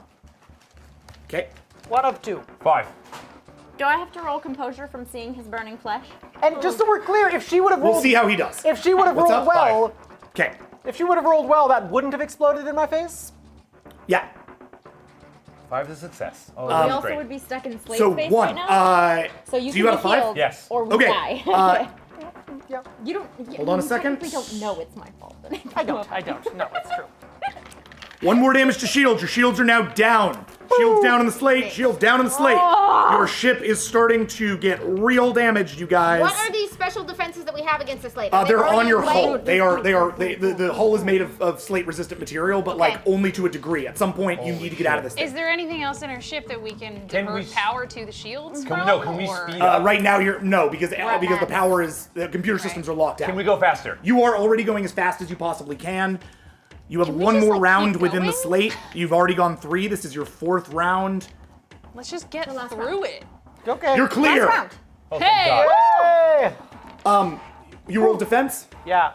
Okay. 1 of 2. 5. Do I have to roll composure from seeing his burning flesh? And just so we're clear, if she would have rolled, We'll see how he does. if she would have What's rolled up? well, Okay. if she would have rolled well, that wouldn't have exploded in my face. Yeah. 5 is a success. Oh, We that's also great. would be stuck in slave So space 1. right now. So you can got a be 5? healed, Yes. or we Okay. die. Yeah. You don't. Hold on a you second. technically don't know it's my fault. I don't. No, it's true. 1 more damage to shields. Your shields are now down. Shields down in the slate. Shields down in the slate. Your ship is starting to get real damaged, you guys. What are these special defenses that we have against this lady? Are they They're on already your laid? hull. The hull is made of slate-resistant material, but like only to a degree. At some point, you need to get out of this Is thing. there anything else in our ship that we can Can divert we- power to the shields Can from? we or- speed up? Right now, you're no because at the max. power is the computer systems are locked out. Can we go faster? You are already going as fast as you possibly can. You have we one just, more like, round keep within the going? slate. You've already gone 3. This is your 4th round. Let's just get last through it. Okay. You're clear. Last round. Oh, thank Hey! God. Hey! You roll defense. Yeah.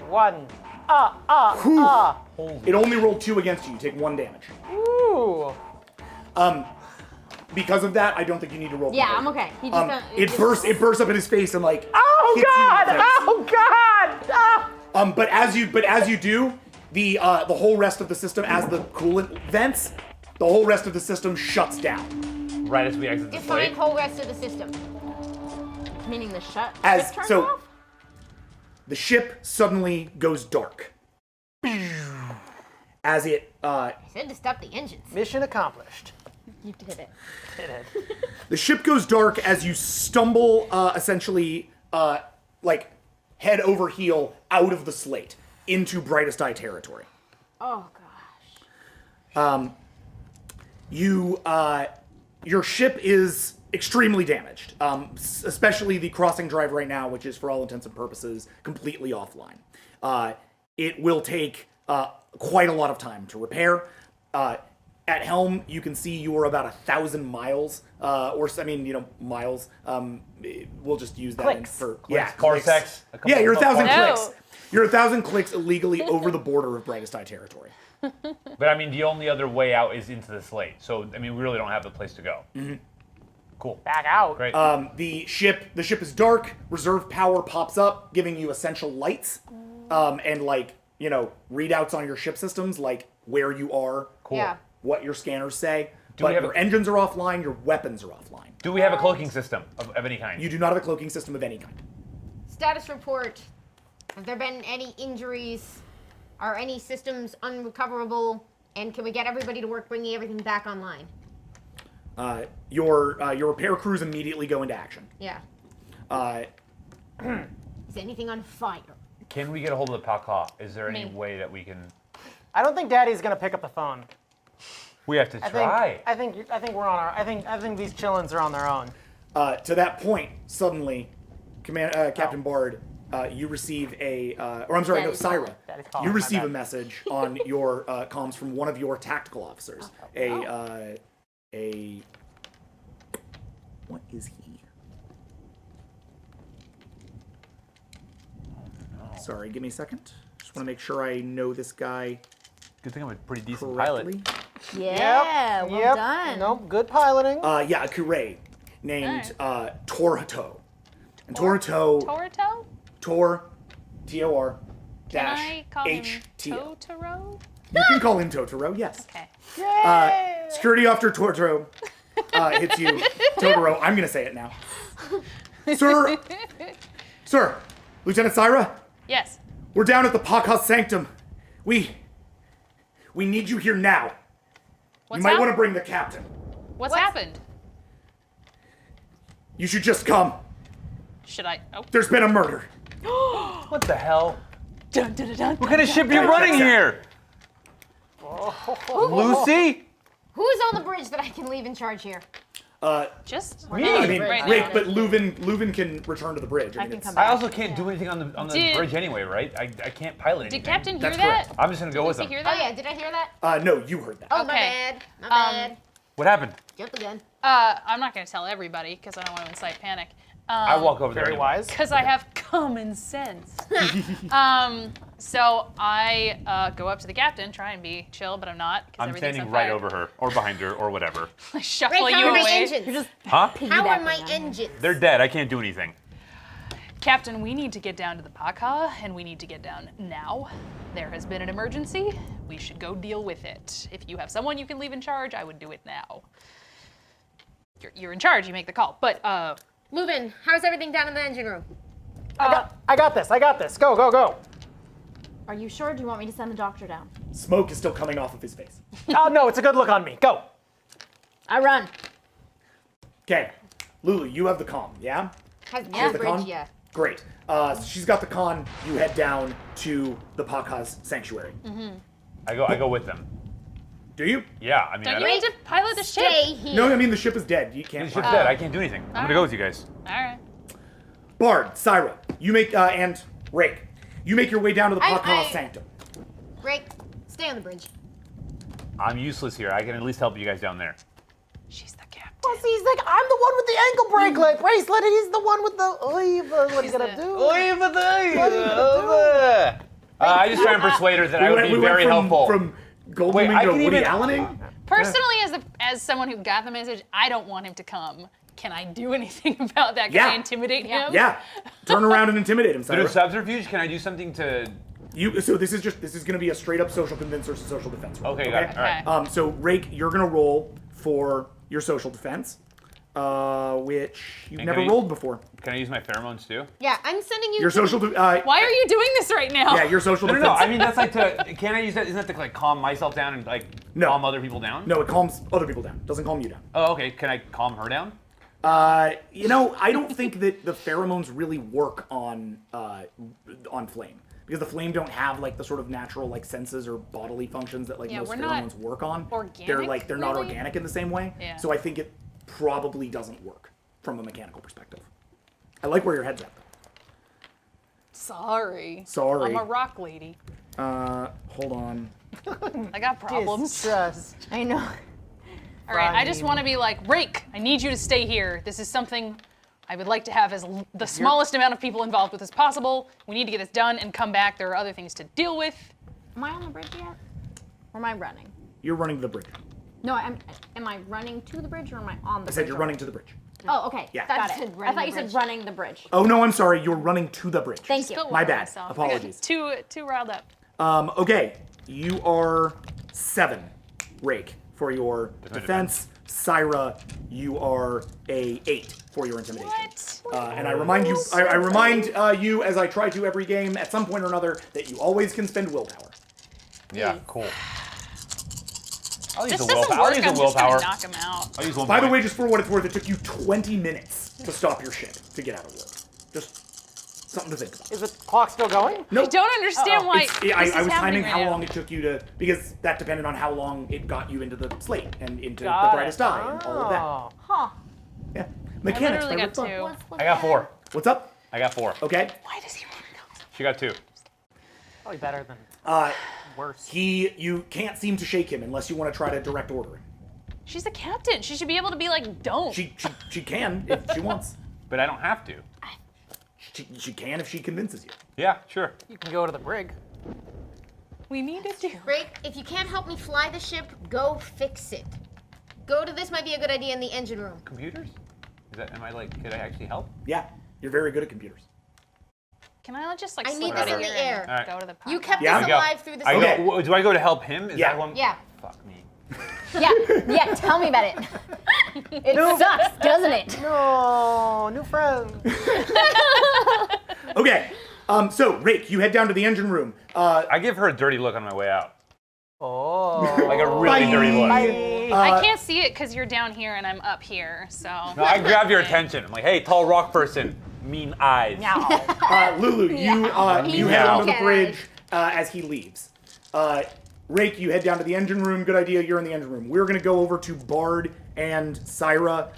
1. It only rolled 2 against you. You take 1 damage. Ooh. Because of that, I don't think you need to roll. Yeah, composure. I'm okay. He just It bursts up in his face and like. Oh hits you in God! the face. Oh God! Ah! But as you do, the whole rest of the system, as the coolant vents, the whole rest of the system shuts down. Right as we exit the Define slate. whole rest of the system. meaning the ship As turns so, off. the ship suddenly goes dark. As it I said to stop the engines. Mission accomplished. You did it. the ship goes dark as you stumble essentially like head over heel out of the slate into Brightest Eye territory. Oh gosh. Your ship is extremely damaged, especially the crossing drive right now, which is for all intents and purposes completely offline. It will take quite a lot of time to repair. At helm, you can see you are about 1,000 miles, miles. We'll just use that Clicks. for Parsecs. A couple Yeah, you're 1,000 No. clicks. You're 1,000 clicks illegally over the border of Brightest Eye territory. But I mean, the only other way out is into the slate. So I mean, we really don't have a place to go. Mm-hmm. Cool. Back out. Great. The ship is dark. Reserve power pops up, giving you essential lights, and readouts on your ship systems, like where you are, Cool. Yeah. what your scanners say. Do But we have your a- engines are offline. Your weapons are offline. Do we have a cloaking system of any kind? You do not have a cloaking system of any kind. Status report. Have there been any injuries? Are any systems unrecoverable? And can we get everybody to work bringing everything back online? Your repair crews immediately go into action. Yeah. Uh, Is anything on fire? Can we get a hold of the Palca? Is there any Me. way that we can? I don't think Daddy's gonna pick up the phone. We have to I try. think we're on our. I think these chillins are on their own. to that point, suddenly, Captain Bard, you receive or I'm sorry, no, Daddy's Syra. Daddy's calling, You my receive bad. a message on your comms from one of your tactical officers. What is he? Sorry, give me a second. Just want to make sure I know this guy Good thing I'm a pretty decent correctly. pilot. Yeah, well done. Nope, good piloting. Yeah, a Kure named Torhato. And Torhato, Toruto? Tor, T-O-R, Can dash I call him H-T-O. Totoro? You can call him Totoro, yes. Okay. Security Officer Totoro hits you. Totoro, I'm going to say it now. Sir, Lieutenant Syra, Yes. we're down at the Pakha Sanctum. We need you here now. What's You might hap- want to bring the captain. What's happened? You should just come. Should I? Oh. There's been a murder. What the hell? Dun, dun, dun, dun, What kind of ship are you running here? Lucy? Who's on the bridge that I can leave in charge here? Just Me. I mean, Right Rick, now. but Leuven can return to the bridge. I mean, can it's- come back. I also can't do anything on the Did- bridge anyway, right? I can't pilot anything. Did Captain hear That's that? correct. I'm just gonna go with Did him. he hear Oh that? yeah, did I hear that? No, you heard that. Oh my Okay. bad. My bad. What happened? Jump the gun. I'm not going to tell everybody because I don't want to incite panic. I walk over there. Very anyway. wise. Because I have common sense. So I go up to the captain, try and be chill, but I'm not. 'cause I'm everything's standing on right fire. over her, or behind her, or whatever. I Ray, shuffle how you are my away. engines? Huh? How are my Piggybacking on engines? They're dead. I can't do anything. Captain, we need to get down to the Pakha, and we need to get down now. There has been an emergency. We should go deal with it. If you have someone you can leave in charge, I would do it now. You're in charge. You make the call. But Leuven, how's everything down in the engine room? I got this. Go, go, go. Are you sure? Do you want me to send the doctor down? Smoke is still coming off of his face. Oh, no, it's a good look on me. Go. I run. Okay, Lulu, you have the comm, yeah? Has Here's the the bridge, con? yeah. Great. She's got the con. You head down to the Pakha's sanctuary. I go with them. Do you? Yeah, I mean, don't I you need to pilot the ship? Stay here. No, I mean the ship is dead. You the can't. ship's fly. dead. I can't do anything. I'm gonna go with you guys. All right. Bard, Syra, you make and Rake, you make your way down to the Pakha's sanctum. Ray, stay on the bridge. I'm useless here. I can at least help you guys down there. She's the captain. Well, see, he's like, I'm the one with the ankle bracelet, and he's the one with the. What are you gonna do? I just try and persuade her that I would be very helpful. From Goldbluming Wait, I to can Woody even- Allening. Personally, as someone who got the message, I don't want him to come. Can I do anything about that? Can Yeah. I intimidate him? Yeah, turn around and intimidate him, Through Syra. subterfuge, can I do something to? So this is going to be a straight up social convince versus social defense roll. Okay, got it. All right. Okay. So Rake, you're gonna roll for your social defense, which you've And never can I- rolled before. Can I use my pheromones too? Yeah, I'm sending you Your to the- social, Why are you doing this right now? yeah, your social No, defense. no, no. I mean, that's like to. Can I use that? Isn't that to like calm myself down and like No. calm other people down? No, it calms other people down. Doesn't calm you down. Oh, okay. Can I calm her down? I don't think that the pheromones really work on flame because the flame don't have like the sort of natural like senses or bodily functions that like Yeah, most we're not pheromones work on. organic, They're not really. organic in the same way. Yeah. So I think it probably doesn't work from a mechanical perspective. I like where your head's at though. Sorry. Sorry. I'm a rock lady. Hold on. I got problems. Distrust. I know. All right, I just want to be like, Rake, I need you to stay here. This is something I would like to have as the smallest amount of people involved with as possible. We need to get this done and come back. There are other things to deal with. Am I on the bridge yet? Or am I running? You're running to the bridge. No, am I running to the bridge or am I on the I said bridge? you're running to the bridge. Oh, okay. Yeah. Got That it. said I running thought the you said bridge. running the bridge. Oh no, I'm sorry. You're running to the bridge. Thank you. My bad. Myself. Apologies. I got too riled up. Okay, you are 7, Rake, for your defense. Syra, you are a 8 for your intimidation. What? And I remind you, I remind you, as I try to every game, at some point or another, that you always can spend willpower. Yeah, cool. I'll use This the doesn't willpower. I'll work. use I'm the just willpower. gonna knock him out. I'll use one By the point. way, just for what it's worth, it took you 20 minutes to stop your ship to get out of work. Just something to think about. Is the clock still going? No, I don't understand why. It's, this I is was timing happening right how now. long it took you to, because that depended on how long it got you into the slate and into Got the it. brightest eye and all of that. Oh. Huh. Yeah, I mechanics. literally by got Rick Buck. 2. Let's look I got at 4. What's up? I got 4. Okay. Why does he want to go? She got 2. Probably better than worse. You can't seem to shake him unless you want to try to direct order him. She's a captain. She should be able to be like, don't. She can if she wants. But I don't have to. She can if she convinces you. Yeah, sure. You can go to the brig. We need to do. Great. If you can't help me fly the ship, go fix it. Go to this might be a good idea in the engine room. Computers? Could I actually help? Yeah, you're very good at computers. Can I just like I slip need out this of in here the and air. All right. Go to the podcast? You kept Yeah. this Go. alive through the I storm. go, do I go to help him? Is Yeah. that one? Yeah. Fuck me. Yeah, tell me about it. It sucks, doesn't it? No, new friends. Okay, so Rake, you head down to the engine room. I give her a dirty look on my way out. Oh. Like a really dirty look. I can't see it because you're down here and I'm up here. So. No, I grab your attention. I'm like, hey, tall rock person, mean eyes. Lulu, you head onto the Okay. bridge as he leaves. Rake, you head down to the engine room. Good idea, you're in the engine room. We're going to go over to Bard and Syra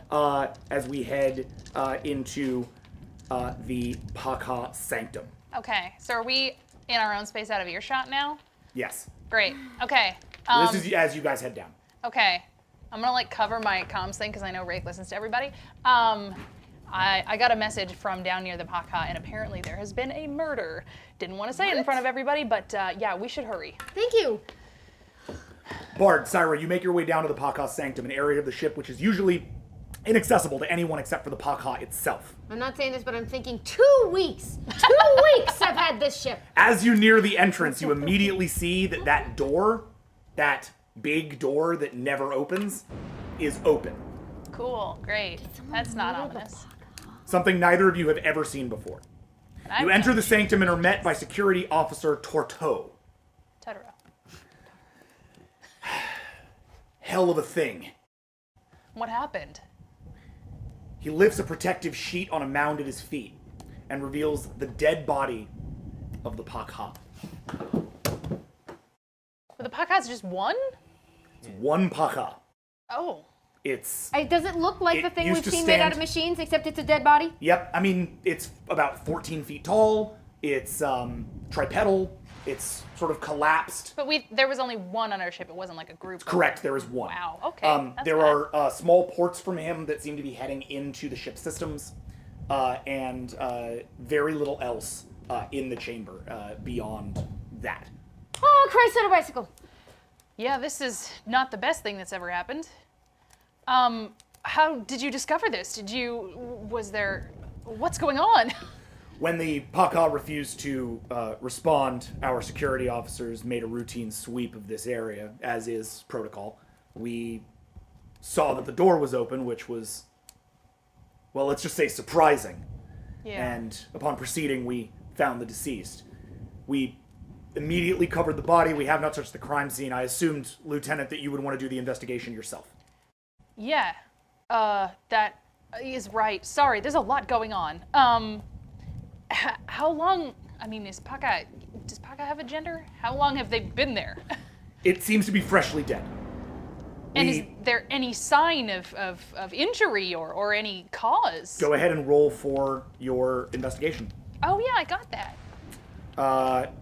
as we head into the Paka Sanctum. Okay, so are we in our own space out of earshot now? Yes. Great. Okay. This is as you guys head down. Okay. I'm gonna like cover my comms thing because I know Rake listens to everybody. I got a message from down near the Paka, and apparently there has been a murder. Didn't want to say it in front of everybody, but yeah, we should hurry. Thank you. Bard, Syra, you make your way down to the Paka Sanctum, an area of the ship which is usually inaccessible to anyone except for the Paka itself. I'm not saying this, but I'm thinking 2 weeks. 2 weeks I've had this ship. As you near the entrance, you immediately see that door, that big door that never opens, is open. Cool. Great. That's not ominous. Something neither of you have ever seen before. You enter the sanctum and are met by Security Officer Torteau. Totoro. Hell of a thing. What happened? He lifts a protective sheet on a mound at his feet and reveals the dead body of the Paka. But the Paka's just one? It's one Paka. Oh. It's... Does it look like It the thing used we've to seen made out stand- of machines, except it's a dead body? Yep, I mean, it's about 14 feet tall. It's tripedal. It's sort of collapsed. But there was only one on our ship. It wasn't like a group. Correct, there is one. Wow. Okay. That's There bad. are small ports from him that seem to be heading into the ship systems, and very little else in the chamber beyond that. Oh, Christ on a bicycle. Yeah, this is not the best thing that's ever happened. How did you discover this? What's going on? When the Paka refused to respond, our security officers made a routine sweep of this area, as is protocol. We saw that the door was open, which was, well, let's just say surprising. Yeah. And upon proceeding, we found the deceased. We immediately covered the body. We have not touched the crime scene. I assumed, Lieutenant, that you would want to do the investigation yourself. Yeah. That is right. Sorry, there's a lot going on. How long? I mean, does Paka have a gender? How long have they been there? It seems to be freshly dead. And is there any sign of injury or any cause? Go ahead and roll for your investigation. Oh yeah, I got that.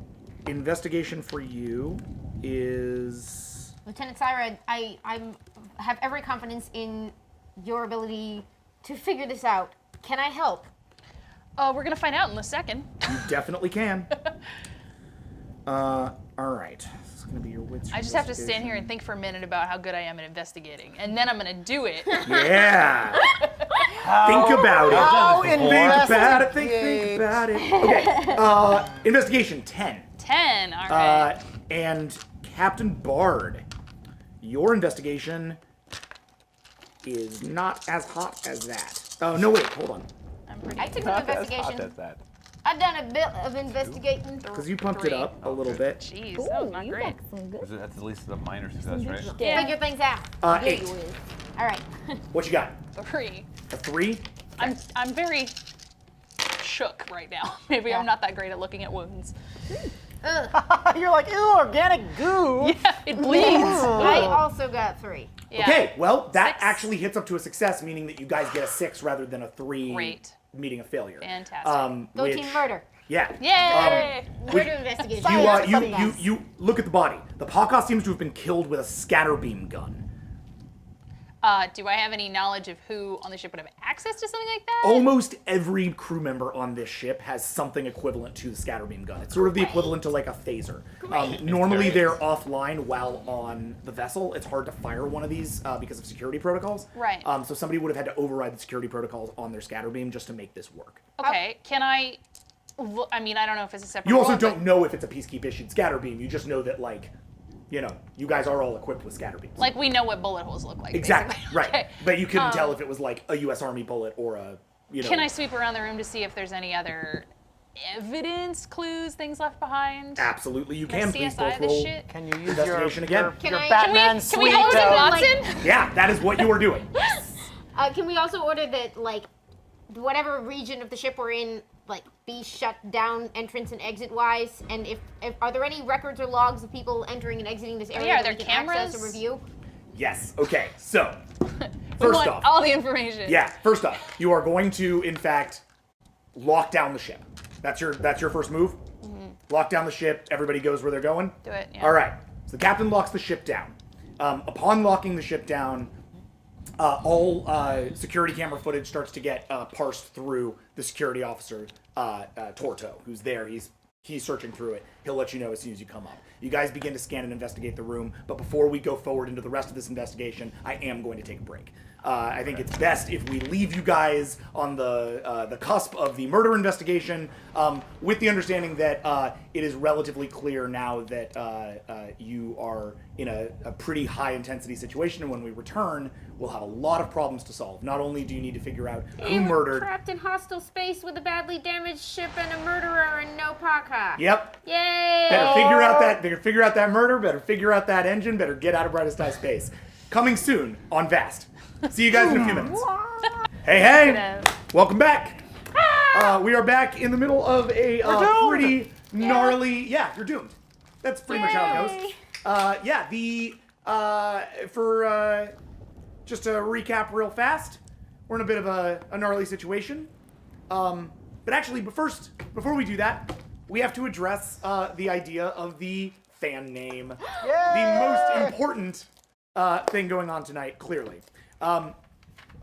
Investigation for you is... Lieutenant Syra, I have every confidence in your ability to figure this out. Can I help? We're gonna find out in a second. You definitely can. All right. This is going to be your wits. I just have to stand here and think for a minute about how good I am at investigating, and then I'm gonna do it. Yeah. Think about it. How Think about it. Think about it. Okay. Investigation 10. 10. All right. And Captain Bard, your investigation is not as hot as that. Oh, no, wait. Hold on. I'm pretty. I took an investigation. that. I've done a bit of investigating. Because you pumped it up a little bit. Jeez, that was not great. That's at least a minor success, right? Yeah. Figure things out. 8. All right. What you got? 3. A 3? I'm very shook right now. Maybe I'm not that great at looking at wounds. You're like, ew, organic goo. Yeah, it bleeds. I also got 3. Yeah. Okay, well, that 6. actually hits up to a success, meaning that you guys get a 6 rather than a 3. Great. meeting a failure. Fantastic. Go team murder. Yeah. Yay! Murder investigation. You look at the body. The Paka seems to have been killed with a scatter beam gun. Do I have any knowledge of who on the ship would have access to something like that? Almost every crew member on this ship has something equivalent to the scatter beam gun. It's sort of the equivalent to like a phaser. Normally they're offline while on the vessel. It's hard to fire one of these because of security protocols. Right. So somebody would have had to override the security protocols on their scatter beam just to make this work. Okay, can I mean, I don't know if it's a separate You also role, don't know if it's a Peacekeep issued scatter beam. You just know that, like, you know, you guys are all equipped with scatter beams. Like, we know what bullet holes look like. Exactly, basically. right. Okay. But you couldn't tell if it was like a U.S. Army bullet or a, you know. Can I sweep around the room to see if there's any other evidence, clues, things left behind? Absolutely, you Can can. I Please CSI both this roll shit? Can you use investigation your, again. Can your I- Batman Can we suite? hold it, Watson? Yeah, that is what you were doing. Can we also order that, like, whatever region of the ship we're in, like, be shut down entrance and exit wise? And if are there any records or logs of people entering and exiting this area yeah, are that we there can access cameras? or review? Yes. Okay. So, We first want off, all the information. yeah. First off, you are going to, in fact, lock down the ship. That's your first move. Lock down the ship. Everybody goes where they're going. Do it, yeah. All right. So the captain locks the ship down. Upon locking the ship down, all security camera footage starts to get parsed through the security officer, Torto, who's there. He's searching through it. He'll let you know as soon as you come up. You guys begin to scan and investigate the room, but before we go forward into the rest of this investigation, I am going to take a break. I think it's best if we leave you guys on the cusp of the murder investigation, with the understanding that it is relatively clear now that you are in a pretty high intensity situation, and when we return, we'll have a lot of problems to solve. Not only do you need to figure out who murdered. Trapped in hostile space with a badly damaged ship and a murderer and no Paka. Yep. Yay! Better figure out that murder. Better figure out that engine. Better get out of Brightest Eye Space. Coming soon on Vast. See you guys in a few minutes. Hey! Welcome back. We are back in the middle of a pretty gnarly. Yeah, you're doomed. That's pretty much how it goes. Just to recap real fast, we're in a bit of a gnarly situation. But actually, before we do that, we have to address the idea of the fan name. The most important thing going on tonight, clearly.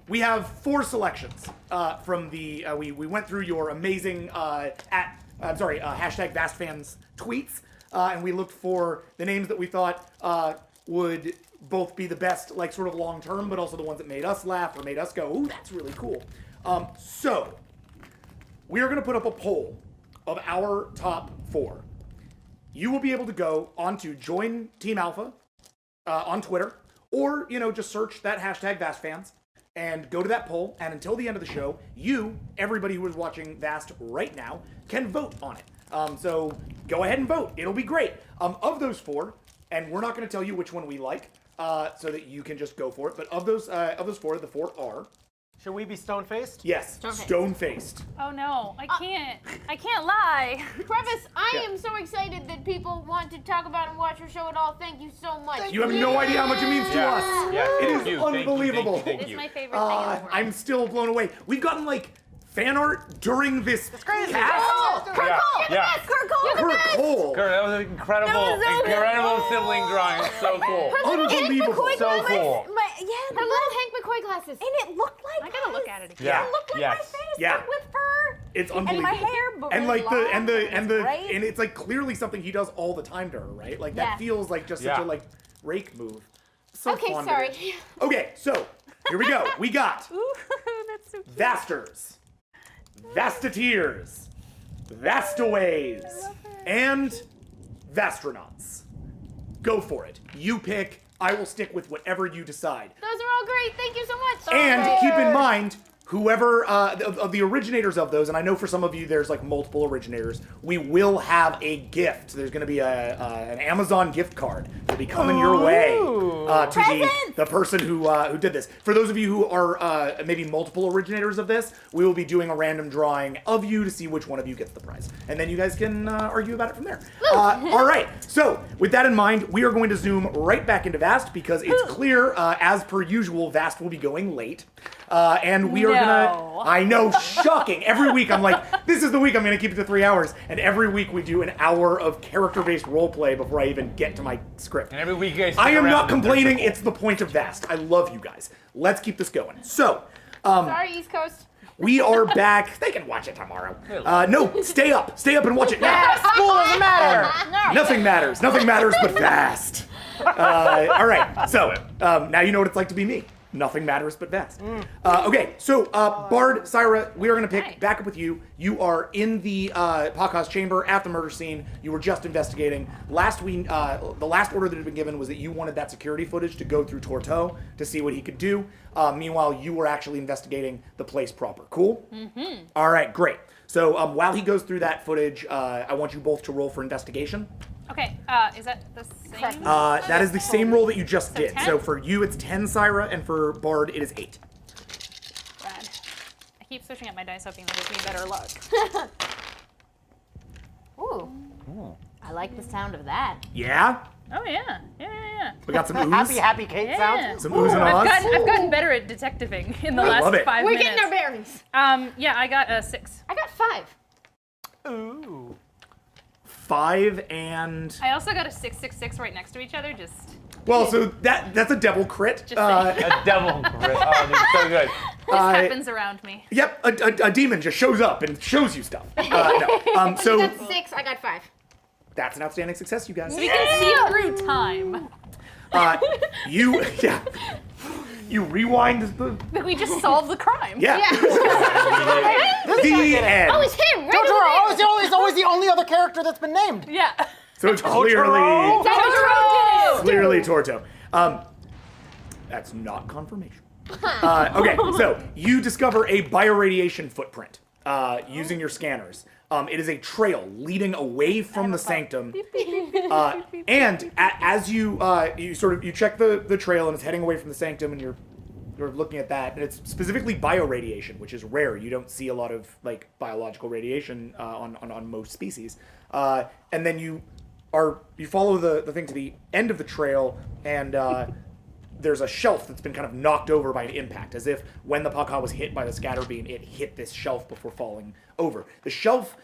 We have 4 selections from the. We went through your amazing hashtag VastFans tweets, and we looked for the names that we thought would both be the best, like sort of long term, but also the ones that made us laugh or made us go, "Ooh, that's really cool." So we are going to put up a poll of our top 4. You will be able to go onto Join Team Alpha on Twitter, or just search that hashtag VastFans and go to that poll. And until the end of the show, everybody who is watching Vast right now, can vote on it. So go ahead and vote. It'll be great. Of those 4, and we're not going to tell you which one we like, so that you can just go for it. But of those 4, the 4 are. Should we be stone-faced? Yes, stone-faced. Oh no, I can't lie. Preface, I am so excited that people want to talk about and watch your show at all. Thank you so much. You have no idea how much it means to us. Yeah, It thank is you, thank you, unbelievable. thank you, thank It's you. my favorite thing in the world. I'm still blown away. We've gotten fan art during this crazy. cast. Kurt Cole. Kurt, That was an incredible sibling drawing. It's so cool. unbelievable. So cool. The little Hank McCoy glasses. And it looked like I gotta look at it again. Yeah. It looked like my face, Yeah. but with fur. It's And unbelievable. my hair, but and really long, and great. it's clearly something he does all the time to her, right? Like Yeah. that feels like just Yeah. such a rake move. So Okay, fond of sorry. it. Okay, so here we go. We got That's so cute. Vasters, Vastateers, Vastaways, and Vastronauts. Go for it. You pick. I will stick with whatever you decide. Those are all great. Thank you so much. And keep in mind, whoever of the originators of those, and I know for some of you there's multiple originators, we will have a gift. There's going to be an Amazon gift card that'll be coming your way to the person who did this. For those of you who are maybe multiple originators of this, we will be doing a random drawing of you to see which one of you gets the prize, and then you guys can argue about it from there. All right. So with that in mind, we are going to zoom right back into Vast because it's clear, as per usual, Vast will be going late. And we are gonna, I know, shocking. Every week I'm like, this is the week I'm gonna keep it to 3 hours. And every week we do an hour of character-based roleplay before I even get to my script. And every week you guys I stick am around not and complaining, they're it's the point of Vast. I love you guys. Let's keep this going. So, Sorry, East Coast. we are back. They can watch it tomorrow. No, stay up and watch it now. School doesn't matter. Nothing matters but Vast. All right, so now you know what it's like to be me. Nothing matters but Vast. Okay, so Bard, Syra, we are going to pick back up with you. You are in the Pakha's chamber at the murder scene. You were just investigating. The last order that had been given was that you wanted that security footage to go through Torto to see what he could do. Meanwhile, you were actually investigating the place proper. Cool? Mm-hmm. All right, great. So while he goes through that footage, I want you both to roll for investigation. Okay, is that the same? That is the same roll that you just did. 10? So for you, it's 10, Syra, and for Bard, it is 8. Rad. I keep switching up my dice, hoping that gives me better luck. Ooh. I like the sound of that. Yeah? Oh yeah. We got some ooze. Happy Kate Yeah. sound. Some ooze and ahs. I've gotten better at detectiving in the I love last it. 5 We're minutes. getting our bearings. Yeah, I got a 6. I got 5. Ooh. 5 and... I also got a 666 right next to each other. Just Well, so that's a devil crit. Just saying. A devil crit. Oh, dude, so good. happens around me. Yep, a demon just shows up and shows you stuff. No. So You got 6, I got 5. that's an outstanding success, you guys. We can see through time. You rewind the... We just solved the crime. Yeah. Yeah. The end. Oh, it's him, right Totoro. over Oh, there. it's always the only other character that's been named. Yeah. So it's clearly... Totoro! Clearly Torto. That's not confirmation. Okay, so you discover a bioradiation footprint using your scanners. It is a trail leading away from the sanctum, and as you check the trail and it's heading away from the sanctum, and you're looking at that, and it's specifically bioradiation, which is rare. You don't see a lot of like biological radiation on most species, and then you follow the thing to the end of the trail, and there's a shelf that's been kind of knocked over by an impact, as if when the Pakha was hit by the scatter beam, it hit this shelf before falling over. The shelf,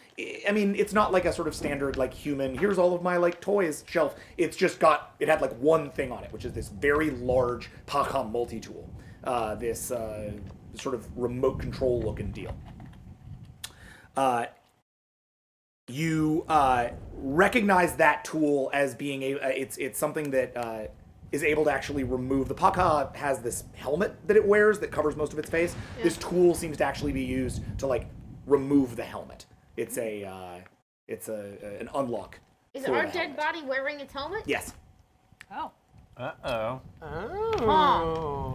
I mean, it's not like a sort of standard, like, human, here's all of my, like, toys shelf. It's just it had, like, one thing on it, which is this very large Pakha multi-tool. This sort of remote control looking deal. You recognize that tool as being it's something that is able to actually remove. The Pakha has this helmet that it wears that covers most of its face. Yeah. This tool seems to actually be used to like remove the helmet. It's an unlock. Is our dead body wearing its helmet? Yes. Oh. Uh-oh.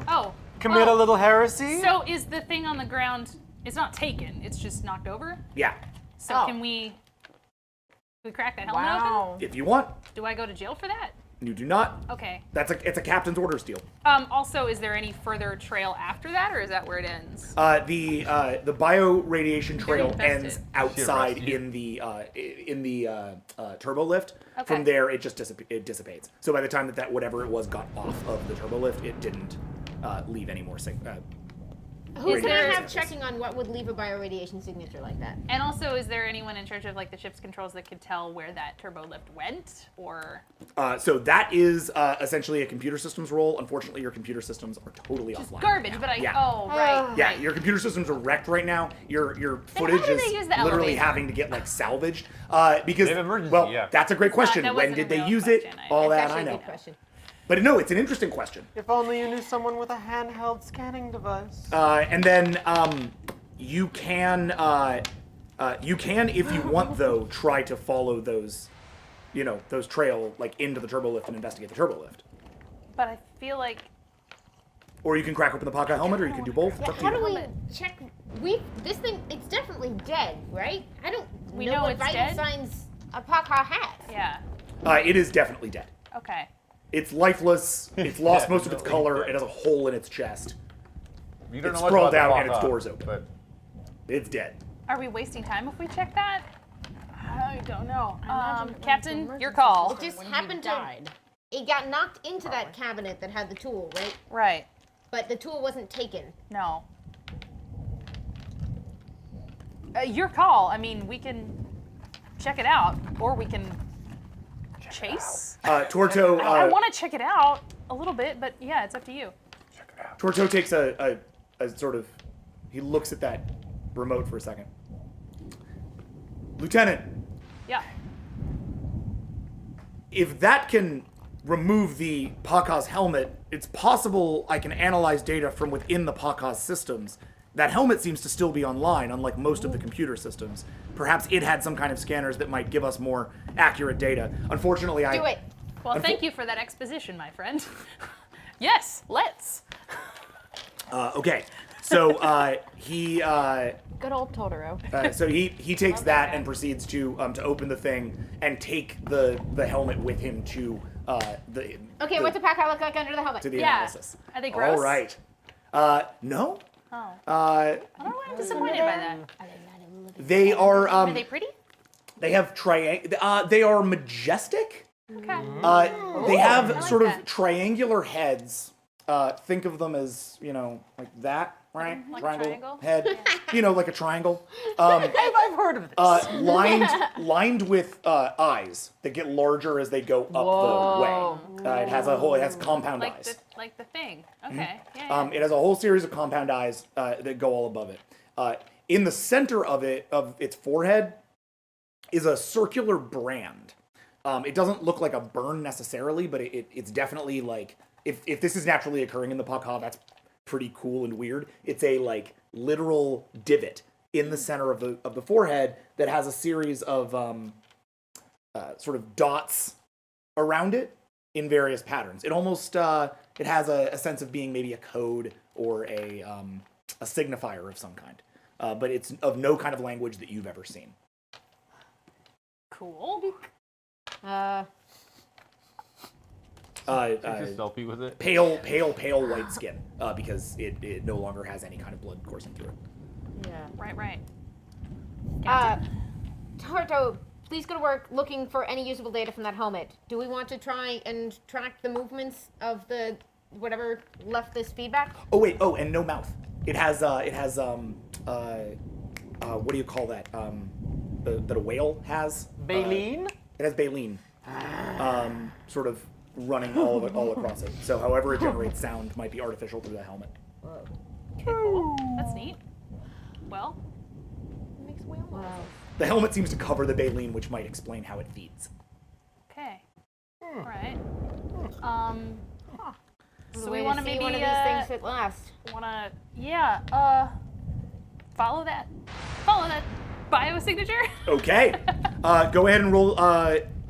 Oh. Commit a little heresy? So is the thing on the ground, it's not taken, it's just knocked over? Yeah. So can we crack that helmet open? If you want. Do I go to jail for that? You do not. Okay. It's a captain's orders deal. Also, is there any further trail after that, or is that where it ends? The bioradiation trail Very ends invested. outside in the turbo lift. Okay. From there, it just dissipates. So by the time that whatever it was got off of the turbo lift, it didn't leave any more Who's gonna have checking on what would leave a bioradiation signature like that? And also, is there anyone in charge of like the ship's controls that could tell where that turbo lift went, or? So that is essentially a computer systems role. Unfortunately, your computer systems are totally offline. Garbage, right now. but I. Yeah. Oh, right. Yeah, your computer systems are wrecked right now. Your footage how do they is use the literally elevator? having to get like salvaged because They have emergency, yeah. that's a great question. that when wasn't did a they real use it? question. All That's that I actually a know. good question. But no, it's an interesting question. If only you knew someone with a handheld scanning device. And then you can, if you want though, try to follow those trail like into the turbo lift and investigate the turbo lift. But I feel like. Or you can crack open the Pakha helmet, or you can do both. It's up to How you. do we check? This thing, it's definitely dead, right? I don't We know know what it's vital dead? signs a Pakha has. Yeah. It is definitely dead. Okay. It's lifeless. It's lost most of its Definitely color. dead. It has a hole in its chest. You don't It's know much sprawled about the out and its Pakha, door's open. But It's dead. Are we wasting time if we check that? I don't know. imagine it was Captain, emergency your call. It just When he happened to. died. It got knocked into that cabinet that had the tool, right? Right. But the tool wasn't taken. No. Your call. I mean, we can check it out, or we can chase. Torto. I want to check it out a little bit, but yeah, it's up to you. Torto takes a sort of. He looks at that remote for a second. Lieutenant, Yeah. if that can remove the Paka's helmet, it's possible I can analyze data from within the Paka's systems. That helmet seems to still be online, unlike most of the computer systems. Perhaps it had some kind of scanners that might give us more accurate data. Unfortunately, Do it. Well, thank you for that exposition, my friend. Yes, let's. Okay, so he Good old Totoro. so he takes that and proceeds to open the thing and take the helmet with him to the Okay, what's the pack look like under the helmet? to the Yeah. analysis. Are they gross? All right. No. Oh. Uh, I don't know why I'm disappointed by that. they are Are they pretty? they have they are majestic. Okay. They have sort of triangular heads. Think of them as, like that, right? Like a triangle? head. Like a triangle. I've heard of this. Lined with eyes that get larger as they go up the way. It has compound eyes. Like the thing. Okay. Yeah. It has a whole series of compound eyes that go all above it. In the center of its forehead is a circular brand. It doesn't look like a burn necessarily, but it's definitely like, if this is naturally occurring in the Paka, that's pretty cool and weird. It's a literal divot in the center of the forehead that has a series of sort of dots around it in various patterns. It almost it has a sense of being maybe a code or a signifier of some kind, but it's of no kind of language that you've ever seen. Cool. Take a selfie with it. Pale white skin, because it no longer has any kind of blood coursing through it. Yeah. Right. Torto, please go to work looking for any usable data from that helmet. Do we want to try and track the movements of the whatever left this feedback? Oh wait, and no mouth. It has what do you call that? That a whale has? Baleen? It has baleen. Sort of running all across it. So however it generates sound might be artificial through the helmet. Okay, cool. That's neat. Well, it makes whale noises. The helmet seems to cover the baleen, which might explain how it feeds. Okay. All right. So Way we want to see maybe one of these things at last. follow that biosignature. Okay. Go ahead and roll.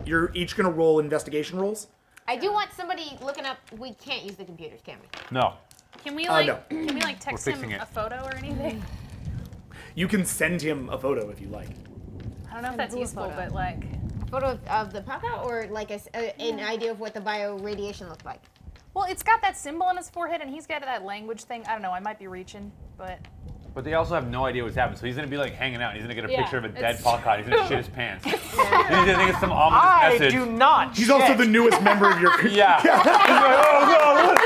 You're each gonna roll investigation rolls. I do want somebody looking up. We can't use the computers, can we? No. Can we no. text We're him fixing it. a photo or anything? You can send him a photo if you like. I don't know if that's useful, but like. A photo of the Paka, or like an idea of what the bioradiation looked like? Well, it's got that symbol on his forehead, and he's got that language thing. I don't know. I might be reaching, but. But they also have no idea what's happening, so he's gonna be hanging out. And he's gonna get a Yeah, picture of a dead it's Paka. He's gonna shit his pants. He's gonna think it's some ominous message. do not. He's also the newest member of your. Yeah. He's like, oh god.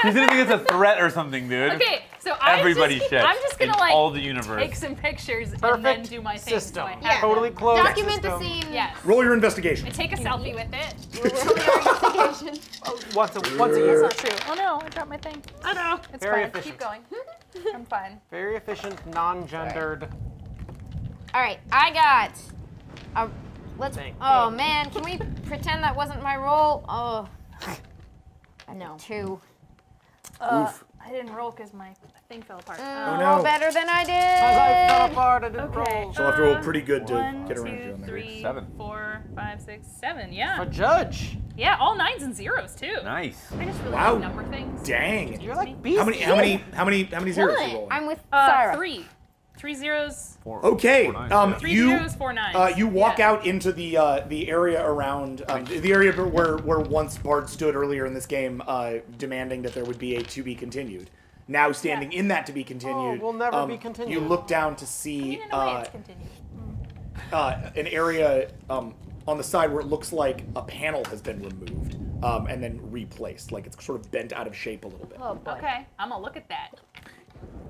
He's gonna think it's a threat or something, dude. Okay, so Everybody shits. I'm just gonna in all the universe. take some pictures and Perfect then do my thing. system. So I have Yeah. Totally them. closed Document the system. scene. Yes. Roll your investigation. I take a selfie with it. Roll your investigation. Once a That's year. not true. Oh no, I dropped my thing. Oh no. It's Very fine. efficient. Keep going. I'm fine. Very efficient, non-gendered. All right, I got. Let's. Thank Oh you. man, can we pretend that wasn't my roll? Oh. No. 2. Oof. I didn't roll because my thing fell apart. Oh no. Better than I As I fell did. apart, I didn't Okay. roll. So I'll have to roll pretty good to 1, get around 2, you on there. 3, 7. 4, 5, 6, 7. A Yeah. judge. Yeah, all 9s and 0s too. Nice. I just really Wow. like number things. Dang. You're like beast. How many zeros you rolling? I'm with 3. 3 zeros. 4, Okay. 4 9s. 3 zeros, 4 9s. You walk Yeah. out into the area around the area where once Bard stood earlier in this game, demanding that there would be a to be continued. Now standing in that to be continued, will never be continued. You look down to I see mean, in a way, it's continued. an area on the side where it looks like a panel has been removed and then replaced, like it's sort of bent out of shape a little bit. Oh boy. Okay, I'm gonna look at that.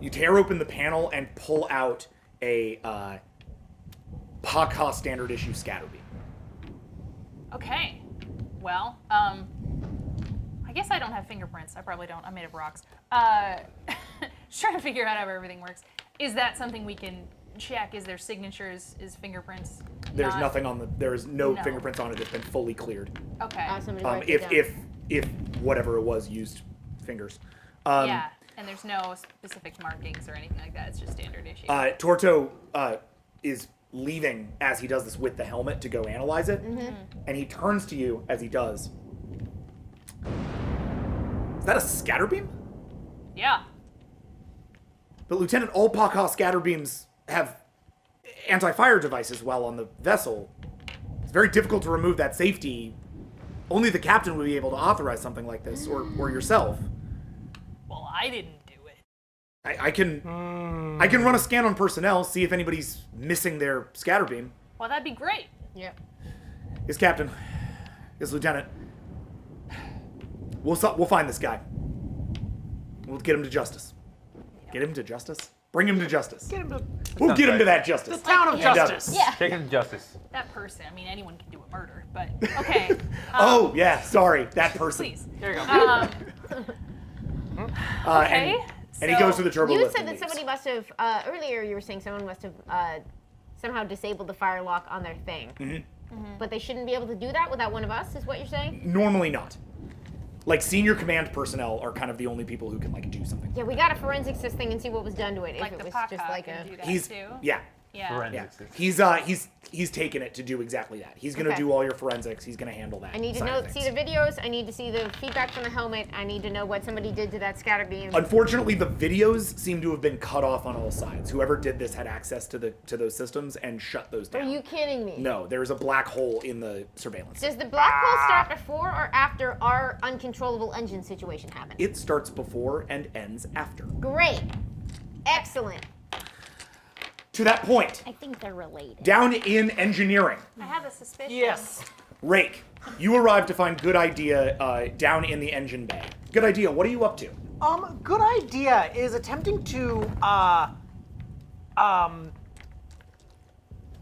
You tear open the panel and pull out a Paka standard issue scatter beam. Okay. Well, I guess I don't have fingerprints. I probably don't. I'm made of rocks. Just trying to figure out how everything works. Is that something we can check? Is there signatures? Is fingerprints? There's not- nothing on the. There is no, No. fingerprints on it. It's been fully cleared. Okay. Somebody write it If down. if whatever it was used fingers. Yeah. And there's no specific markings or anything like that. It's just standard issue. Torto is leaving as he does this with the helmet to go analyze it, and he turns to you as he does. Is that a scatter beam? Yeah. But Lieutenant, all Paka scatter beams have anti-fire devices while on the vessel. It's very difficult to remove that safety. Only the captain would be able to authorize something like this, or yourself. Well, I didn't do it. I can run a scan on personnel, see if anybody's missing their scatter beam. Well, that'd be great. Yeah. Yes, Captain. Yes, Lieutenant. We'll find this guy. We'll get him to justice. Get him to justice? Bring him to justice. We'll get him to that justice. Town of Justice. Yeah. Take him to justice. That person. I mean, anyone can do a murder, but okay. Oh, yeah, sorry. That person. Please. There you go. Okay. And he goes to the turbo You lift said and that leaves. somebody must have, earlier you were saying someone must have somehow disabled the fire lock on their thing. But they shouldn't be able to do that without one of us, is what you're saying? Normally not. Like, senior command personnel are kind of the only people who can, like, do something. Yeah, we got to forensics this thing and see what was done to it. Like if it the was Paka just like can a. do that He's, too. yeah. Yeah. Forensics. He's taken it to do exactly that. He's gonna Okay. do all your forensics. He's gonna handle that. I need to side know, of see things. the videos. I need to see the feedback from the helmet. I need to know what somebody did to that scatter beam. Unfortunately, the videos seem to have been cut off on all sides. Whoever did this had access to those systems and shut those Are down. you kidding me? No, there's a black hole in the surveillance. Does the black hole start before or after our uncontrollable engine situation happened? It starts before and ends after. Great. Excellent. To that point, I think they're related. down in engineering, I have a suspicion. Yes. Rake, you arrive to find Good Idea down in the engine bay. Good Idea, what are you up to? Good idea is attempting to,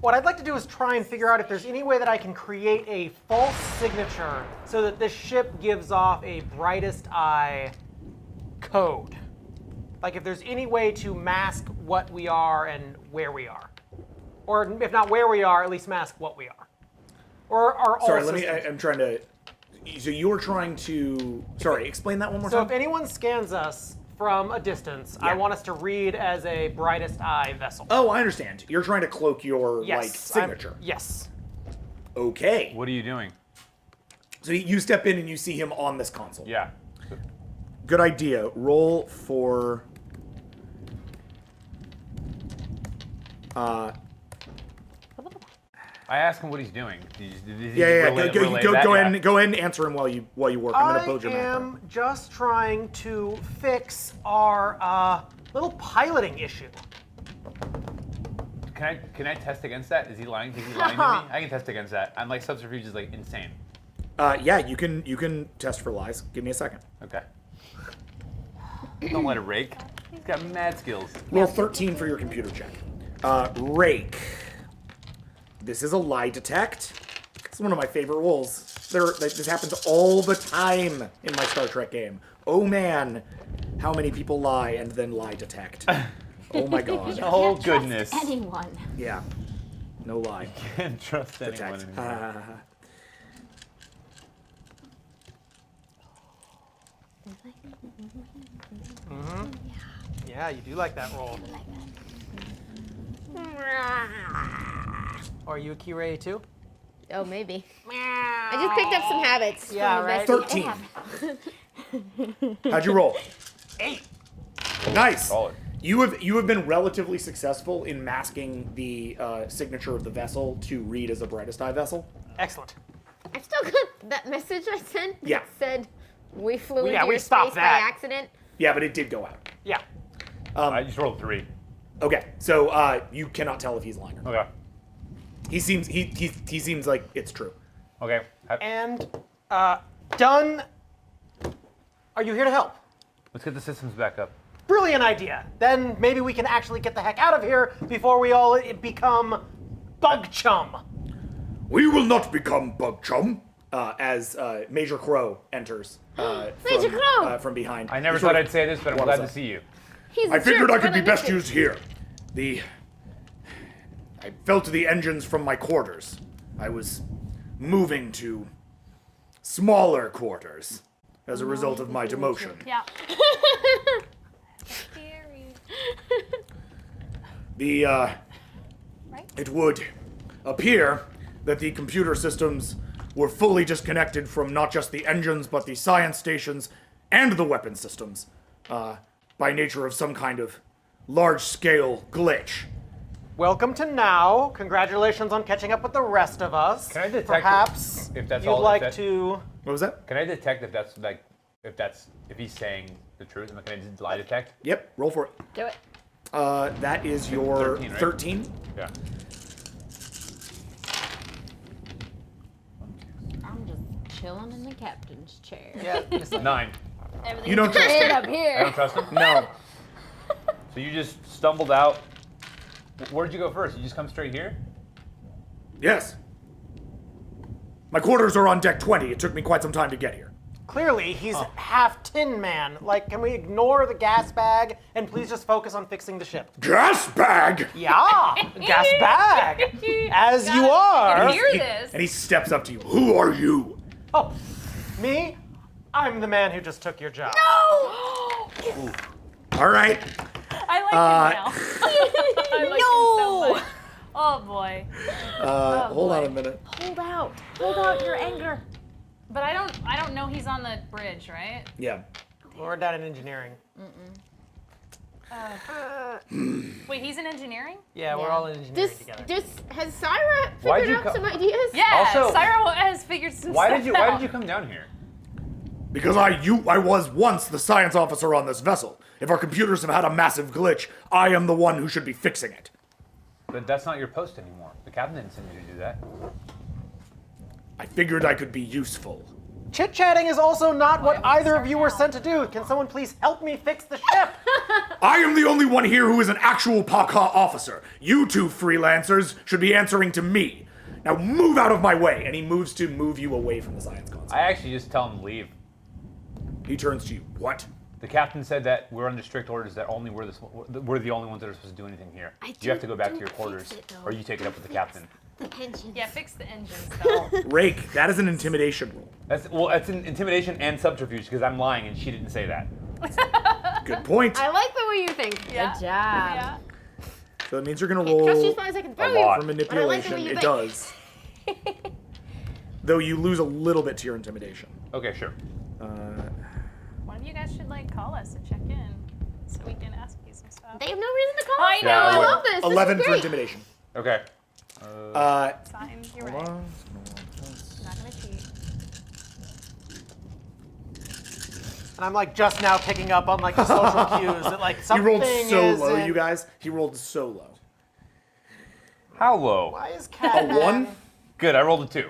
what I'd like to do is try and figure out if there's any way that I can create a false signature so that this ship gives off a brightest eye code. Like if there's any way to mask what we are and where we are. Or if not where we are, at least mask what we are. Or are all Sorry, systems. I'm trying to. So you're trying to. Sorry, explain that one more So time. if anyone scans us from a distance, I Yeah. want us to read as a brightest eye vessel. Oh, I understand. You're trying to cloak your Yes, like signature. Yes. Okay. What are you doing? So you step in and you see him on this console. Yeah. Good Idea. Roll for. I ask him what he's doing. Does he Yeah. relay Go that? ahead. Yeah. Go ahead and answer him while you work. I'm gonna build your I map. am just trying to fix our little piloting issue. Can I test against that? Is he lying? Is he lying to me? I can test against that. I'm like subterfuge is like insane. Yeah, you can test for lies. Give me a second. Okay. Don't let it rake. He's got mad skills. Roll 13 for your computer check. Rake. This is a lie detect. It's one of my favorite rolls. This happens all the time in my Star Trek game. Oh man, how many people lie and then lie detect. Oh my god. Oh Can't trust goodness. anyone. Yeah. No lie. Can't trust anyone Detect. anymore. Yeah, you do like that roll. Are you a Kirei too? Oh, maybe. I just picked up some habits. Yeah, from the right. best- 13. How'd you roll? 8. Nice. Solid. You have been relatively successful in masking the signature of the vessel to read as a brightest eye vessel. Excellent. I've still got that message I sent that Yeah. said we flew Yeah, into we your stopped space by that. accident. Yeah, but it did go out. Yeah. I just rolled 3. Okay, so you cannot tell if he's lying or not. Okay. He seems like it's true. Okay. And done. Are you here to help? Let's get the systems back up. Brilliant idea. Then maybe we can actually get the heck out of here before we all become bug chum. We will not become bug chum. As Major Crow enters Major Crow! From behind. I never He sort thought of I'd say this, but I'm waddles glad to up. see you. He's I a figured jerk, I could be but best like it. used here. I felt the engines from my quarters. I was moving to smaller quarters as a result of my demotion. Yeah. Scary. It would appear that the computer systems were fully disconnected from not just the engines, but the science stations and the weapon systems, by nature of some kind of large-scale glitch. Welcome to now. Congratulations on catching up with the rest of us. Can I detect Perhaps if that's you'd all it like said? to. What was that? Can I detect if that's like, if he's saying the truth? Can I lie detect? Yep, roll for it. Do it. That is your 13, right? 13. Yeah. I'm just chilling in the captain's chair. Yeah. just like- 9. You don't trust Right him? up I here. don't trust him. No. So you just stumbled out. Where'd you go first? You just come straight here? Yes. My quarters are on deck 20. It took me quite some time to get here. Clearly, he's half Tin Man. Like, can we ignore the gas bag and please just focus on fixing the ship? Gas bag! Yeah, gas bag. As you are. Hear this. And he steps up to you. Who are you? Oh, me? I'm the man who just took your job. All right. I like him now. I like him so much. Oh boy. Hold on boy. a minute. Hold out your anger. But I don't know he's on the bridge, right? Yeah. We're down in engineering. Wait, he's in engineering? Yeah, we're all in engineering This, together. has Syra Why'd figured you out co- some ideas? Yeah, Also- Syra has figured some Why stuff did you out. come down here? Because I was once the science officer on this vessel. If our computers have had a massive glitch, I am the one who should be fixing it. But that's not your post anymore. The captain didn't send you to do that. I figured I could be useful. Chit-chatting is also not what either of you were sent to do. Can someone please help me fix the ship? I am the only one here who is an actual Paka officer. You two freelancers should be answering to me. Now move out of my way. And he moves to move you away from the science console. I actually just tell him to leave. He turns to you. What? The captain said that we're under strict orders that only we're the only ones that are supposed to do anything here. You have to go back to your quarters, or you take it up with the captain. The engine. Yeah, fix the engines though. Rake, that is an intimidation roll. That's an intimidation and subterfuge because I'm lying and she didn't say that. Good point. I like the way you think. Yeah. Good job. Yeah. So that means you're gonna Can't trust you roll as far as I can throw A you. lot. for But I like the way manipulation. you It think. does. Though you lose a little bit to your intimidation. Okay, sure. One of you guys should like call us and check in so we can ask you some stuff. They have no reason to call I us. know. I Yeah, love this. 11 this for is great. intimidation. Okay. Fine, you're right. Not gonna cheat. And I'm like just now picking up on like the social cues that like He something rolled so is low, in- you guys. He rolled so low. How low? Why is Cat A 1? Good, I rolled a 2.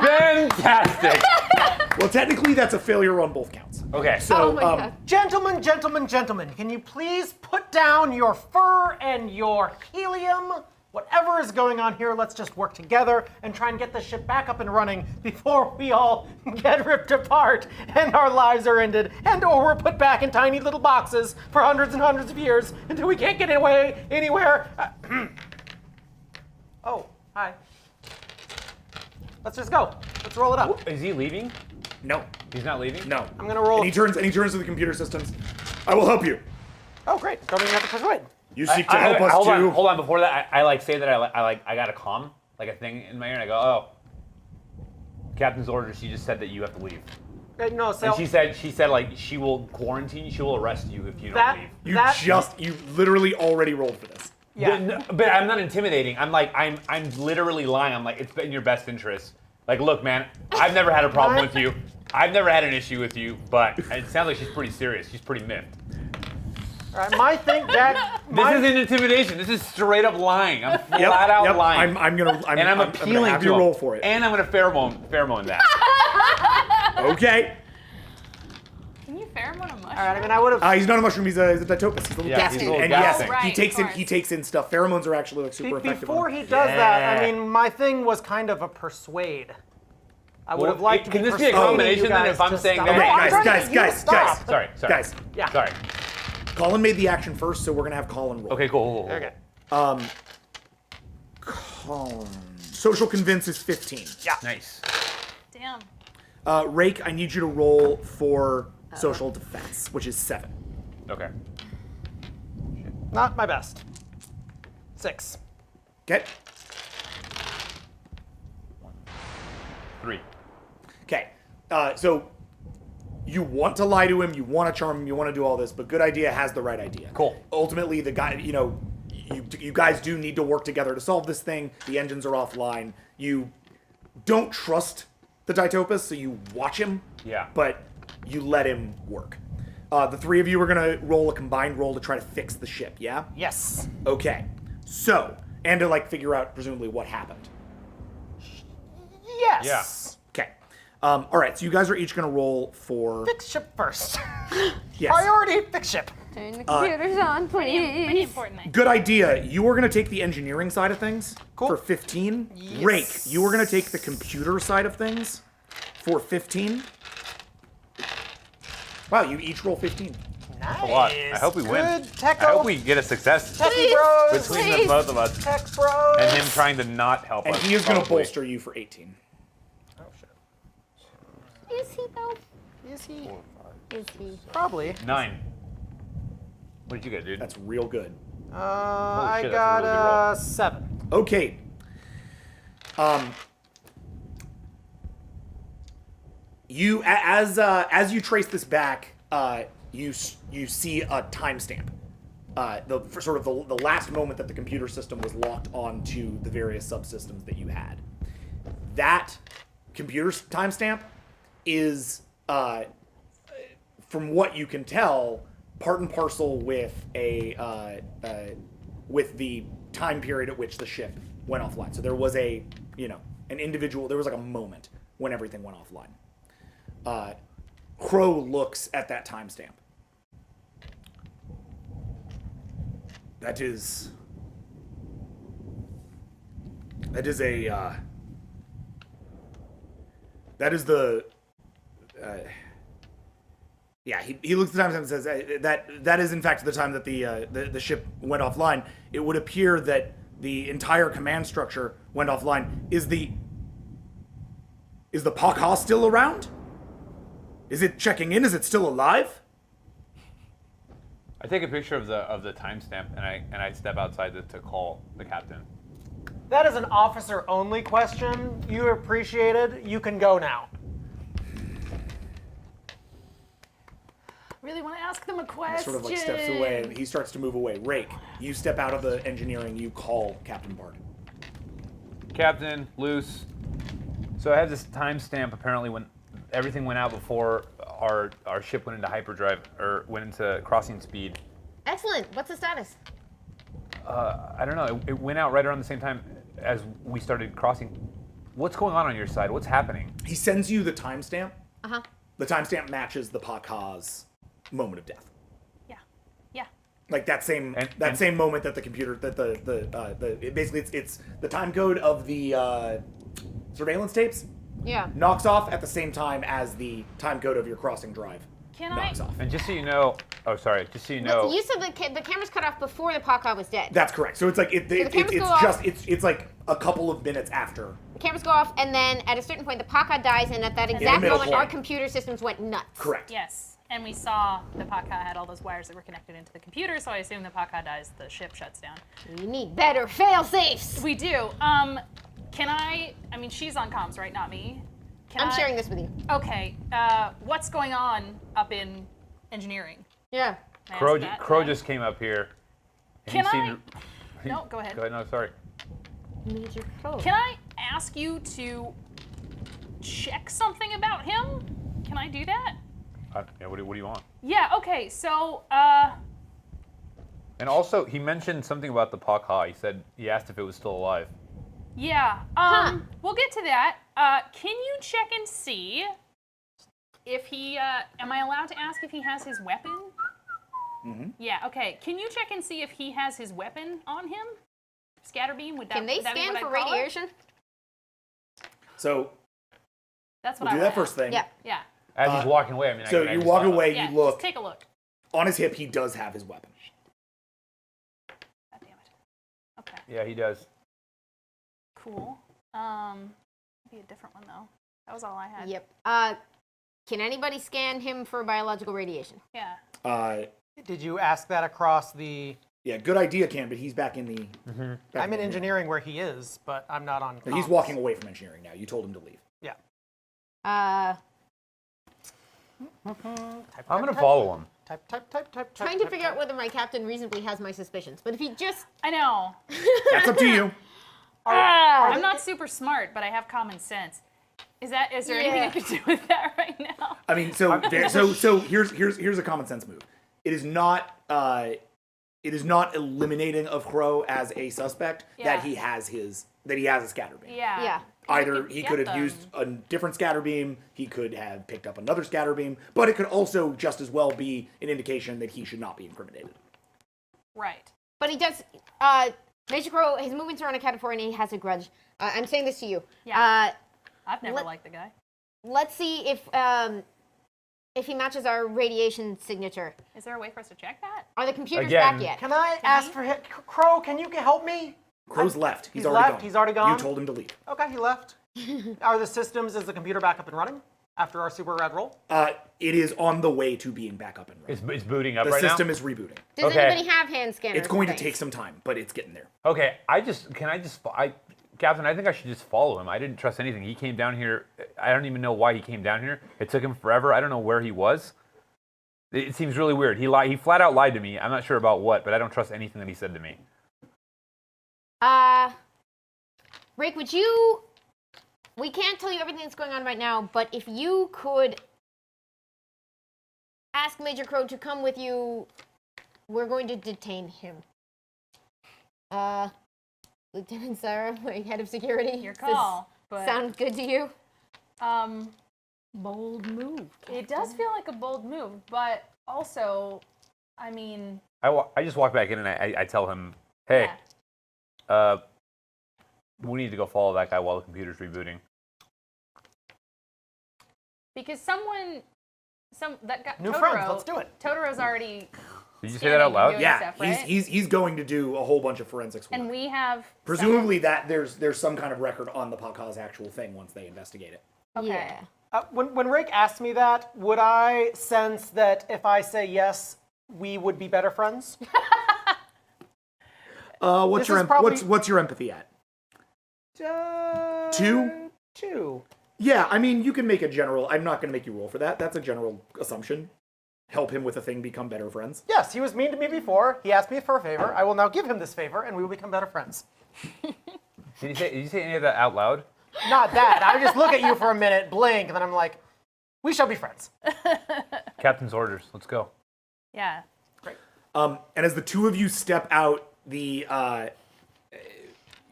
Fantastic! Well, technically, that's a failure on both counts. Okay, So, Oh my god. Gentlemen, gentlemen, gentlemen, can you please put down your fur and your helium? Whatever is going on here, let's just work together and try and get the ship back up and running before we all get ripped apart and our lives are ended and or we're put back in tiny little boxes for hundreds and hundreds of years until we can't get away anywhere. Oh, hi. Let's just go. Let's roll it up. is he leaving? no. He's not leaving? No. I'm gonna roll. And he turns to the computer systems. I will help you. Oh, great. Don't even have to persuade. You seek to help us hold to... Hold on. Before that, I like say that I got a comm, like a thing in my ear, and I go, oh. Captain's orders. She just said that you have to leave. No, so And she said like she will quarantine. She will arrest you if you don't that leave. You literally already rolled for this. yeah. But I'm not intimidating. I'm literally lying. I'm like, it's in your best interest. Like, look, man, I've never had a problem with you. I've never had an issue with you, but it sounds like she's pretty serious. She's pretty miffed. All right, my thing, Jack. This isn't intimidation. This is straight up lying. I'm flat out lying. I'm gonna appealing have to you him. roll for it. And I'm gonna pheromone that. Okay. Can you pheromone a mushroom? All right, I mean, I would have. He's not a mushroom. He's a ditopus. He's a little Yeah, gas he's a tank. little And gas yes, tank. he Right, takes of in course. he takes in stuff. Pheromones are actually like super effective. Before on he him. does that, I Yeah. mean, my thing was kind of a persuade. I would have liked to Can be this be a persuading combination you then guys if I'm to saying stop. that? No, Okay, I'm guys, trying to guys, get you to guys, stop. Sorry. Guys, Yeah. Sorry. Colin made the action first, so we're gonna have Colin roll. Okay, cool. Okay. Colin. Social convince is 15. Yeah. Nice. Damn. Rake, I need you to roll for social defense, which is 7. Okay. Not my best. 6. Okay. 3. Okay. So you want to lie to him, you want to charm him, you want to do all this, but good idea has the right idea. Cool. Ultimately, the guy, you guys do need to work together to solve this thing. The engines are offline. You don't trust the Ditopus, so you watch him. Yeah. But you let him work. The 3 of you are gonna roll a combined roll to try to fix the ship. Yeah. Yes. Okay. So, and to figure out presumably what happened. Yes. Okay. All right. So you guys are each gonna roll for. Fix ship first. Yes. Priority, fix ship. Turn the computers on, Pretty please. important thing. Good idea. You are going to take the engineering side of things Cool. for 15. Rake, you are going to take the computer side of things for 15. Wow, you each roll 15. Nice. A lot. I hope we win. Good techo. I hope we get a success Techie bros. between the both of us Tech bros. and him trying to not help And us. he is going to probably. bolster you for 18. Oh shit. Is he though? Is he? Is he? Probably. 9. What did you get, dude? That's real good. I shit, that's a got really good roll. 7. Okay. You as you trace this back, you see a timestamp. For sort of the last moment that the computer system was locked onto the various subsystems that you had. That computer timestamp is, from what you can tell, part and parcel with with the time period at which the ship went offline. So there was an individual, there was like a moment when everything went offline. Crow looks at that timestamp. That is the yeah, he looks at the timestamp and says that is in fact the time that the ship went offline. It would appear that the entire command structure went offline. Is the Pakha still around? Is it checking in? Is it still alive? I take a picture of the timestamp and I step outside to call the captain. That is an officer-only question. You appreciated. You can go now. Really want to ask them a question. Sort of like steps away. And he starts to move away. Rake, you step out of the engineering. You call Captain Bard. Captain, loose. So I have this timestamp apparently when everything went out before our ship went into hyperdrive or went into crossing speed. Excellent. What's the status? I don't know. It went out right around the same time as we started crossing. What's going on your side? What's happening? He sends you the timestamp. Uh-huh. The timestamp matches the Pakha's moment of death. Yeah. Like that same And- same moment that the computer that basically it's the time code of the surveillance tapes Yeah. knocks off at the same time as the time code of your crossing drive knocks off. And just so you know, just so you But know, you said the cameras cut off before the Pakha was dead. That's correct. So it's like the cameras go off. it's like a couple of minutes after. The cameras go off, and then at a certain point, the Pakha dies, and at that exact middle moment, point. our computer systems went nuts. Correct. Yes. And we saw the Pakha had all those wires that were connected into the computer, so I assume the Pakha dies, the ship shuts down. You need better fail-safes. We do. Can I mean, she's on comms, right? Not me. I'm sharing this with you. Okay. What's going on up in engineering? Yeah. Can I Crow, ask that? Crow just came up here. And Can he I? seemed- No, go ahead. Go ahead. No, sorry. Major code. Can I ask you to check something about him? Can I do that? Yeah, what do you want? Yeah, okay, so, And also, he mentioned something about the Pakha. He asked if it was still alive. yeah, we'll get to that. Can you check and see if he, am I allowed to ask if he has his weapon? Mm-hmm. Yeah, okay. Can you check and see if he has his weapon on him? Scatterbeam, would that Can they would that be scan what for I'd call it? radiation? So That's what we'll I do would that first ask. thing. Yeah. Yeah. As he's walking away, I mean. So I you just walk thought- away, Yeah, you look. just take a look. On his hip, he does have his weapon. God damn it. Okay, Yeah, he does. cool. Be a different one though. That was all I had. Yep. Can anybody scan him for biological radiation? Yeah. Did you ask that across the? Yeah, good idea, Cam, but he's back in the. Back I'm in the- engineering where he is, but I'm not on. He's comms. walking away from engineering now. You told him to leave. Yeah. I'm gonna follow him. Type. Trying to figure out whether my captain reasonably has my suspicions. But if he just I know. That's up to you. I'm not super smart, but I have common sense. Is there anything I could do with that right now? I mean, so here's a common sense move. It is not eliminating of Crow as a suspect Yeah. that he has a scatter beam. Yeah. Either he Get could have them. used a different scatter beam, he could have picked up another scatter beam, but it could also just as well be an indication that he should not be incriminated. Right. But he does. Major Crow, his movements are on a count of 4, and he has a grudge. I'm saying this to you. Yeah. I've never let- liked the guy. Let's see if he matches our radiation signature. Is there a way for us to check that? Are the computers Again. back yet? Can I ask for him? Crow, can you help me? Crow's left. He's He's already left? gone. He's already gone? You told him to leave. Okay, he left. Are the systems? Is the computer back up and running after our super rad roll? It is on the way to being back up and running. It's booting up The right system now. is rebooting. Does Okay. anybody have hand scanners? It's going to and take things? some time, but it's getting there. Okay, Captain, I think I should just follow him. I didn't trust anything. He came down here. I don't even know why he came down here. It took him forever. I don't know where he was. It seems really weird. He flat out lied to me. I'm not sure about what, but I don't trust anything that he said to me. Rick, would you? We can't tell you everything that's going on right now, but if you could ask Major Crow to come with you, we're going to detain him. Lieutenant Sarah, my head of security. Your does call. But sound good to you? Bold move. it does feel like a bold move, but also, I mean, I just walk back in and I tell him, hey, we need to go follow that guy while the computer's rebooting. because that guy, New Totoro, friends, let's do it. Totoro's already Did you say that out scanning and loud? doing Yeah, stuff, right? he's going to do a whole bunch of forensics work. And we have Presumably that there's some kind of record on the Pak's actual thing once they investigate it. Okay. Yeah. When Rick asked me that, would I sense that if I say yes, we would be better friends? What's This is probably- what's your empathy at? 2? 2. Yeah, I mean, you can make a general. I'm not going to make you roll for that. That's a general assumption. Help him with a thing, become better friends. Yes, he was mean to me before. He asked me for a favor. I will now give him this favor, and we will become better friends. Did you say any of that out loud? Not that. I would just look at you for a minute, blink, and then I'm like, we shall be friends. Captain's orders. Let's go. Yeah. And as the two of you step out,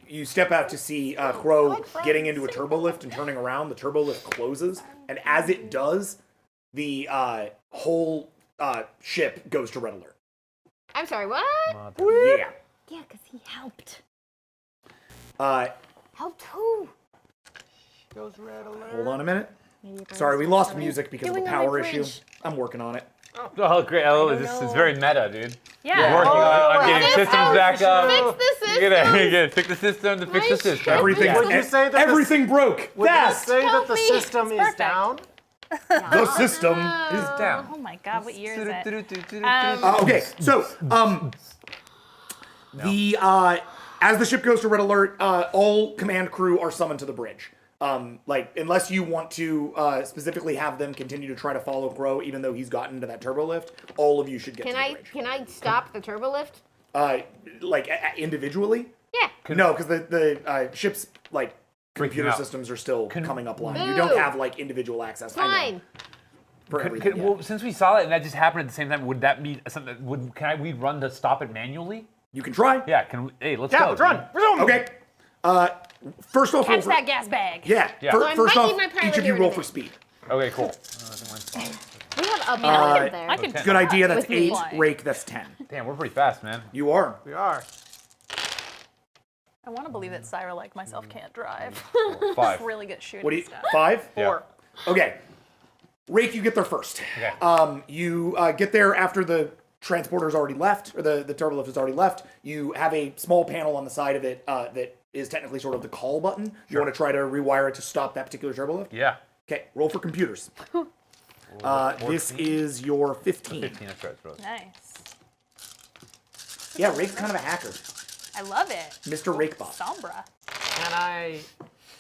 you step out to see Crow getting into a turbo lift and turning around. The turbo lift closes, and as it does, the whole ship goes to red alert. I'm sorry, what? Yeah. Yeah, because he helped. Helped who? Goes red alert. Hold on a minute. Sorry, we lost music because of a doing on power my issue. bridge? I'm working on it. Oh, great. Oh, this is very meta, dude. Yeah. Working on right. getting This systems house back up. Fix the system. You're gonna fix the system to fix the Nice system. shit. Everything, Would you say that everything broke. Would you Fast. say that Help the me. system It's is perfect. down? The system Is down. Oh my God, what year is it? Okay, so the as the ship goes to red alert, all command crew are summoned to the bridge. Unless you want to specifically have them continue to try to follow Crow, even though he's gotten into that turbo lift, all of you should get to the bridge. Can I stop the turbo lift? Individually? Yeah. No, because the ship's computer out. systems are still coming up line. You don't have individual access. I know, Fine. for everything. Yeah. Well, since we saw that and that just happened at the same time, would that be something? We run to stop it manually? You can try. Yeah. Can we? Hey, let's Yeah, go. let's run. dude. Resume. Okay. First off, roll Catch for, that gas bag. yeah. Yeah. fir- So I first might off, need my pilot each of here you in a roll for minute. speed. Okay, cool. We have a Uh, million there. I could. Good idea. That's With me. 8. Rake, that's 10. Damn, we're pretty fast, man. You are. We are. I want to believe that Syra, like myself, can't drive. 5. Really good shooting What do you? stuff. 5? Yeah. 4. Okay. Rake, you get there first. Okay. You get there after the transporter's already left, or the turbo lift has already left. You have a small panel on the side of it that is technically sort of the call button. You want to try to rewire it to stop that particular turbo lift? Yeah. Okay, roll for computers. This is your 15. 15, that's right. Bro. Nice. Yeah, Rake's kind of a hacker. I love it. Mr. Rakebot. Sombra. Can I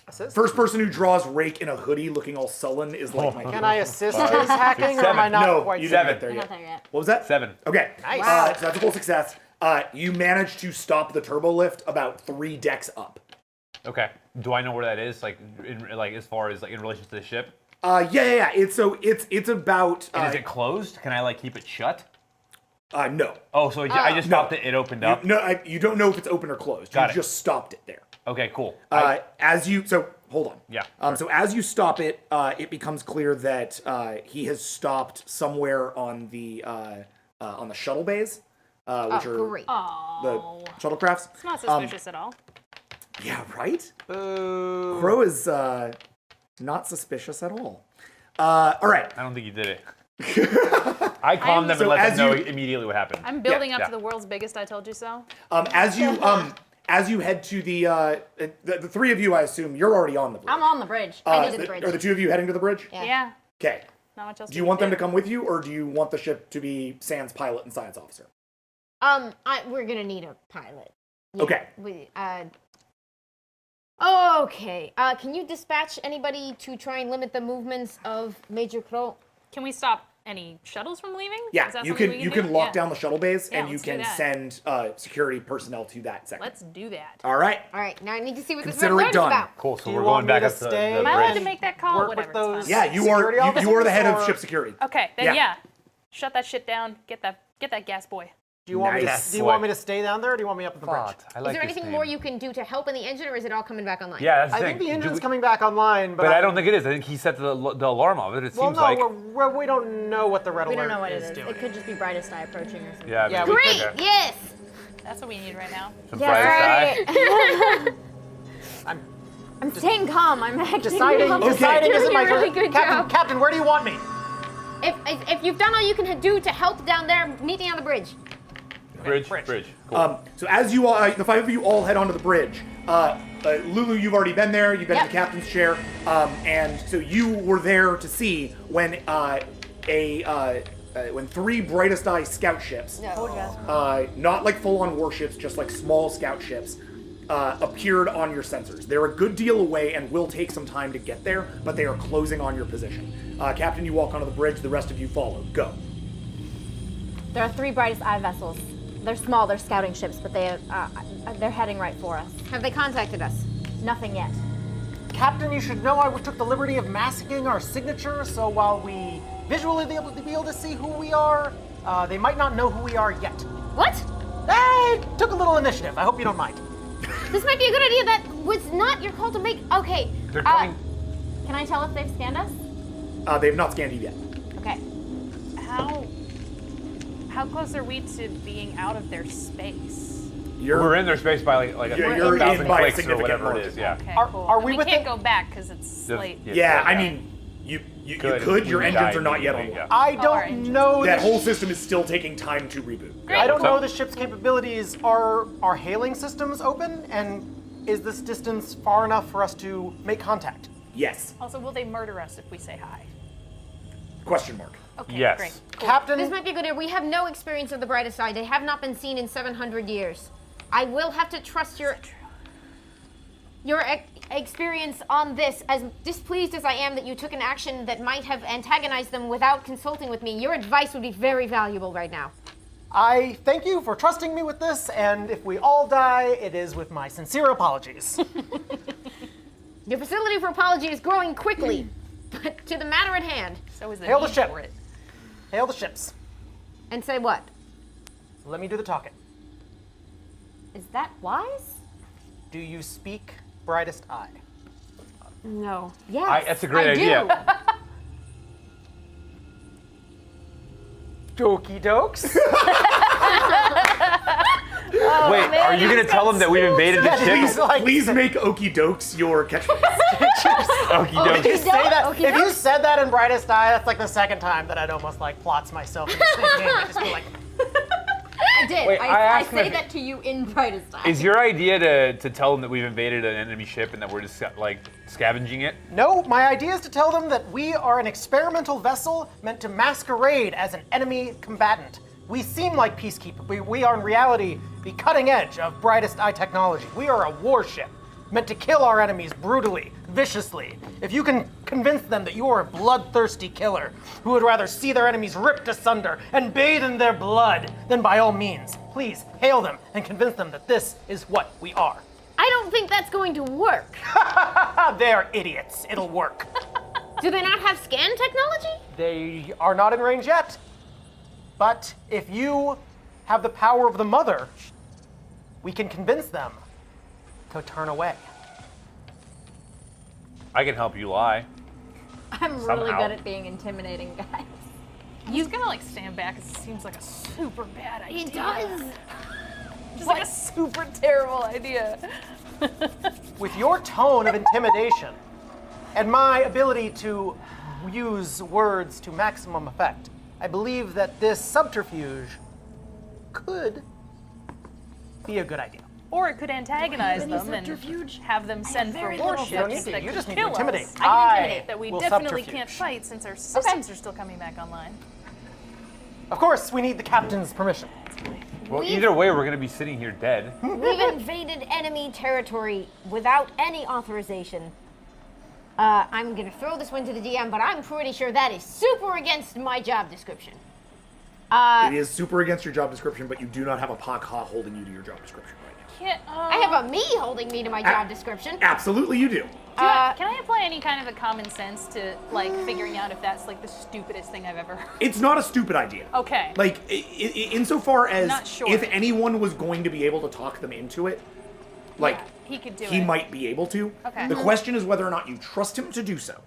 assist? First person who draws Rake in a hoodie looking all sullen is like my Can I assist his hacking, or am I 7. not No, quite you sure? didn't get there I'm yet. not there yet. What was that? 7. Okay. Nice. So that's a full success. You managed to stop the turbo lift about 3 decks up. Okay. Do I know where that is? Like, as far as like in relation to the ship? Yeah. It's about. And is it closed? Can I like keep it shut? No. Oh, so I just stopped it. It opened up. You don't know if it's open or closed. Got you it. just stopped it there. Okay, cool. Hold on. Yeah. So as you stop it, it becomes clear that he has stopped somewhere on the shuttle bays, which are Great. the shuttlecrafts. It's not suspicious at all. Yeah, right. Boo. Crow is not suspicious at all. All right. I don't think you did it. I calmed them So and let as them know you- immediately what happened. I'm building up Yeah. to the world's biggest I told you so. As you head to the 3 of you, I assume you're already on the bridge. I'm on the bridge. I needed the bridge. Are the 2 of you heading to the bridge? Yeah. Okay. Not much else. Do you want them to come with you, or do you want the ship to be Sans pilot and science officer? We're gonna need a pilot. Okay. Okay. Can you dispatch anybody to try and limit the movements of Major Crow? Can we stop any shuttles from leaving? Yeah, Is that you something can we you do? can lock Yeah. down the shuttle bays, Yeah, and you let's do can that. send security personnel to that sector. Let's do that. All right. All right. Now I need to see what this Consider red it light is done. about. Cool. So Do you we're want going me back to up to stay? the Am I allowed bridge. to make that call? Work Whatever. with those. It's fine. Yeah, you are Security you are officers, the head of or- ship security. Okay, then Yeah. shut that shit down. Get that gas boy. Do you want me to? Nice. Do you want me to stay down there, or do you want me up at the bridge? I Is like there this anything name. more you can do to help in the engine, or is it all coming back online? Yeah, that's the I thing. think the engine's Do we- coming back online, but But I don't think it is. I think he set the alarm off. It Well, seems no, like. we don't know what the red We alert don't know what it is. doing. It could just be brightest eye approaching or something. Yeah. Yeah, maybe. we Great. Okay. Yes. That's what we need right now. Some Yes. brightest eye. I'm staying calm. I'm acting Deciding calm. isn't Doing my a really turn. good Captain, job. Captain, where do you want me? If you've done all you can do to help down there, meet me on the bridge. Bridge. Cool. So as you all, the 5 of you all head onto the bridge. Lulu, you've already been there. You've been in the Yep. captain's chair, and so you were there to see when when 3 brightest eye scout ships, not like full-on warships, just like small scout ships, appeared on your sensors. They're a good deal away and will take some time to get there, but they are closing on your position. Captain, you walk onto the bridge. The rest of you follow. Go. There are 3 brightest eye vessels. They're small. They're scouting ships, but they're heading right for us. Have they contacted us? Nothing yet. Captain, you should know I took the liberty of masking our signature, so while we visually be able to see who we are, they might not know who we are yet. What? I took a little initiative. I hope you don't mind. This might be a good idea. That was not your call to make. Okay. They're coming. Can I tell if they've scanned us? They have not scanned you yet. Okay. How close are we to being out of their space? We're in their space by like You're in 1,000 by a clicks or significant whatever it margin. is. Yeah. Okay, Are- cool. are And we we within- can't go back because it's late. Yeah, I mean, you could. Your we engines die are not yet immediately, online. yeah. I our don't engines. know That the whole system is still taking time to reboot. I don't So- know the ship's capabilities. Are our hailing systems open? And is this distance far enough for us to make contact? Yes. Also, will they murder us if we say hi? Question mark. Okay, Yes. great. Captain, This might be a good idea. We have no experience of the brightest side. They have not been seen in 700 years. I will have to trust your experience on this. As displeased as I am that you took an action that might have antagonized them without consulting with me, your advice would be very valuable right now. I thank you for trusting me with this, and if we all die, it is with my sincere apologies. Your facility for apology is growing quickly, but to the matter at hand. So is the Hail the need ship. for it. Hail the ships. And say what? Let me do the talking. Is that wise? Do you speak brightest eye? No. Yes. That's a great I idea. do. Dokey dokes. Wait, are you gonna tell them that we've invaded the He's ship? like, Please make okie dokes your catchphrase. Okie if you dokie. say that, Okey if you doke. said that in Brightest Eye, that's like the second time that I'd almost like plots myself in the same game. I just be like, I did. Wait, I I asked him say if- that to you in brightest eye. Is your idea to tell them that we've invaded an enemy ship and that we're just like scavenging it? no, my idea is to tell them that we are an experimental vessel meant to masquerade as an enemy combatant. We seem like peacekeepers. We are in reality the cutting edge of Brightest Eye technology. We are a warship meant to kill our enemies brutally, viciously. If you can convince them that you are a bloodthirsty killer who would rather see their enemies ripped asunder and bathe in their blood, then by all means, please hail them and convince them that this is what we are. I don't think that's going to work. They're idiots. It'll work. Do they not have scan technology? They are not in range yet. But if you have the power of the mother, we can convince them to turn away. I can help you lie. I'm really somehow. good at being intimidating, guys. He's gonna like stand back. It seems like a super bad idea. It does. Just like a super terrible idea. With your tone of intimidation and my ability to use words to maximum effect, I believe that this subterfuge could be a good idea. Or it could antagonize them and have them send for warships that You could just need to kill intimidate. us. I can intimidate I that we will definitely subterfuge. can't fight since our systems are still coming back online. Of course, we need the captain's permission. Well, either way, we're gonna be sitting here dead. We've invaded enemy territory without any authorization. I'm gonna throw this one to the DM, but I'm pretty sure that is super against my job description. It is super against your job description, but you do not have a Pakha holding you to your job description right now. Can't, I have a me holding me to my job description. Absolutely, you do. can I apply any kind of a common sense to like figuring out if that's like the stupidest thing I've ever heard? It's not a stupid idea. Okay. Like, insofar as Not sure. if anyone was going to be able to talk them into it, like, Yeah, he could do he it. might be able to. Okay. The question is whether or not you trust him to do so.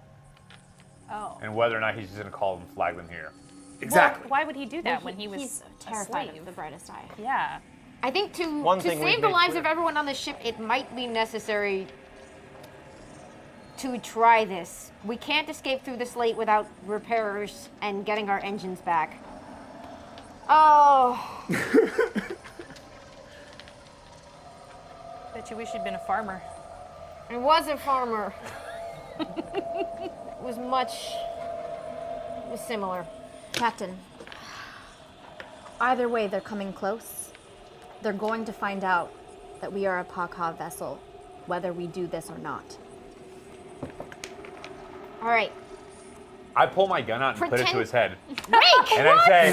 Oh. And whether or not he's just gonna call them, flag them here. Exactly. Well, why would he do that when he was He's a terrified slave? of the brightest eye. Yeah. I think to One thing we've save the made lives clear. of everyone on the ship, it might be necessary to try this. We can't escape through the slate without repairers and getting our engines back. Oh, Bet you wish you'd been a farmer. I was a farmer. It was similar. Captain, either way, they're coming close. They're going to find out that we are a Pakha vessel, whether we do this or not. All right. I pull my gun out and put it to Pretend- his head. Rake! And I say,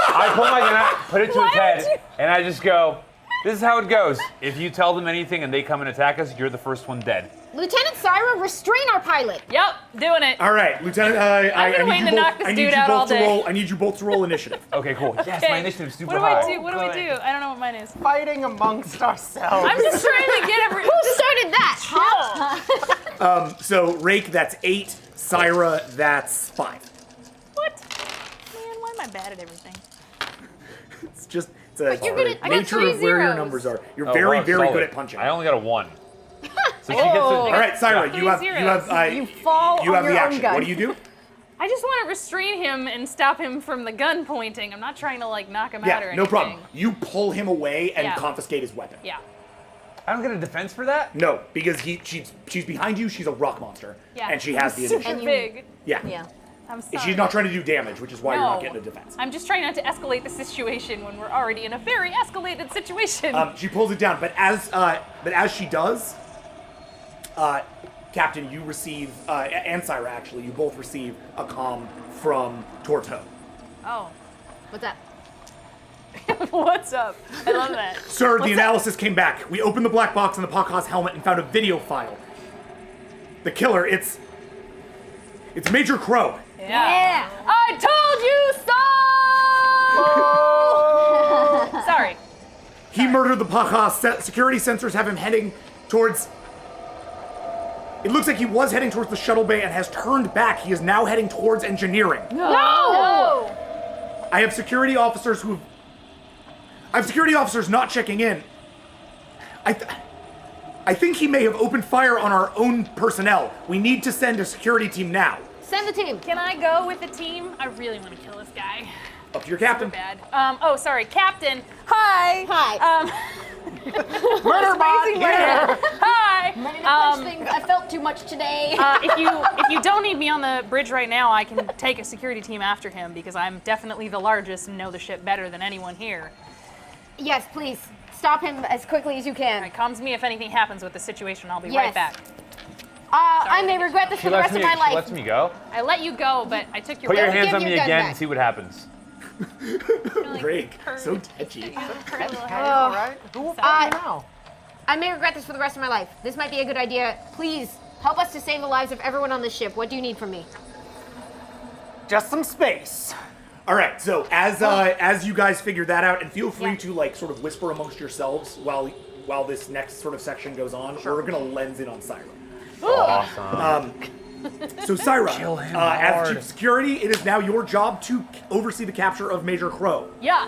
I pull my gun out, put it to his head, and I just go, this is how it goes. If you tell them anything and they come and attack us, you're the first one dead. Lieutenant Syra, restrain our pilot. Yep, doing it. All right, Lieutenant. I've been waiting to knock this dude out all day. I need you both to roll initiative. Okay, cool. Yes, my initiative's super What do high. I do? What do I do? I don't know what mine is. Fighting amongst ourselves. I'm just trying to get every. Who started that? So Rake, that's 8. Syra, that's 5. What? Man, why am I bad at everything? It's just you're good at- I got nature 3 of where your zeros. numbers are. You're Oh, very, wow, very solid. good at punching. I only got a 1. So she gets Oh. All right, Syra, Three you have zeros. You fall you on have your the own action. gun. What do you do? I just want to restrain him and stop him from the gun pointing. I'm not trying to like knock him out or Yeah, anything. no problem. You pull him away and Yeah. confiscate his weapon. Yeah. I don't get a defense for that? No, because she's behind you. She's a rock monster, Yeah. and she has the Super initiative. big. Yeah. Yeah. I'm sorry. She's not trying to do damage, which is why you're not No. getting a defense. I'm just trying not to escalate the situation when we're already in a very escalated situation. She pulls it down, but as she does, Captain, you receive, and Syra actually, you both receive a comm from Torto. Oh. What's up? What's up? I love that. Sir, the analysis came back. We opened the black box on the Pakha's helmet and found a video file. The killer, it's Major Crow. Yeah. I told you so! Sorry. He murdered the Pakha. Security sensors have him heading towards... It looks like he was heading towards the shuttle bay and has turned back. He is now heading towards engineering. No! I have security officers not checking in. I think he may have opened fire on our own personnel. We need to send a security team now. Send the team. Can I go with the team? I really want to kill this guy. Up to your captain. Bad. Oh, sorry, Captain. Hi. Hi. Murder bot here! Hi. I felt too much today. If you don't need me on the bridge right now, I can take a security team after him because I'm definitely the largest and know the ship better than anyone here. Yes, please. Stop him as quickly as you can. All right, comms me if anything happens with the situation. I'll be Yes. right back. I may regret this for the rest of my She life. lets me go. I let you go, but I took your. Put your Let me hands give on your me gun again back. and see what happens. Drake, so touchy. Alright, who will fight me now? I may regret this for the rest of my life. This might be a good idea. Please, help us to save the lives of everyone on this ship. What do you need from me? Just some space. All right, so as you guys figure that out, and feel free to like sort of whisper amongst yourselves while this next sort of section goes on. We're gonna lens in on Syra. Awesome. So Syra, Kill him as hard. chief of security, it is now your job to oversee the capture of Major Crow. Yeah.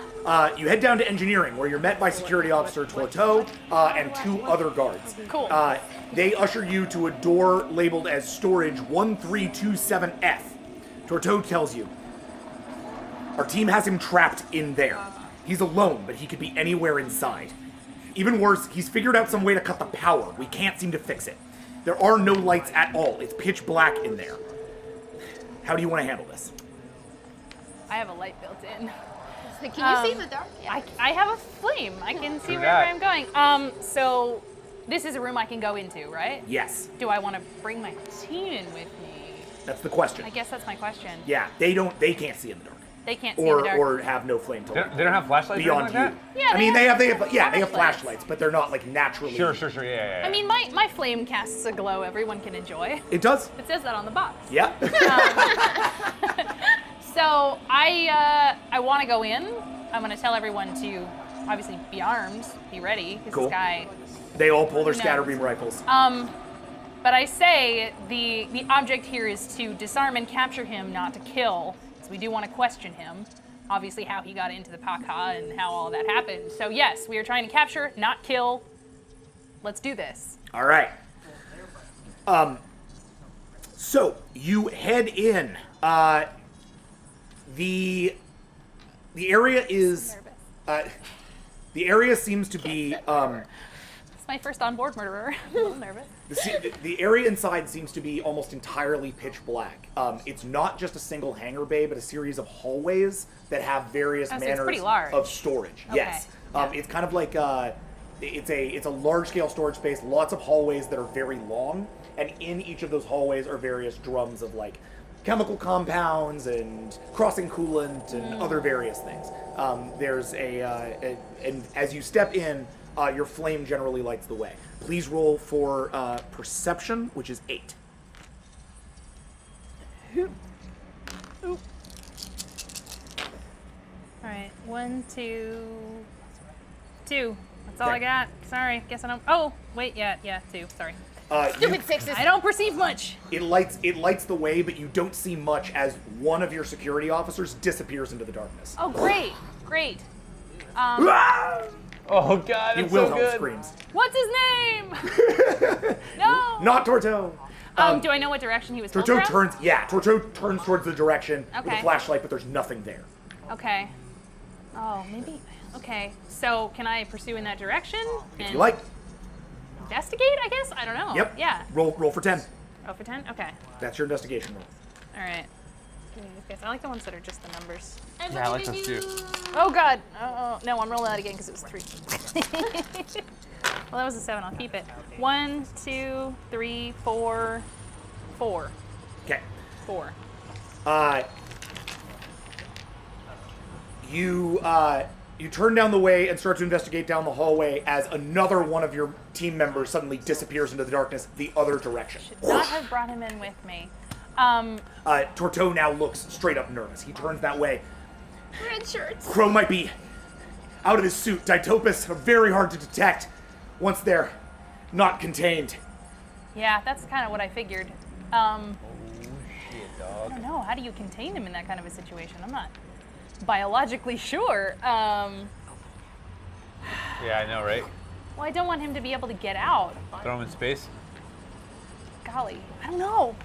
You head down to engineering, where you're met by security officer Torto and 2 other guards. Cool. They usher you to a door labeled as Storage 1327F. Torto tells you, our team has him trapped in there. He's alone, but he could be anywhere inside. Even worse, he's figured out some way to cut the power. We can't seem to fix it. There are no lights at all. It's pitch black in there. How do you want to handle this? I have a light built in. Can you see the dark? I have a flame. I can see True wherever that. I'm going. So this is a room I can go into, right? Yes, Do I want to bring my team in with me? that's the question. I guess that's my question. Yeah, they can't see in the dark. They can't see in the dark. Or have no flame to They light don't have flashlights or beyond anything you. like Yeah, I mean, they have flashlights. flashlights, but they're not like naturally. that? Sure, yeah. I mean, my flame casts a glow everyone can enjoy. It does. It says that on the box. Yeah. So I want to go in. I'm going to tell everyone to obviously be armed, be ready, because Cool. this guy. They all pull their No. scatter beam rifles. But I say the object here is to disarm and capture him, not to kill. So we do want to question him. Obviously, how he got into the Pakha and how all that happened. So yes, we are trying to capture, not kill. Let's do this. All right. So you head in. The area is. The area seems to be. It's my first on-board murderer. I'm a little nervous. The area inside seems to be almost entirely pitch black. It's not just a single hangar bay, but a series of hallways that have various Oh, so it's manners pretty large. of storage. Okay. Yes, it's kind of like it's a large scale storage space. Lots of hallways that are very long, and in each of those hallways are various drums of like chemical compounds and crossing coolant and other various things. There's and as you step in, your flame generally lights the way. Please roll for perception, which is 8. All right, 1, 2, 2. That's all I got. Sorry, guess I don't. Oh, wait, yeah, 2. Sorry. Stupid sixes. I don't perceive much. It lights the way, but you don't see much as one of your security officers disappears into the darkness. Oh, great. Ah! Oh god, it's so Wilhelm good. screams. What's his name? No. Not Torto. Do I know what direction he was pulled Torto from? turns towards the direction with Okay. a flashlight, but there's nothing there. Okay. Oh, maybe. Okay. So can I pursue in that direction? If you like. Investigate, I guess? I don't know. Yep. Yeah. Roll for 10. Oh, for 10? Okay. That's your investigation roll. All right. Give me this guys. I like the ones that are just the numbers. Yeah, I like those too. Oh, God. Oh, no, I'm rolling that again because it was 3. Well, that was a 7. I'll keep it. 1, 2, 3, 4. 4. Okay. 4. You turn down the way and start to investigate down the hallway as another one of your team members suddenly disappears into the darkness the other direction. Should not have brought him in with me. Torto now looks straight up nervous. He turns that way. Red shirts. Crow might be out of his suit. Ditopus are very hard to detect once they're not contained. Yeah, that's kind of what I figured. I don't know. How do you contain him in that kind of a situation? I'm biologically sure. Yeah, I know, right? Well, I don't want him to be able to get out. Throw him in space. Golly, I don't know.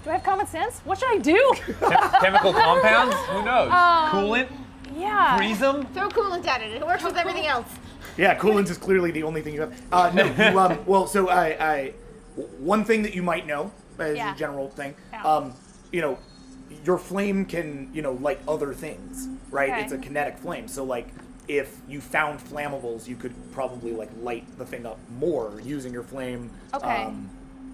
Do I have common sense? What should I do? Chemical compounds? Who knows? Coolant? Yeah. Freeze them? Throw coolant at it. It works with everything else. Yeah, coolant is clearly the only thing you have. No, you, well, so one thing that you might know as Yeah. a general thing, Yeah. you know, your flame can, light other things, right? Okay. It's a kinetic flame. So, like, if you found flammables, you could probably, like, light the thing up more using your flame. Okay.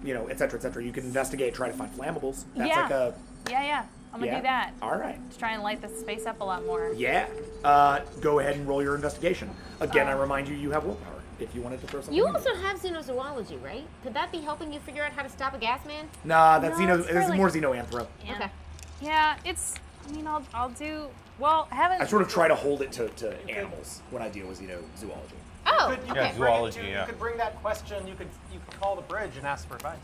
Et cetera, et cetera. You can investigate, try to find flammables. That's Yeah. like a... Yeah. I'm gonna do that. All right. Just try and light the space up a lot more. Yeah. Go ahead and roll your investigation. Again, I remind you have willpower if you wanted to throw something You in. also have xenozoology, right? Could that be helping you figure out how to stop a gas man? Nah, that's No, it's this is for, more like- xenoanthro. Yeah. Okay. Yeah, I'll do. Well, I haven't. I sort of try to hold it to animals when I deal with zoology. Oh, You okay. could bring it zoology, to- yeah. You could bring that question. You could call the bridge and ask for advice.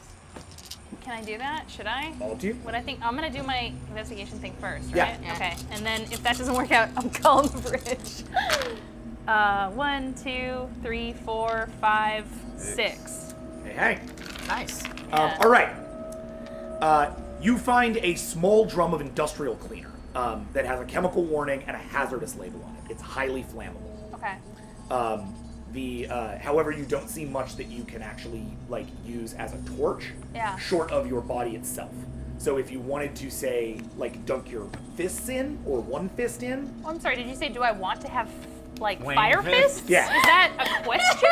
Can I do that? Should I? All to you. What I think I'm gonna do my investigation thing first, Yeah. right? Yeah. Okay. And then if that doesn't work out, I'm calling the bridge. 1, 2, 3, 4, 5, 6. Hey. Nice. Yeah. All right. You find a small drum of industrial cleaner that has a chemical warning and a hazardous label on it. It's highly flammable. Okay. However, you don't see much that you can actually use as a torch, Yeah. short of your body itself. So if you wanted to say dunk your fists in or one fist in, Oh, I'm sorry. Did you say do I want to have Flame fire fists? fists? Yeah. Is that a question?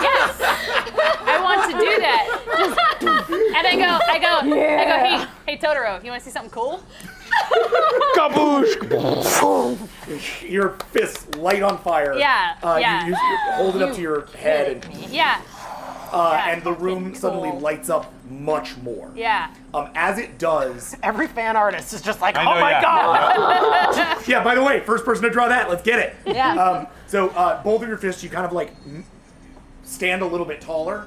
Yes. I want to do that. Just, and I go. Hey Totoro, you want to see something cool? your fists light on fire. Yeah, yeah. You hold it up to your head, Yeah. and the room cool. suddenly lights up much more. Yeah. As it does, Every fan artist is just like, I oh know, my yeah. god! yeah. By the way, first person to draw that, let's get it. Yeah. So both of your fists, you kind of stand a little bit taller,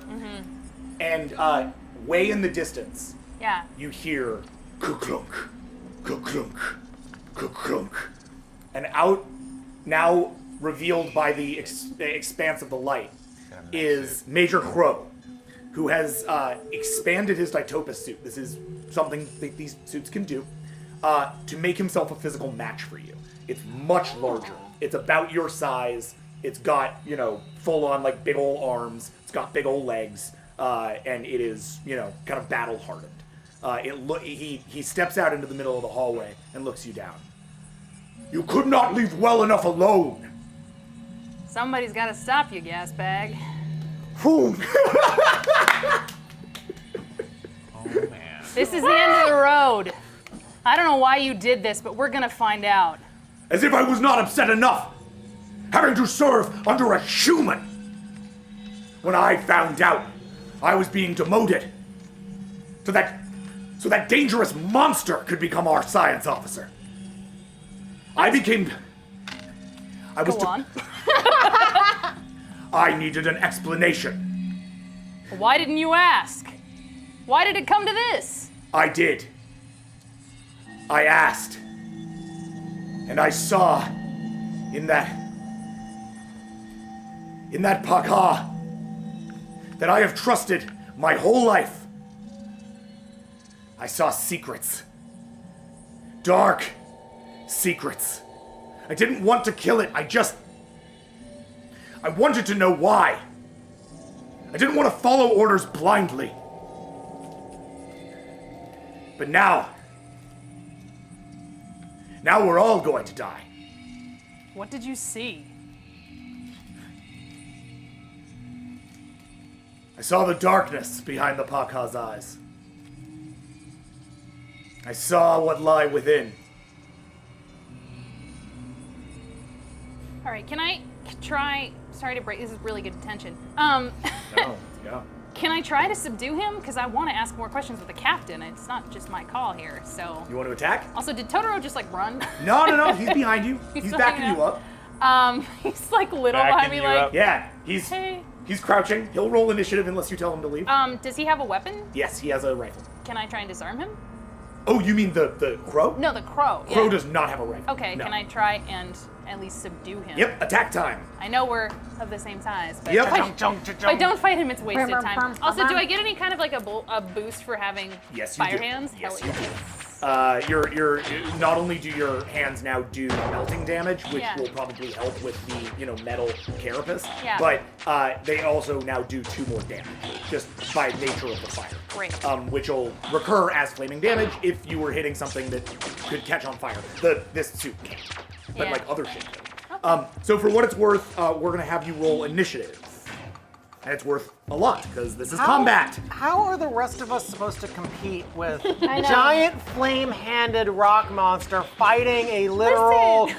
and way in the distance, Yeah. you hear kuklunk, kuklunk, kuklunk, and out now revealed by the expanse of the light is Major Crow, who has expanded his Ditopus suit. This is something that these suits can do to make himself a physical match for you. It's much larger. It's about your size. It's got, full on big old arms. It's got big old legs, and it is, kind of battle hardened. He steps out into the middle of the hallway and looks you down. You could not leave well enough alone. Somebody's got to stop you, gas bag. Boom. Oh, man. This is the end of the road. I don't know why you did this, but we're gonna find out. As if I was not upset enough, having to serve under a human. When I found out I was being demoted, so that dangerous monster could become our science officer. I was Go on. I needed an explanation. Why didn't you ask? Why did it come to this? I did. I asked. And I saw in that Paka that I have trusted my whole life. I saw secrets. Dark secrets. I didn't want to kill it. I wanted to know why. I didn't want to follow orders blindly. But now we're all going to die. What did you see? I saw the darkness behind the Paka's eyes. I saw what lay within. All right, can I try? Sorry to break. This is really good attention. No, yeah. Can I try to subdue him? Because I want to ask more questions with the captain. It's not just my call here. So. You want to attack? Also, did Totoro just run? No. He's behind you. He's still backing hanging you out? up. He's like little Backing behind me, you like. up. Yeah, he's Hey. crouching. He'll roll initiative unless you tell him to leave. Does he have a weapon? Yes, he has a rifle. Can I try and disarm him? Oh, you mean the crow? No, the crow. Crow Yeah. does not have a rifle. Okay, No. can I try and at least subdue him? Yep, attack time. I know we're of the same size, but Yep. if I don't fight him, it's wasted Brum, time. brum, brum, Also, do brum. I get any kind of like a boost for having Yes, you fire do. hands? Yes, Hell you yeah. do. You're not only do your hands now do melting damage, which Yeah. will probably help with the metal carapace, Yeah. but they also now do 2 more damage just by nature of the fire. Great. Which will recur as flaming damage if you were hitting something that could catch on fire. This suit can't, but Yeah. like other shit can. So for what it's worth, we're gonna have you roll initiative. And it's worth a lot, because this is combat. How are the rest of us supposed to compete with I know. giant flame-handed rock monster fighting a literal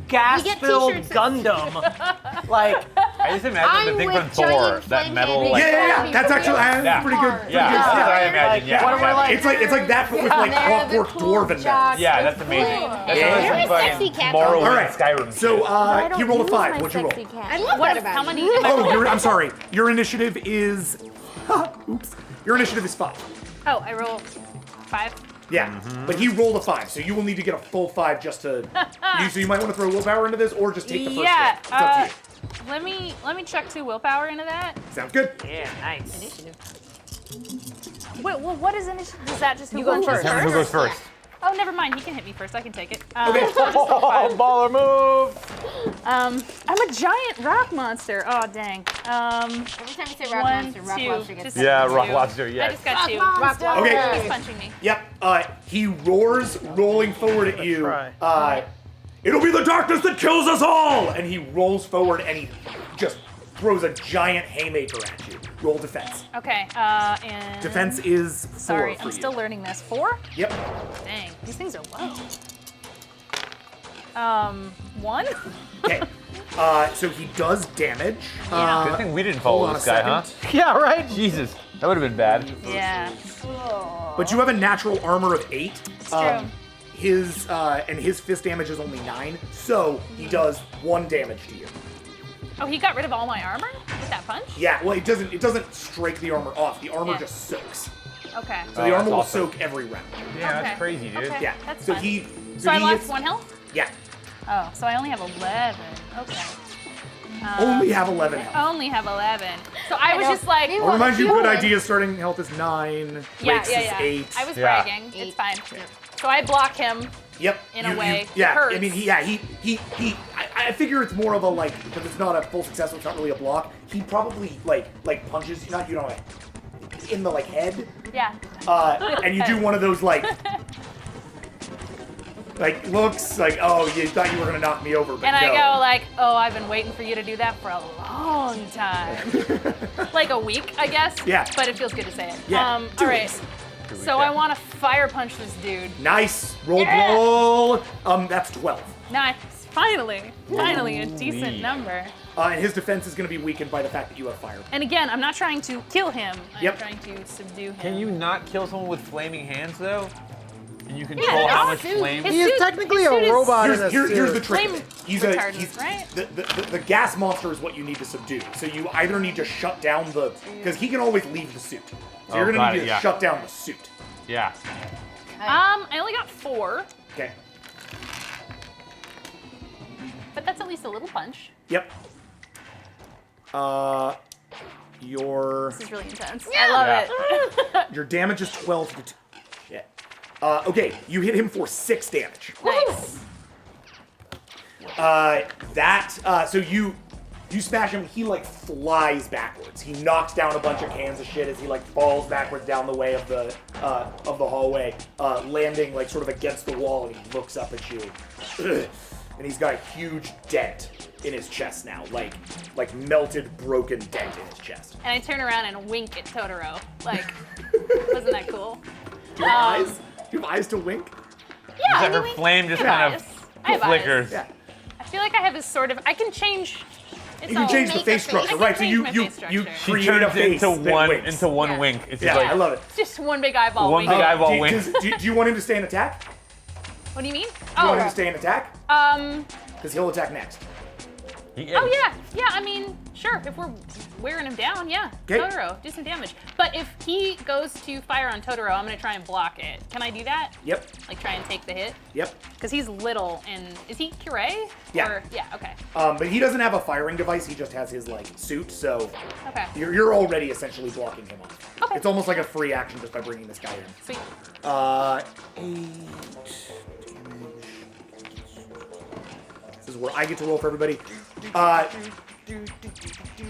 gas-filled t-shirts that- Gundam? Like, I just imagine I'm the thing with from Thor, giant that flame metal, handed- like, Yeah. That's actually Yeah. pretty good. yeah, pretty that's good what I stuff. imagine, yeah. what are we yeah. like? It's like that, but with like clockwork dwarven metal. Yeah, that's amazing. That's Yeah. what You're a some fucking sexy cat. Morrowind All right. Skyrim So shit. I don't he rolled a use 5. my What'd you roll? sexy cat. I love What that is, about how you. many? Oh, I'm sorry. Your initiative is. Oops. Your initiative is 5. Oh, I roll 5. Yeah, but he rolled a 5, so you will need to get a full 5 just to. So you might want to throw willpower into this, or just take the first Yeah. hit. It's up to you. Let me chuck 2 willpower into that. Sounds good. yeah, nice. Wait, well, what is initiative? Is that just who You go goes first. Who goes first? Oh, never mind. He can hit me first. I can take it. Okay. Oh, baller move! I'm a giant rock monster. Oh, dang. Every time you say rock 1, monster, rock 2. monster gets Just Yeah, two. rock lobster, I yes. just got 2. Okay. He's punching me. Yep. He roars, rolling forward at you. Try. It'll be the darkness that kills us all! And he rolls forward and he just throws a giant haymaker at you. Roll defense. Okay. And Defense is 4 Sorry, for I'm you. still learning this. 4? Yep. Dang, these things are low. 1? Okay. So he does damage. Good thing we didn't hold follow on this a guy, huh? second. Yeah, right? Jesus, that would have been bad. Yeah. But you have a natural armor of 8. It's true. His fist damage is only 9, so he does 1 damage to you. Oh, he got rid of all my armor with that punch? Yeah, well, it doesn't strike the armor off. The armor Yeah. just soaks. Okay. So Oh, the armor that's will awesome. soak every round. Yeah, Okay. that's crazy, dude. Okay. Yeah. That's so fine. he. So I he lost hits- 1 health? Yeah. Oh, so I only have 11. Okay. Only have 11 health. I only have 11. So I was just like, I'll remind you, good idea. Starting health is 9. yeah, Rakes yeah, is yeah. 8. I was Yeah. bragging. It's fine. So I block him. Yep. in a way, Yeah. it hurts. I mean, I figure it's more of a like because it's not a full success. So it's not really a block. He probably like punches not like in the like head. Yeah. And you do one of those like looks like, oh, you thought you were gonna knock me over, but And no. I go like, oh, I've been waiting for you to do that for a long time. Like a week, I guess. Yeah. But it feels good to say it. Yeah, do All right. it. So I want to fire punch this dude. Nice. Roll, Yeah. roll. That's 12. Nice. Finally a decent number. And his defense is gonna be weakened by the fact that you have fire. And again, I'm not trying to kill him. I'm Yep. trying to subdue him. Can you not kill someone with flaming hands though? And you control that's how much suit. flame. His He is suit- technically his a suit is- robot in a Here's the suit. trick. Flame He's retardant, right? The gas monster is what you need to subdue. So you either need to shut down because he can always leave the suit. So you're Oh, gonna got need it, to yeah. shut down the suit. Yeah. I only got 4, Okay. but that's at least a little punch. Yep. Your This is really intense. I love Yeah. it. your damage is 12 to 2. Shit. Okay, you hit him for 6 damage. Nice. So you smash him, he like flies backwards. He knocks down a bunch of cans of shit as he like falls backwards down the way of the hallway, landing like sort of against the wall, and he looks up at you. And he's got a huge dent in his chest now, like melted, broken dent in his chest. And I turn around and wink at Totoro. Like, wasn't that cool? Do you have eyes? Do you have eyes to wink? Yeah. That her flame just kind eyes. of I have flickers. Yeah. I feel like I have this sort of. I can change. It's You can all- change the make a face face. structure, I can right? So change you my you face you structure. She create a turns face into that one winks. into one Yeah. wink. It's Yeah, just like I love it. Just one big eyeball. One big wink. eyeball do, wink. do you want him to stay in attack? What do you mean? Do you want him to stay in attack? Um. Because he'll attack next. Oh yeah. Yeah. I mean, sure. If we're wearing him down, yeah. 'Kay. Totoro, do some damage. But if he goes to fire on Totoro, I'm gonna try and block it. Can I do that? Yep. Like try and take the hit? Yep. Because he's little and is he Curé? Yeah. Or, yeah, okay. But he doesn't have a firing device. He just has his like suit. So Okay. you're already essentially blocking him off. Okay. It's almost like a free action just by bringing this guy in. Sweet. 8 damage. This is where I get to roll for everybody.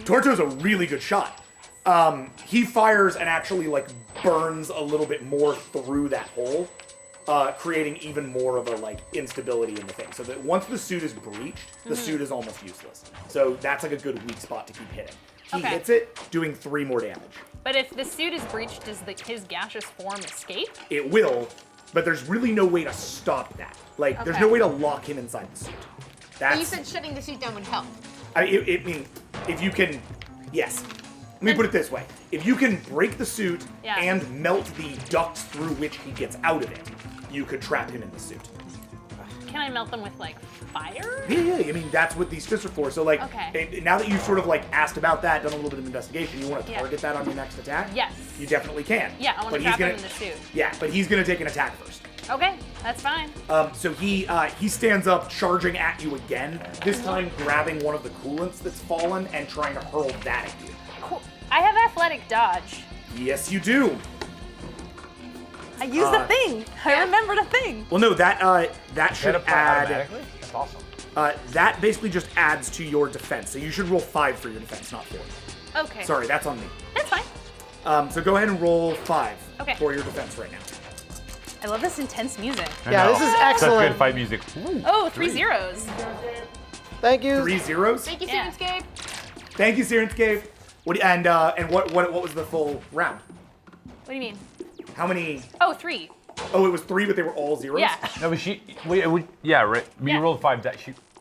Torto's a really good shot. He fires and actually like burns a little bit more through that hole, creating even more of a like instability in the thing. So that once the suit is breached, the suit is almost useless. So that's like a good weak spot to keep hitting. He Okay. hits it, doing 3 more damage. But if the suit is breached, does his gaseous form escape? It will, but there's really no way to stop that. Like, there's Okay. no way to lock him inside the suit. But you That's, said shutting the suit down would help. I mean, if you can, yes. Let me put it this way. If you can break the suit Yeah. and melt the ducts through which he gets out of it, you could trap him in the suit. Can I melt them with like fire? Yeah, I mean, that's what these fists are for. So, like, Okay. now that you've sort of, like, asked about that, done a little bit of investigation, you want to Yeah. target that on your next attack? Yes. You definitely can. Yeah, I want But to he's trap gonna, him in the suit. Yeah, but he's going to take an attack first. Okay, that's fine. So he stands up, charging at you again, this time grabbing one of the coolants that's fallen and trying to hurl that at you. Cool. I have athletic dodge. Yes, you do. I used the thing. I remembered a thing. Well, no, that Should should apply add. automatically? That's awesome. That basically just adds to your defense. So you should roll 5 for your defense, not 4. Okay. Sorry, that's on me. That's fine. So go ahead and roll 5 Okay. for your defense right now. I love this intense music. I Yeah, know. this is Such excellent. good fight music. Ooh. Oh, 3 zeros. Thank you. 3 zeros. Thank you, Yeah. Sirenscape. Thank you, Sirenscape. What what was the full round? What do you mean? How many? Oh, 3. Oh, it was 3, but they were all zeros. Yeah. No, but yeah, right. Yeah. You rolled 5 dice.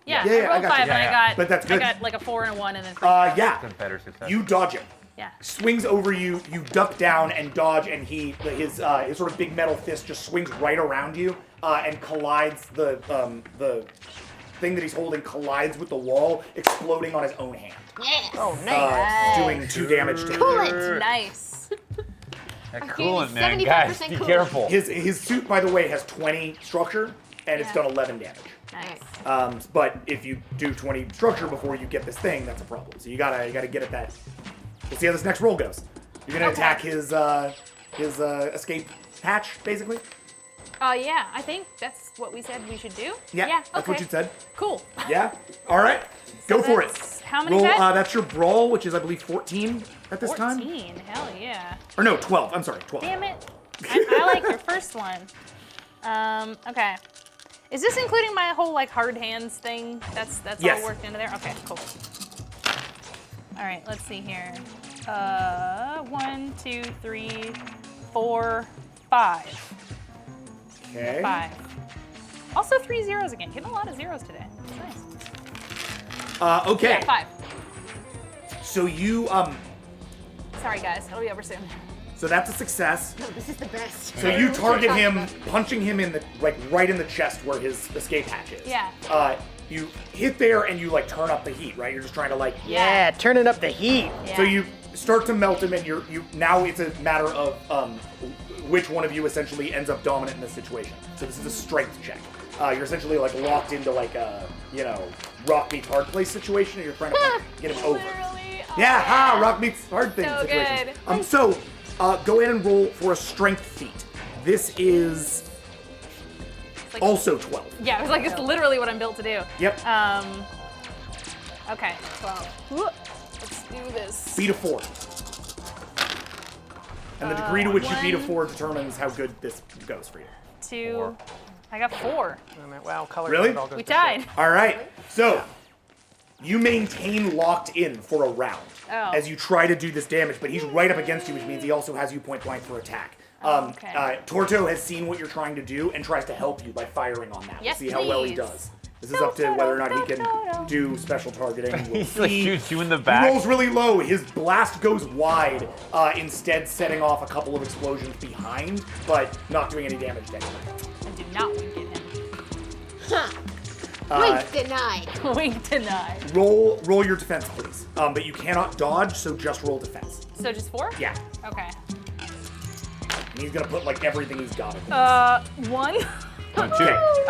Yeah, Yeah, I I rolled got 5 you. and Yeah, I yeah. got But that's good. I got like a 4 and a 1 and then 3. Yeah. Some better success. You dodge him. Yeah. Swings over you. You duck down and dodge, and his sort of big metal fist just swings right around you and collides the thing that he's holding collides with the wall, exploding on his own hand, Yes. Oh, nice. doing 2 damage to him. Coolant. Nice. That I'm coolant, feeling man. 75% Guys, be coolant. careful. His suit, by the way, has 20 structure, and it's Yeah. done 11 damage. Nice. But if you do 20 structure before you get this thing, that's a problem. So you gotta get at that. We'll see how this next roll goes. You're gonna attack his escape hatch, basically. Yeah, I think that's what we said we should do. Yeah, that's what okay. you said. Cool. Yeah. All right. Go for it. that's- how many roll? dice? That's your brawl, which is I believe 14 at this 14. time. Hell yeah. Or no, 12. I'm sorry, 12. Damn it. I like your first one. Okay. Is this including my whole like hard hands thing? That's Yes. all worked into there? Okay, cool. All right, let's see here. 1, 2, 3, 4, 5. Okay. 5. Also 3 zeros again. Getting a lot of zeros today. That's nice. Okay. Yeah, 5. So you Sorry guys, it'll be over soon. so that's a success. No, this is the best. So you target him, punching him in the right in the chest where his escape hatch is. Yeah. You hit there and you like turn up the heat, right? You're just trying to like. Yeah, turning up the heat. Yeah. So you start to melt him, and you now it's a matter of which one of you essentially ends up dominant in this situation. So this is a strength check. You're essentially like locked into like a rock meets hard place situation, and you're trying to like, get him over. Literally. Oh, Yeah, ha! Rock meets hard thing So situation. good. So go ahead and roll for a strength feat. This is It's like- also 12. Yeah, it's like it's literally what I'm built to do. Yep. Okay, 12. Whoop. Let's do this. Beat a 4. And the degree to which you beat a 1. 4 determines how good this goes for you. 2. I got 4. Wow, color Really? code all goes We to tied. shit. All right. So you maintain locked in for a round Oh. as you try to do this damage, but he's right up against you, which means he also has you point blank for attack. Okay. Torto has seen what you're trying to do and tries to help you by firing on that. Yes, we'll see how well he please. does. This is up to whether or not he can do special targeting. We'll He like see. shoots you in the He back. rolls really low. His blast goes wide, instead setting off a couple of explosions behind, but not doing any damage to anyone. I did not wink at him. Wait, denied. Wink denied. Roll your defense, please. But you cannot dodge, so just roll defense. So just 4? Yeah. Okay. And he's gonna put like everything he's got in this. 1. Oh, 2.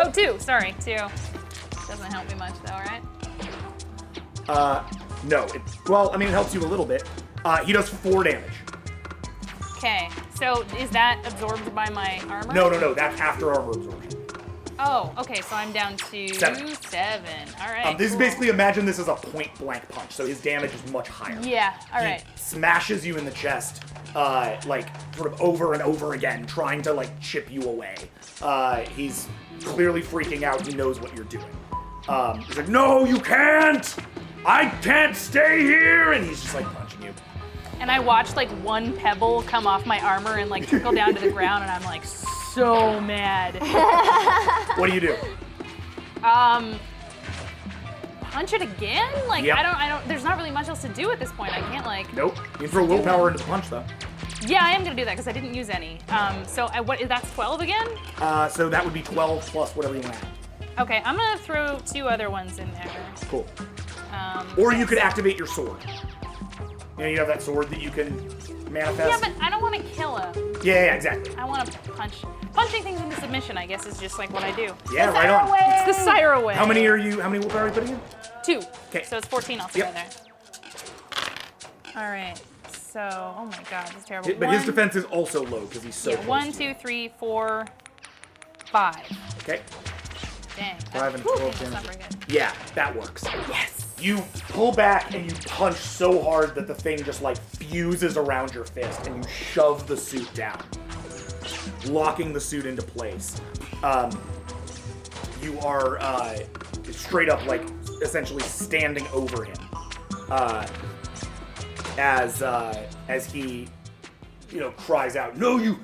Oh, 2. Sorry, 2. Doesn't help me much though, right? No. Well, I mean, it helps you a little bit. He does 4 damage. Okay. So is that absorbed by my armor? No. That's after armor absorption. Oh, okay. So I'm down to 7. 7. All right. This is cool. basically, imagine this as a point blank punch, so his damage is much higher. Yeah. All right. He smashes you in the chest, like sort of over and over again, trying to like chip you away. He's clearly freaking out. He knows what you're doing. He's like, "No, you can't! I can't stay here!" And he's just like punching you. And I watched like one pebble come off my armor and like trickle down to the ground, and I'm like so mad. What do you do? Punch it again? Like Yep. I don't. There's not really much else to do at this point. I can't like. Nope. You can throw willpower into the punch though. Yeah, I am gonna do that because I didn't use any. So that's 12 again? So that would be 12 plus whatever you want to add. Okay, I'm gonna throw 2 other ones in there. Cool. Or you could activate your sword. You know, you have that sword that you can manifest. Yeah, but I don't want to kill him. Yeah, exactly. I want to punch. Punching things into submission, I guess, is just like what I do. Yeah, right on. It's the Syra way. How many willpower are you putting in? 2. 'Kay. So it's 14 altogether. Yep. All right. So, oh my God, this is terrible. But his defense is also low because he's so Yeah, close 1, to you. 2, 3, 4, 5. Okay. Dang. 5 and Whew, 12 that's not damage. very good. Yeah, that works. Yes. You pull back and you punch so hard that the thing just like fuses around your fist and you shove the suit down, locking the suit into place. You are straight up like essentially standing over him as he cries out, "No,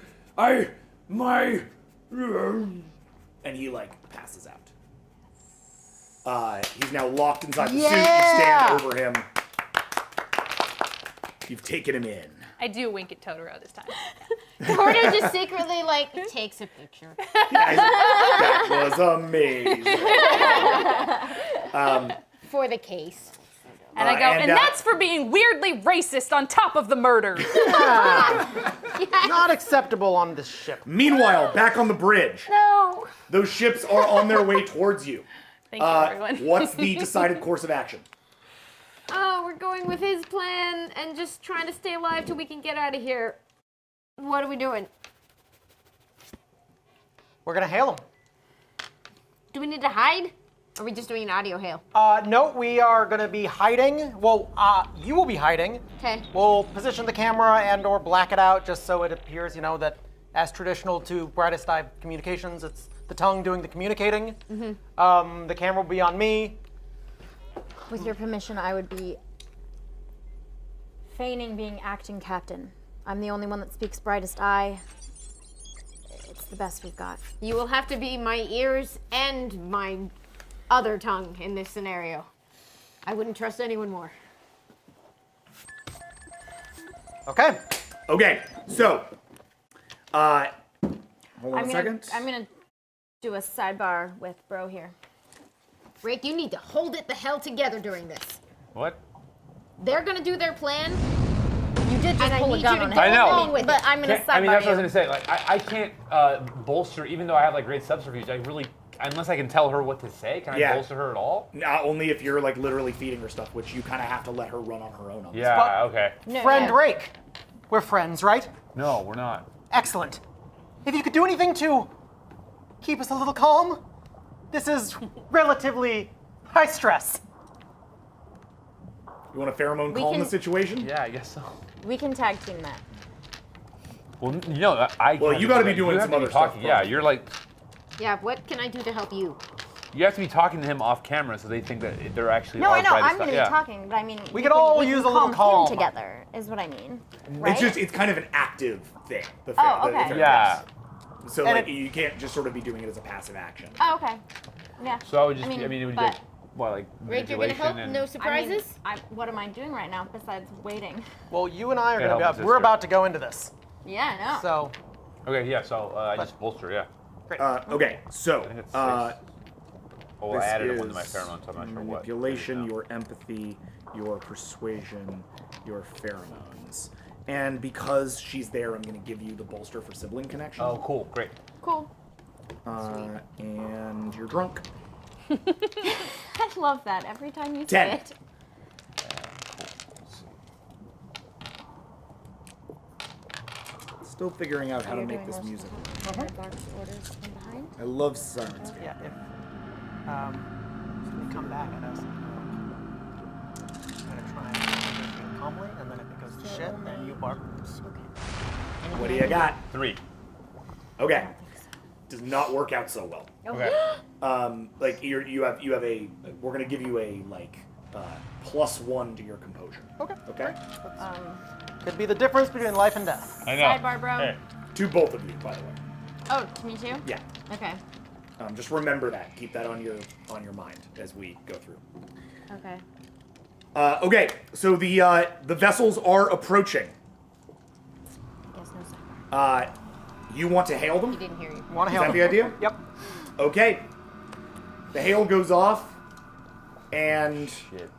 and he like passes out. He's now locked inside the suit. You stand over him. You've taken him in. I do wink at Totoro this time. Totoro just secretly like takes a picture. That was amazing. For the case. And I go, and that's for being weirdly racist on top of the murder. Not acceptable on this ship. Meanwhile, back on the bridge, No. those ships are on their way towards you. Thank you, everyone. What's the decided course of action? Oh, we're going with his plan and just trying to stay alive till we can get out of here. What are we doing? We're gonna hail him. Do we need to hide? Or are we just doing an audio hail? No, we are gonna be hiding. Well, you will be hiding. Okay. We'll position the camera and/or black it out just so it appears, that as traditional to Brightest Eye communications, it's the tongue doing the communicating. Mm-hmm. The camera will be on me. With your permission, I would be feigning being acting captain. I'm the only one that speaks Brightest Eye. It's the best we've got. You will have to be my ears and my other tongue in this scenario. I wouldn't trust anyone more. Okay. Okay, so, hold on a second. I'm gonna do a sidebar with Bro here. Rick, you need to hold it the hell together during this. What? They're gonna do their plan. You did just And I pull a need gun you to on go him. I know. along with But it. I'm gonna sidebar I mean, that's what I you. was gonna say. Like, I can't bolster, even though I have like great subterfuge. I really, unless I can tell her what to say, can I Yeah. bolster her at all? Not only if you're like literally feeding her stuff, which you kind of have to let her run on her own. On this. Yeah. Okay. No, Friend yeah. Rake. We're friends, right? No, we're not. Excellent. If you could do anything to keep us a little calm, this is relatively high stress. You want a pheromone We calm can- the situation? Yeah, I guess so. We can tag team that. Well, I. Well, can't you do gotta be that. doing You some have to be other stuff talking. Yeah, first. you're like. Yeah, what can I do to help you? You have to be talking to him off camera so they think that they're actually. No, all I know. Brightest I'm Eye. gonna be Yeah. talking, but I mean, We could all use a little calm. him together, is what I mean. Right? It's kind of an active thing. The Oh, the okay. Yeah. So And like it- you can't just sort of be doing it as a passive action. Oh, okay. Yeah. So I would just. I mean, it would but- be what, like Rick, you're gonna manipulation help? and. No I mean, surprises? what am I doing right now besides waiting? Well, you and I are Yeah, gonna help be. my We're sister. about to go into this. Yeah, I know. So, Okay. Yeah. So I just bolster. Yeah. Okay, so think it's Oh, I added one to my pheromones, so I'm not sure what. Manipulation, your empathy, your persuasion, your pheromones. And because she's there, I'm going to give you the bolster for sibling connection. Oh, cool. Great. Cool. And you're drunk. I love that every time you 10. say it. Still figuring out how to make this music. Orders from behind. I love sirens. Yeah, if they come back at us, I'm gonna try and do it calmly, and then if it goes to shit, then you bark. What do you got? 3. Okay. Does not work out so well. Okay. Like you have a. We're gonna give you a +1 to your composure. Okay. Okay. Could be the difference between life and death. I know. Sidebar, bro. Hey. To both of you, by the way. Oh, me too? Yeah. Okay. Just remember that. Keep that on your mind as we go through. Okay. Okay. So the vessels are approaching. I guess no sidebar. You want to hail them? He didn't hear you. Want to Is hail that the them? idea? Yep. Okay. The hail goes off, and Shit.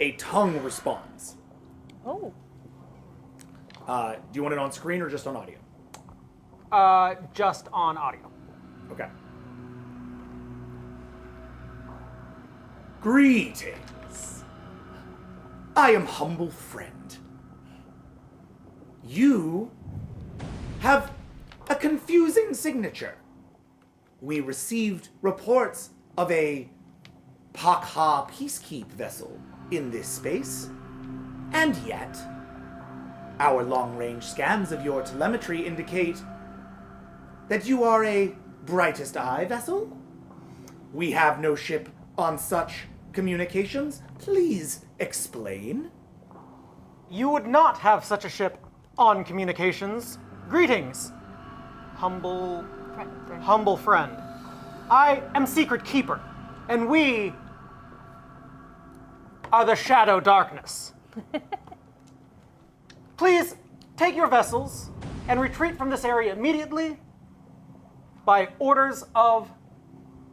a tongue responds. Oh. Do you want it on screen or just on audio? Just on audio. Okay. Greetings. I am humble friend. You have a confusing signature. We received reports of a Pakha peacekeep vessel in this space, and yet our long-range scans of your telemetry indicate that you are a brightest eye vessel. We have no ship on such communications. Please explain. You would not have such a ship on communications. Greetings, humble friend. I am Secret Keeper, and we are the Shadow Darkness. Please take your vessels and retreat from this area immediately by orders of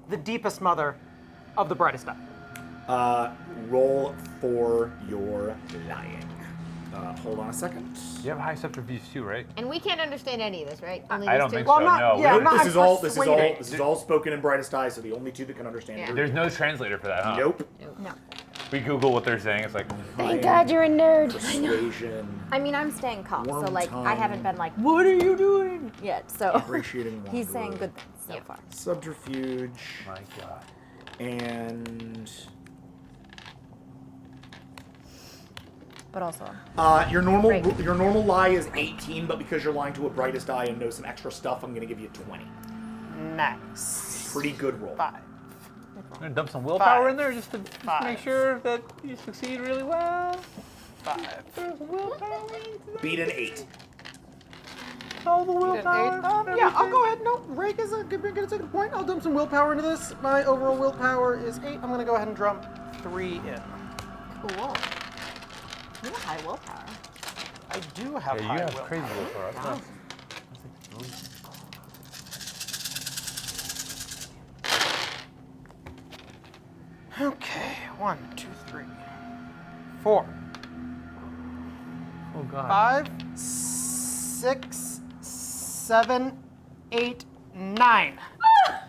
the deepest mother of the brightest eye. Roll for your lying. Hold on a second. You have high subterfuge too, right? And we can't understand any of this, right? Only I these don't two? think Well, so. I'm not- No. yeah, we I'm not- don't- This is all spoken in brightest eye, so the only two that can understand Yeah. it. There's no translator for that, huh? Nope. No. We Google what they're saying. It's like. Thank God you're a nerd. Persuasion. I mean, I'm staying calm, so Worm like I haven't tongue. been like, "What are you doing?" yet. So Appreciating he's saying wanderer. good things so far. Subterfuge. My God. And But also, your normal Right. your normal lie is 18, but because you're lying to a brightest eye and know some extra stuff, I'm gonna give you 20. Nice. Pretty good roll. 5. I'm gonna dump some willpower 5. in there just to Five. make sure that you succeed really well. 5. Throw some willpower into Beat an 8. all the willpower. Yeah, I'll go ahead. No, Rake is gonna take a point. I'll dump some willpower into this. My overall willpower is 8. I'm gonna go ahead and dump 3 in. cool. You have high willpower. I do have Yeah, high you have willpower. crazy willpower. That's not- Okay, 1, 2, 3, 4, Oh God. 5, 6, 7, 8, 9.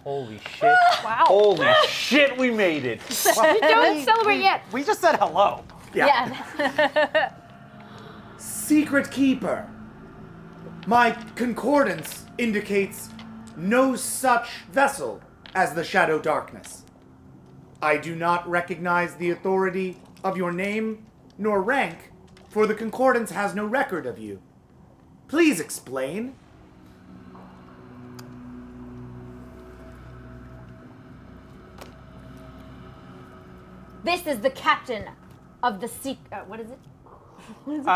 Holy shit. Wow. Holy shit, we made it. Don't celebrate yet. We just said hello. Yeah. Secret Keeper. My concordance indicates no such vessel as the Shadow Darkness. I do not recognize the authority of your name nor rank, for the concordance has no record of you. Please explain. This is the captain of the what is it?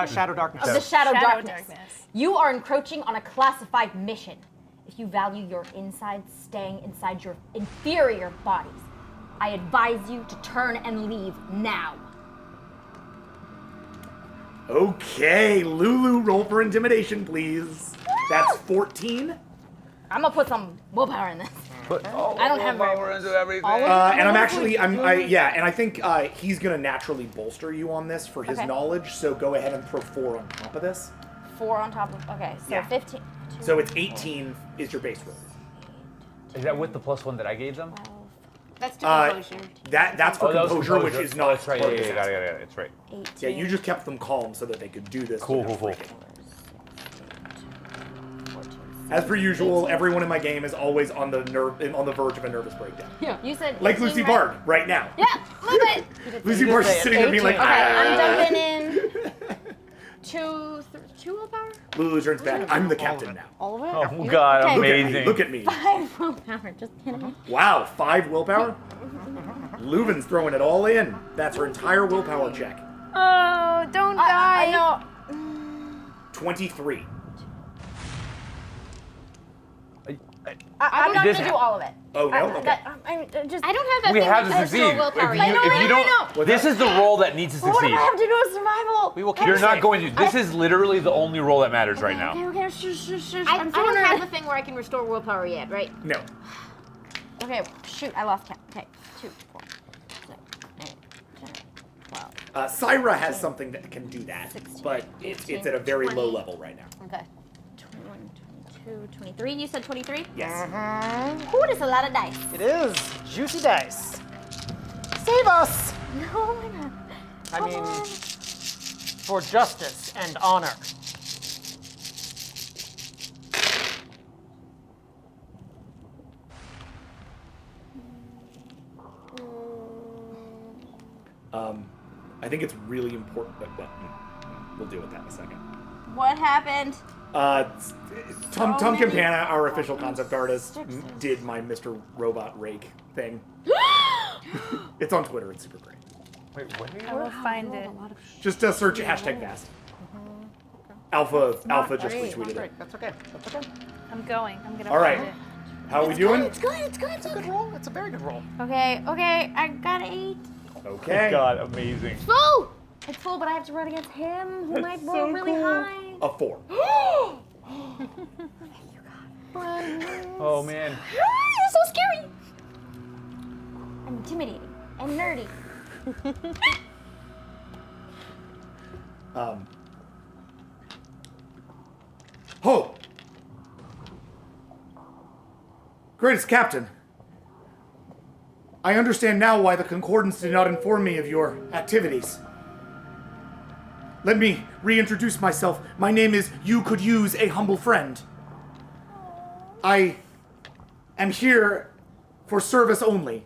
Shadow Darkness. Of the Shadow Shadow Darkness. Darkness. You are encroaching on a classified mission. If you value your insides staying inside your inferior bodies, I advise you to turn and leave now. Okay, Lulu, roll for intimidation, please. That's 14. I'm gonna put some willpower in this. Put all I don't have very willpower into everything. And I think he's gonna naturally bolster you on this for his Okay. knowledge. So go ahead and throw 4 on top of this. 4 on top of. Okay, so Yeah. 15. So it's 18 is your base roll. Is that with the +1 that I gave them? That's to composure. That's for that was composure, which is not. That's right. part Yeah, of yeah, this got it, action. got it. It's right. 18. Yeah, you just kept them calm so that they could do this. Cool, without cool. freaking. As per usual, everyone in my game is always on the verge of a nervous breakdown. You said. Like 18, Lucy right? Bard right now. Yeah, love it. Lucy Bard's say it. sitting there being like, 18. Okay, I'm ah. dumping in 2 willpower. Lulu turns back. I'm the captain now. All of it. Oh God, Okay. amazing. Look at me. 5 willpower. Just kidding. Wow, 5 willpower? Leuven's throwing it all in. That's her entire willpower check. Oh, don't die. I know. 23. I'm not This gonna do all of it. Oh, no? Okay. Just. I don't have that We thing have with to extra succeed. willpower If yet. you don't, this is the roll that needs to What succeed. do I have to do a survival? We will keep You're it not safe. going to. This is literally the only roll that matters right now. Okay, shush. I I'm don't doing have it. a thing where I can restore willpower yet, right? No. Okay, shoot, I lost count. Okay, 2, 4, 6, 8, 10, 12. Syra has something that can do that, 16, but it's at a very 20. low level right now. Okay. 21, 22, 23. You said 23? Yes. Ooh, that's a lot of dice. It is juicy dice. Save us! No, why not? I mean, for justice and honor. I think it's really important, but we'll deal with that in a second. What happened? Tom So many Campana, our official concept artist, did my Mr. Robot Rake thing. It's on Twitter. It's super great. Wait, what? I will find it. Just search hashtag fast. Alpha just retweeted it. Great, that's okay. That's okay. I'm going. I'm gonna All right. find it. How are we doing? It's good. It's Good roll. It's a very good roll. Okay, I got 8. Okay. God, amazing. Full! It's full, but I have to run against him, who might roll really high. A 4. Oh man. You're so scary. I'm intimidating and nerdy. Ho! Greatest Captain, I understand now why the Concordance did not inform me of your activities. Let me reintroduce myself. My name is You Could Use a Humble Friend. I am here for service only.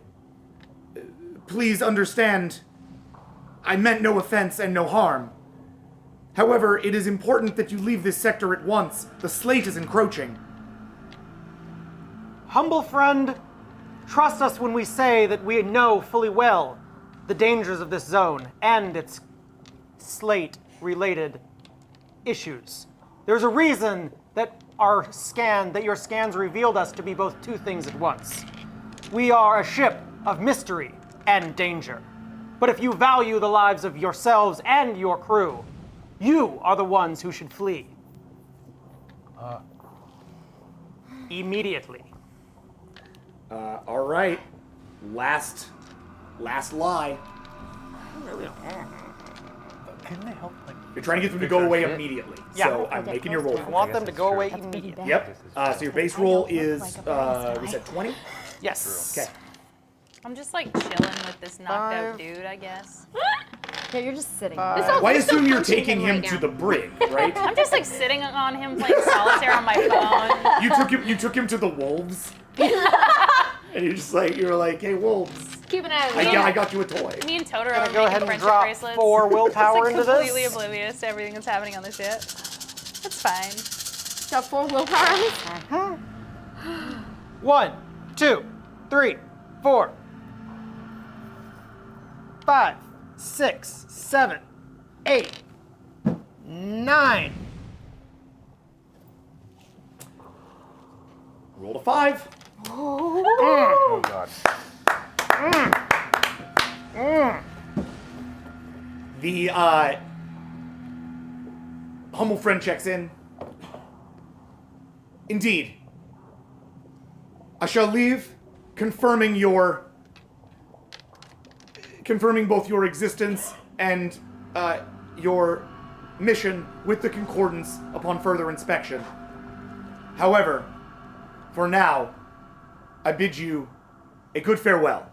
Please understand, I meant no offense and no harm. However, it is important that you leave this sector at once. The slate is encroaching. Humble friend, trust us when we say that we know fully well the dangers of this zone and its slate-related issues. There's a reason that your scans revealed us to be both two things at once. We are a ship of mystery and danger. But if you value the lives of yourselves and your crew, you are the ones who should flee. Immediately. All right. Last lie. Can they help? Like, You're trying to get them to go away shit? immediately. Yeah. So I'm making your roll. I want them to go away immediately. Yep. So your base roll is, we said 20? Yes. Okay. I'm just like chilling with this knocked out dude, I guess. Yeah, you're just sitting. Well, I assume you're taking him to the brig, right? I'm just like sitting on him playing solitaire on my phone. You took him to the wolves? And you were like, hey, wolves, Keep an eye on me. I got you a toy. Me and Totoro Gonna are go making ahead and friendship drop bracelets. 4 willpower It's into like completely this. oblivious to everything that's happening on the ship. It's fine. Got 4 willpower on me. 1, 2, 3, 4, 5, 6, 7, 8, 9. Roll a 5. Oh God. The humble friend checks in. Indeed. I shall leave, confirming both your existence and your mission with the concordance upon further inspection. However, for now, I bid you a good farewell.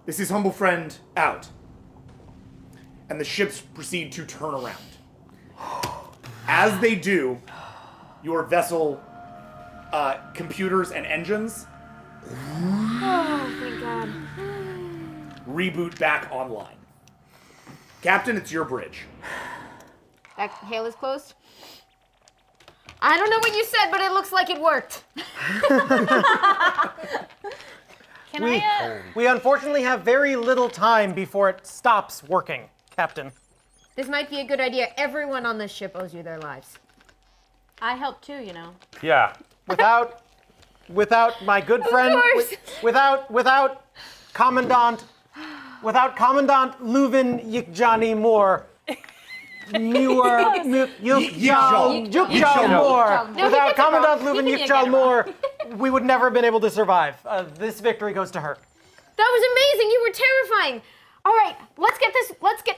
This is humble friend out. And the ships proceed to turn around. As they do, your vessel computers and engines Oh, thank God. reboot back online. Captain, it's your bridge. That hail is closed. I don't know what you said, but it looks like it worked. Can I? We unfortunately have very little time before it stops working, Captain. This might be a good idea. Everyone on this ship owes you their lives. I help too, you know. Yeah. Without my good friend, course. without Commandant Leuven Yikjani Moore, Yukjal Moore. No, he Without gets it Commandant wrong. Leuven He can get Yukjal it Moore, we would never have been able to survive. This victory goes to her. That was amazing. You were terrifying. All right, let's get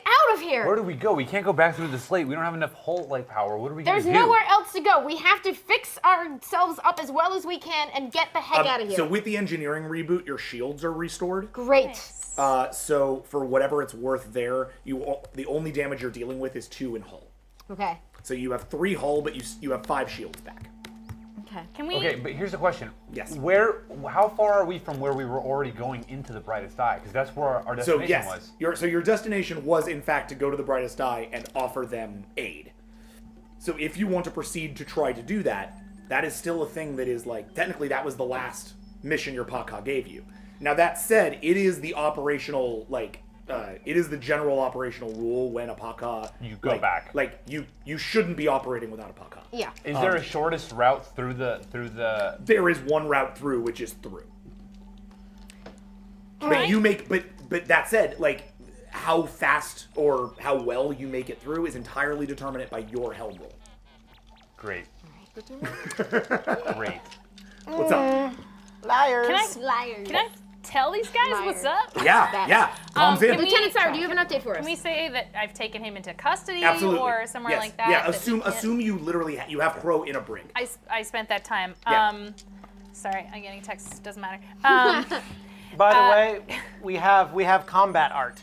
out of here. Where do we go? We can't go back through the slate. We don't have enough hull power. What are we There's gonna do? nowhere else to go. We have to fix ourselves up as well as we can and get the heck out of here. So with the engineering reboot, your shields are restored. Great. So for whatever it's worth there, the only damage you're dealing with is 2 in hull. Okay. So you have 3 hull, but you have 5 shields back. Okay. Can we? Okay, but here's the question. Yes. How far are we from where we were already going into the brightest eye? Because that's where our So destination yes, was. your destination was in fact to go to the brightest eye and offer them aid. So if you want to proceed to try to do that, that is still a thing that is like technically that was the last mission your Paka gave you. Now that said, it is the operational it is the general operational rule when a Paka You go back. Like you shouldn't be operating without a Paka. Yeah. Is there a shortest route through the? There is one route through, which is through. Alright. But that said, like how fast or how well you make it through is entirely determined by your helm roll. Great. Great. What's up? Liars. Can I tell these guys what's up? Yeah. Comms in. can we- Lieutenant Sauer, do you have an update for us? Can we say that I've taken him into custody Absolutely. or somewhere Yes. like that? Yeah, that he can't- assume you literally you have Crow in a brig. I spent that time. Yeah. Sorry, I'm getting texts. Doesn't matter. By the way, we have combat art.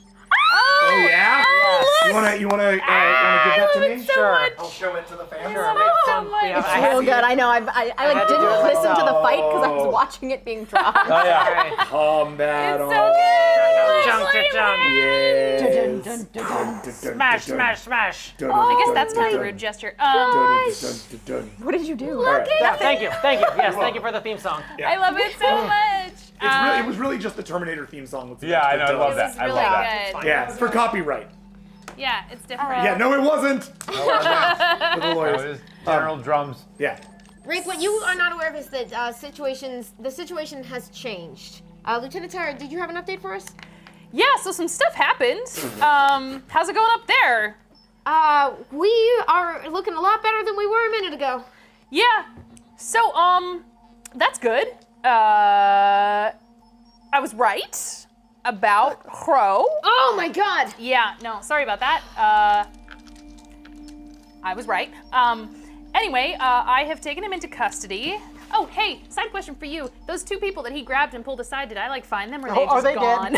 Oh yeah? You wanna give that to me? Sure. I'll show it to the fans. Sure. We have- I It's had real to good. do- I know. I had like to do didn't it listen to the myself. fight because I was watching it being dropped. Oh yeah. Combat It's on. so good. Smash, smash, smash. I guess that's my rude gesture. What did you do? Yeah, thank you. Yes, thank you for the theme song. I love it so much. It was really just the Terminator theme song. With Yeah, I know. I love It that. was I really love that. good. Yeah, it's for copyright. Yeah, it's different. Yeah, no, it wasn't. For the No, lawyers. it was General Drums. Yeah. Rick, what you are not aware of is that the situation has changed. Lieutenant Tyra, did you have an update for us? Yeah, so some stuff happened. How's it going up there? We are looking a lot better than we were a minute ago. Yeah. So, that's good. I was right about Crow. Oh my God! Yeah, no, sorry about that. I was right. Anyway, I have taken him into custody. Oh, hey, side question for you. Those 2 people that he grabbed and pulled aside, did I find them or are they are just they gone?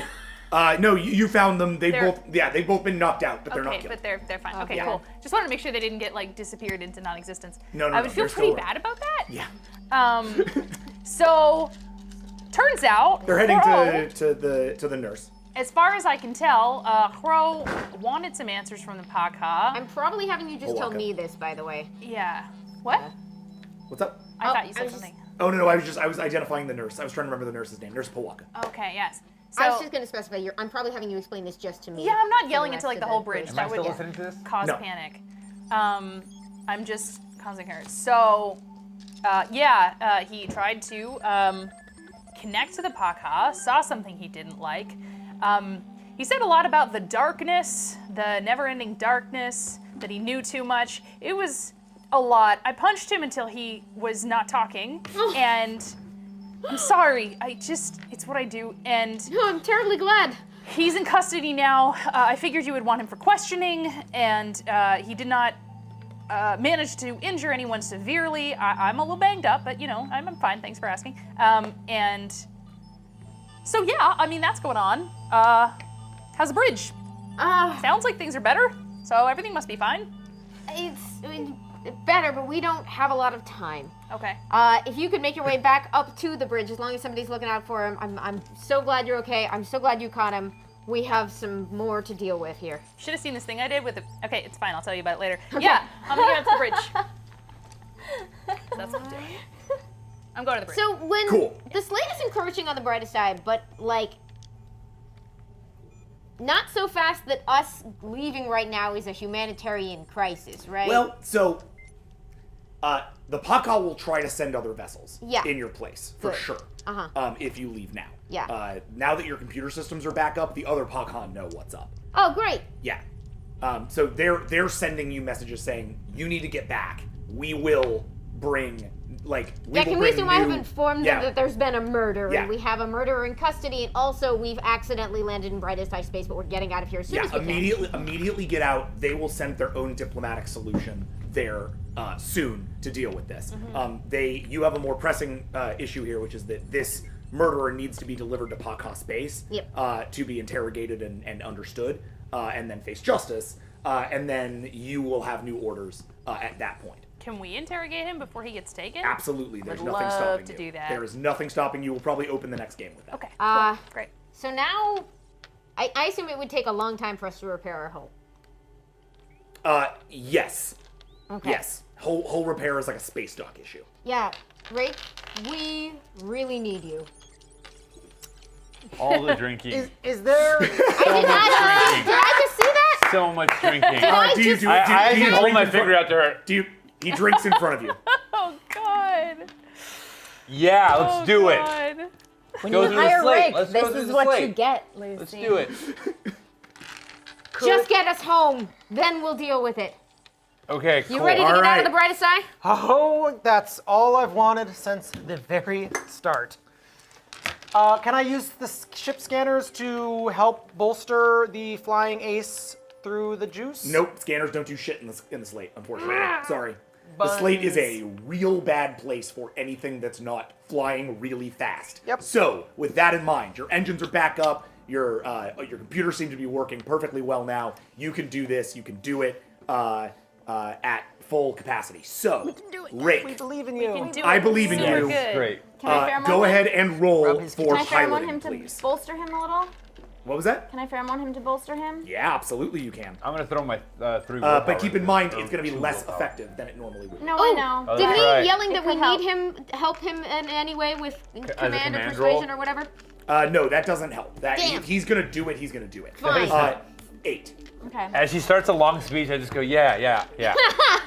dead? No, you found them. They're- They've both been knocked out, but they're not Okay, killed. but they're fine. Okay, Yeah. cool. Just wanted to make sure they didn't get disappeared into non-existence. No, I would feel they're pretty still bad about that. Yeah. So turns out They're heading Crow, to the nurse. as far as I can tell, Crow wanted some answers from the Paka. I'm probably having you just tell Welcome. me this, by the way. Yeah. What? What's up? I thought you I said was something. Oh no, I was identifying the nurse. I was trying to remember the nurse's name. Nurse Pawaka. Okay. Yes. I was So just going to specify. I'm probably having you explain this just to me. yeah, I'm for not yelling the into rest the of whole bridge. group. Am I That still would listening to this? cause No. panic. I'm just causing her. So, he tried to connect to the Paka, saw something he didn't like. He said a lot about the darkness, the never-ending darkness, that he knew too much. It was a lot. I punched him until he was not talking, and I'm sorry. It's what I do. And No, I'm terribly glad. he's in custody now. I figured you would want him for questioning, and he did not manage to injure anyone severely. I'm a little banged up, but I'm fine. Thanks for asking. And so yeah, I mean that's going on. How's the bridge? Sounds like things are better, so everything must be fine. It's better, but we don't have a lot of time. Okay. If you could make your way back up to the bridge, as long as somebody's looking out for him, I'm so glad you're okay. I'm so glad you caught him. We have some more to deal with here. Should have seen this thing I did with the. Okay, it's fine. I'll tell you about it later. Yeah, I'm gonna go to the bridge. So that's what I'm doing. I'm going to the bridge. So when Cool. the slate is encroaching on the brightest side, but like not so fast that us leaving right now is a humanitarian crisis, right? Well, so the Paka will try to send other vessels in your place for Good. sure. If you leave now. Yeah. Now that your computer systems are back up, the other Paka know what's up. Oh, great. Yeah. So they're sending you messages saying you need to get back. We will bring Can we assume I have informed them that there's been a murder Yeah. and we have a murderer in custody, and also we've accidentally landed in brightest eye space, but we're getting out of here as soon as we can. Immediately get out. They will send their own diplomatic solution there soon to deal with this. You have a more pressing issue here, which is that this murderer needs to be delivered to Paka space to be interrogated and understood, and then face justice. And then you will have new orders at that point. Can we interrogate him before he gets taken? Absolutely, there's Would nothing love stopping to you. do that. There is nothing stopping you. We'll probably open the next game with that. Okay. Cool. Great. So now, I assume it would take a long time for us to repair our hull. Yes. Okay. Yes. Hull repair is like a space dock issue. Yeah, Rake, we really need you. All the drinking. Is there? Did I just see that? So much drinking. Do I you hold drink my in front- finger out to her. He drinks in front of you. Oh God. Yeah, let's do it. God. When Go you through the hire slate. Rick, Let's go this through is the what slate. you get, Lucy. Let's do it. Just get us home, then we'll deal with it. Okay, cool. You ready to get out right. of the brightest eye? Oh, that's all I've wanted since the very start. Can I use the ship scanners to help bolster the flying ace through the juice? Nope, scanners don't do shit in the slate, unfortunately. Sorry. The slate is a real bad place for anything that's not flying really fast. Yep. So, with that in mind, your engines are back up, your computer seems to be working perfectly well now. You can do this, you can do it at full capacity. So, We Rake, believe in you. I believe in Super you. good. Great. Can I pheromone Go him? ahead and roll Rub his- for Can I pheromone piloting, him to please. bolster him a little? What was that? Can I pheromone him to bolster him? Yeah, absolutely you can. I'm gonna throw my 3 But keep in mind, or it's going to be 2 less willpower. effective than it normally would be. No, I know. Oh, Did that's he right. yelling that It we could help. need him, help him in any way with command or command persuasion roll? or whatever? No, that doesn't help. Damn. He's going to do it, he's going to do it. Fine. 8. Okay. As she starts a long speech, I just go, yeah.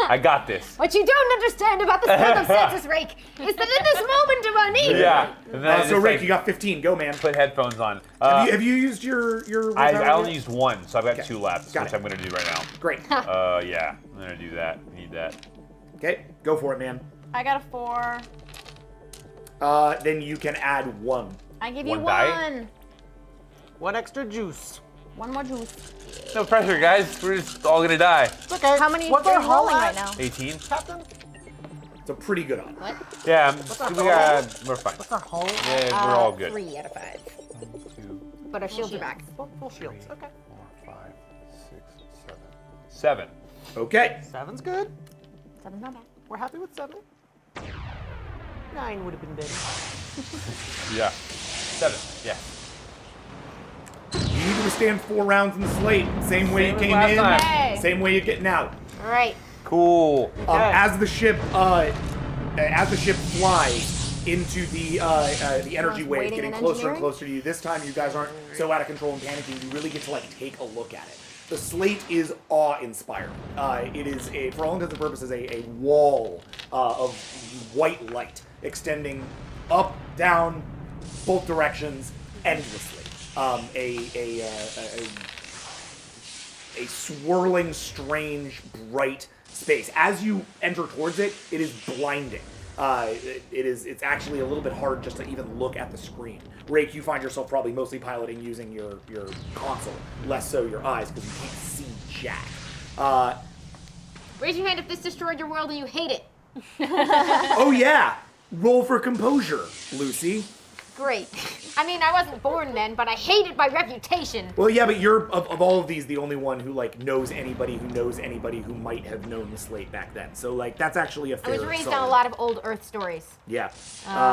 I got this. What you don't understand about the circumstances, Rake, is that in this moment of our need, Yeah. And then I So just, Rick, like, you got 15. Go, man. put headphones on. Have you used your I willpower only yet? used 1, so I've got Okay. 2 left, Got which it. I'm gonna do right now. Great. Yeah, I'm gonna do that. I need that. Okay, go for it, man. I got a 4. Then you can add 1. I give you One die? 1. One extra juice. One more juice. No pressure, guys. We're just all gonna die. It's okay. How many What's are our you hull rolling at, right now? 18. Captain? It's a pretty good on. Yeah, our we're fine. What's our hull? Yeah, we're all good. 3 out of 5. 2, But our shields are back. Full shields. Okay. 4, 5, 6, 7. 7. Okay. 7's good. 7's not bad. We're happy with 7. 9 would have been better. Yeah. 7. Yeah. You need to withstand 4 rounds in the slate. Same way you Same as came last in. time. Hey. Same way you're getting out. All right. Cool. As the ship flies into the energy wave, waiting getting in closer and engineering? closer to you. This time, you guys aren't so out of control and panicking. You really get to take a look at it. The slate is awe-inspiring. It is for all intents and purposes, a wall of white light extending up, down, both directions, endlessly. A swirling, strange, bright space. As you enter towards it, it is blinding. It's actually a little bit hard just to even look at the screen. Rake, you find yourself probably mostly piloting using your console, less so your eyes because you can't see jack. Raise your hand if this destroyed your world and you hate it. Oh yeah, roll for composure, Lucy. Great. I mean, I wasn't born then, but I hate it by reputation. Well, yeah, but you're of all of these the only one who like knows anybody who might have known the slate back then. So like that's actually a fair. I was raised on solid. a lot of old Earth stories. Yeah.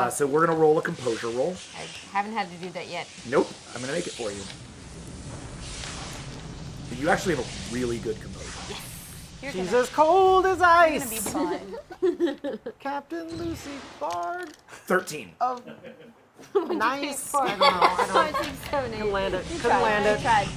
So we're gonna roll a composure roll. I haven't had to do that yet. Nope, I'm gonna make it for you. But you actually have a really good composure. She's as cold as It's ice. gonna be fun. Captain Lucy Bard. 13. Oh, nice. I don't know. I don't. 5, 6, 7, 8. Couldn't land it. You Couldn't tried, land it. You tried.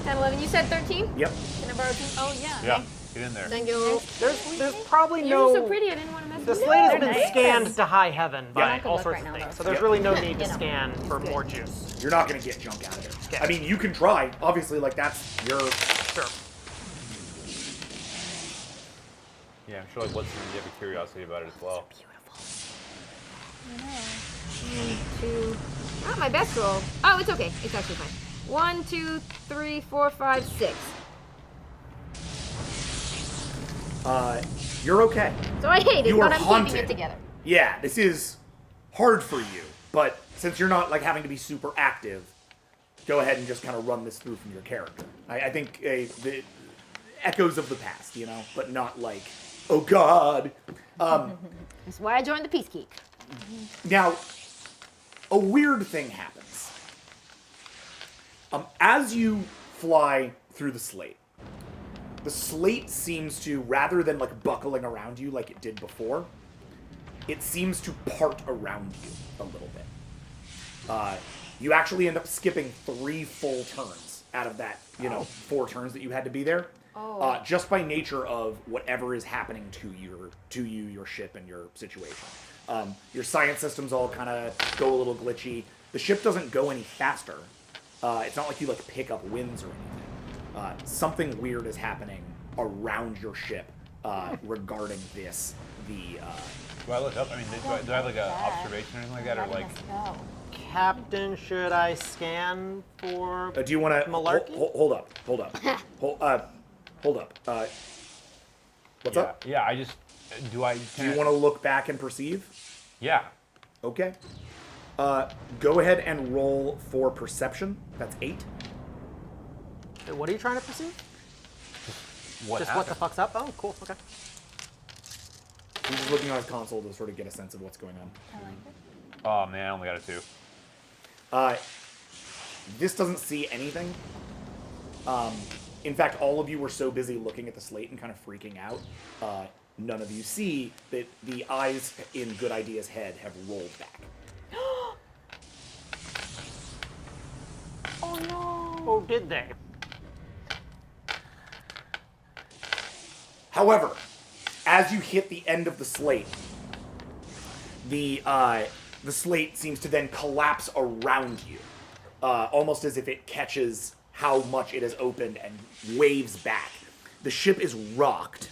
10, 11. You said 13? Yep. Can I borrow 2? Oh yeah. Yeah, get in there. Thank you. There's probably You're no. so pretty, I didn't want to mess The with you. slate has They're been nice. scanned to high heaven by Yeah. I can all look sorts right of now, things, though. so there's Yep. really no need to You know, scan for good. more juice. You're not gonna get junk out of it. I mean, you can try. Obviously, like that's your. Sure. Yeah, I'm sure like what's you have a curiosity about it as well. 2. Not my best roll. Oh, it's okay. It's actually fine. 1, 2, 3, 4, 5, 6. You're okay. So I hate it, You are but I'm haunted. keeping it together. Yeah, this is hard for you, but since you're not like having to be super active, go ahead and just kind of run this through from your character. I think the echoes of the past, you know, but not like, oh god. That's why I joined the Peacekeep. Now, a weird thing happens. As you fly through the slate seems to, rather than like buckling around you like it did before, it seems to part around you a little bit. You actually end up skipping 3 full turns out of that, 4 turns that you had to be there. Just by nature of whatever is happening to you, your ship, and your situation. Your science systems all kind of go a little glitchy. The ship doesn't go any faster. It's not like you like pick up winds or anything. Something weird is happening around your ship regarding this. Do I look up? I mean, do I have like an observation or anything like that, or like? Captain, should I scan for? Do you want to Malarkey? hold up? Hold up. What's Yeah, up? yeah. I just do I. Do you want to look back and perceive? Yeah. Okay. Go ahead and roll for perception. That's 8. Wait, what are you trying to perceive? What Just happened? what the fuck's up? Oh, cool. Okay. He's just looking on his console to sort of get a sense of what's going on. Oh man, I only got a 2. This doesn't see anything. In fact, all of you were so busy looking at the slate and kind of freaking out, none of you see that the eyes in Good Idea's head have rolled back. Oh no. Oh, did they? However, as you hit the end of the slate, the slate seems to then collapse around you, almost as if it catches how much it has opened and waves back. The ship is rocked.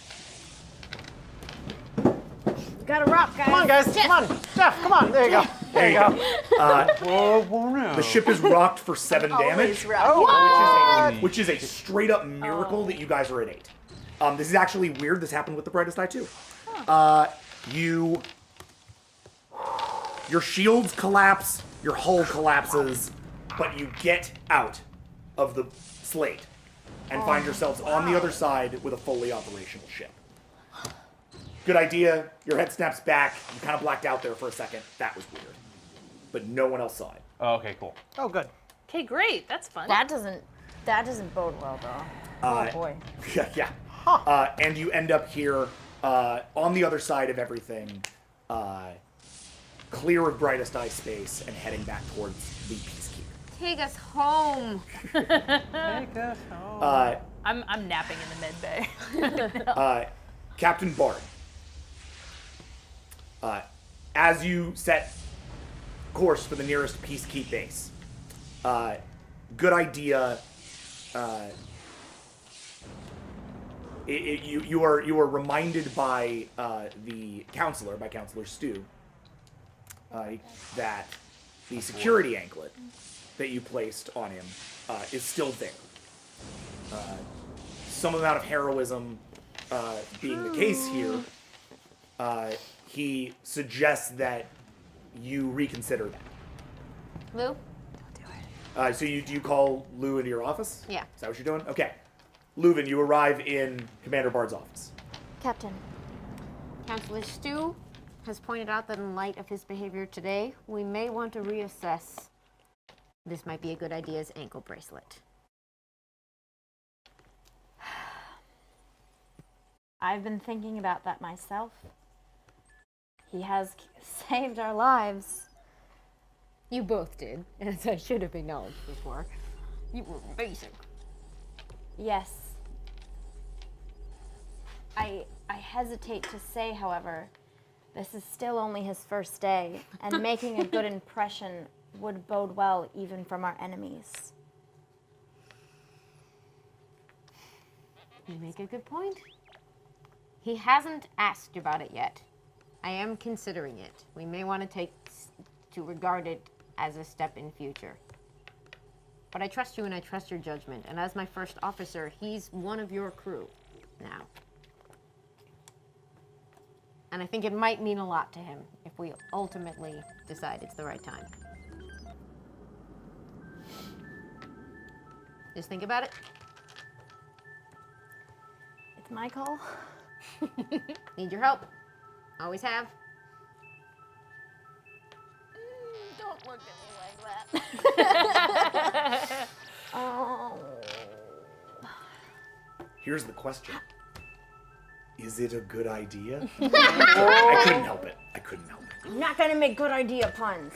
Gotta rock, guys. Come on, guys. Come on. Jeff, come on. There you go. There you go. The ship is rocked for 7 damage, which is a straight up miracle that you guys are at 8. This is actually weird. This happened with the Brightest Eye too. Your shields collapse, your hull collapses, but you get out of the slate and find yourselves on the other side with a fully operational ship. Good idea. Your head snaps back. You kind of blacked out there for a second. That was weird. But no one else saw it. Oh, okay, cool. Oh, good. Okay, great. That's fun. That doesn't bode well though. Oh boy. Yeah. And you end up here on the other side of everything, clear of Brightest Eye space and heading back towards the Peacekeeper. Take us home. Take us home. I'm napping in the med bay. Captain Bard, as you set course for the nearest Peacekeep base, Good Idea you are reminded by the counselor, by Counselor Stu, that the security anklet that you placed on him is still there. Some amount of heroism being the case here, he suggests that you reconsider that. Lou? So do you call Lou into your office? Yeah. Is that what you're doing? Okay. Leuven, you arrive in Commander Bard's office. Captain. Counselor Stu has pointed out that in light of his behavior today, we may want to reassess. This might be a good idea as ankle bracelet. I've been thinking about that myself. He has saved our lives. You both did, as I should have acknowledged before. You were basic. Yes. I hesitate to say, however, this is still only his first day, and making a good impression would bode well even from our enemies. You make a good point. He hasn't asked about it yet. I am considering it. We may want to regard it as a step in future. But I trust you and I trust your judgment. And as my first officer, he's one of your crew now. And I think it might mean a lot to him if we ultimately decide it's the right time. Just think about it. It's my call. Need your help. Always have. Don't look at me like that. Oh. Here's the question. Is it a good idea? I couldn't help it. I'm not gonna make good idea puns.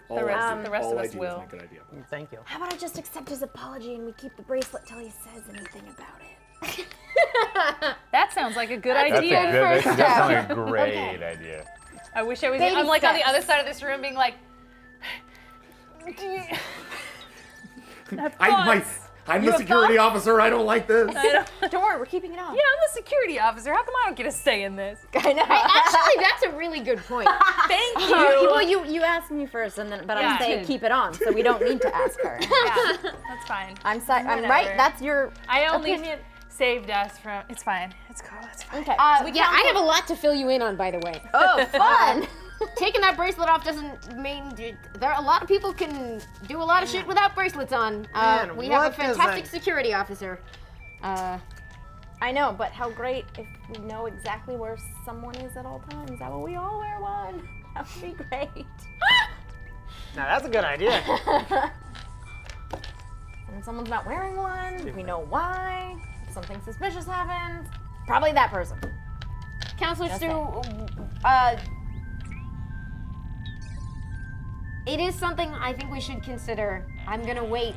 The rest of all I us do will. is make good idea. Thank you. How about I just accept his apology and we keep the bracelet till he says anything about it? That sounds like a good That's idea. that sounds like a great idea. I wish I was. Baby I'm like on the steps. other side of this room, being like, I'm the security officer. I don't like this. Don't worry, we're keeping it on. Yeah, I'm the security officer. How come I don't get a say in this? I know. Actually, that's a really good point. Thank you. Well, you asked me first, and then, but Yeah. I'm saying keep it on, so we don't need to ask her. Yeah, that's fine. I'm Whatever. right. That's your I only opinion. saved us from. It's fine. It's cool. It's fine. Okay. Yeah, I have a lot to fill you in on, by the way. Oh, fun! Taking that bracelet off doesn't mean there are a lot of people can do a lot of shit without bracelets on. Man, We have a what does fantastic that- security officer. I know, but how great if we know exactly where someone is at all times. That way we all wear one. That would be great. Now that's a good idea. And if someone's not wearing one, we know why. If something suspicious happens, probably that person. Counselor Just Stu, it is something I think we should consider. I'm gonna wait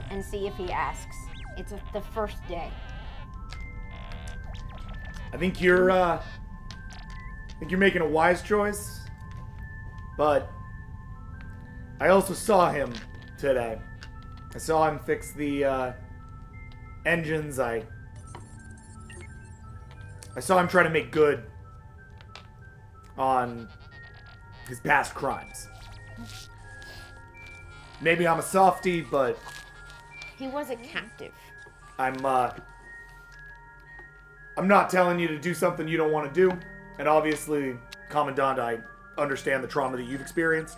and see if he asks. It's the first day. I think you're making a wise choice, but I also saw him today. I saw him fix the engines. I saw him try to make good on his past crimes. Maybe I'm a softie, but He was a captive. I'm not telling you to do something you don't want to do. And obviously, Commandant, I understand the trauma that you've experienced.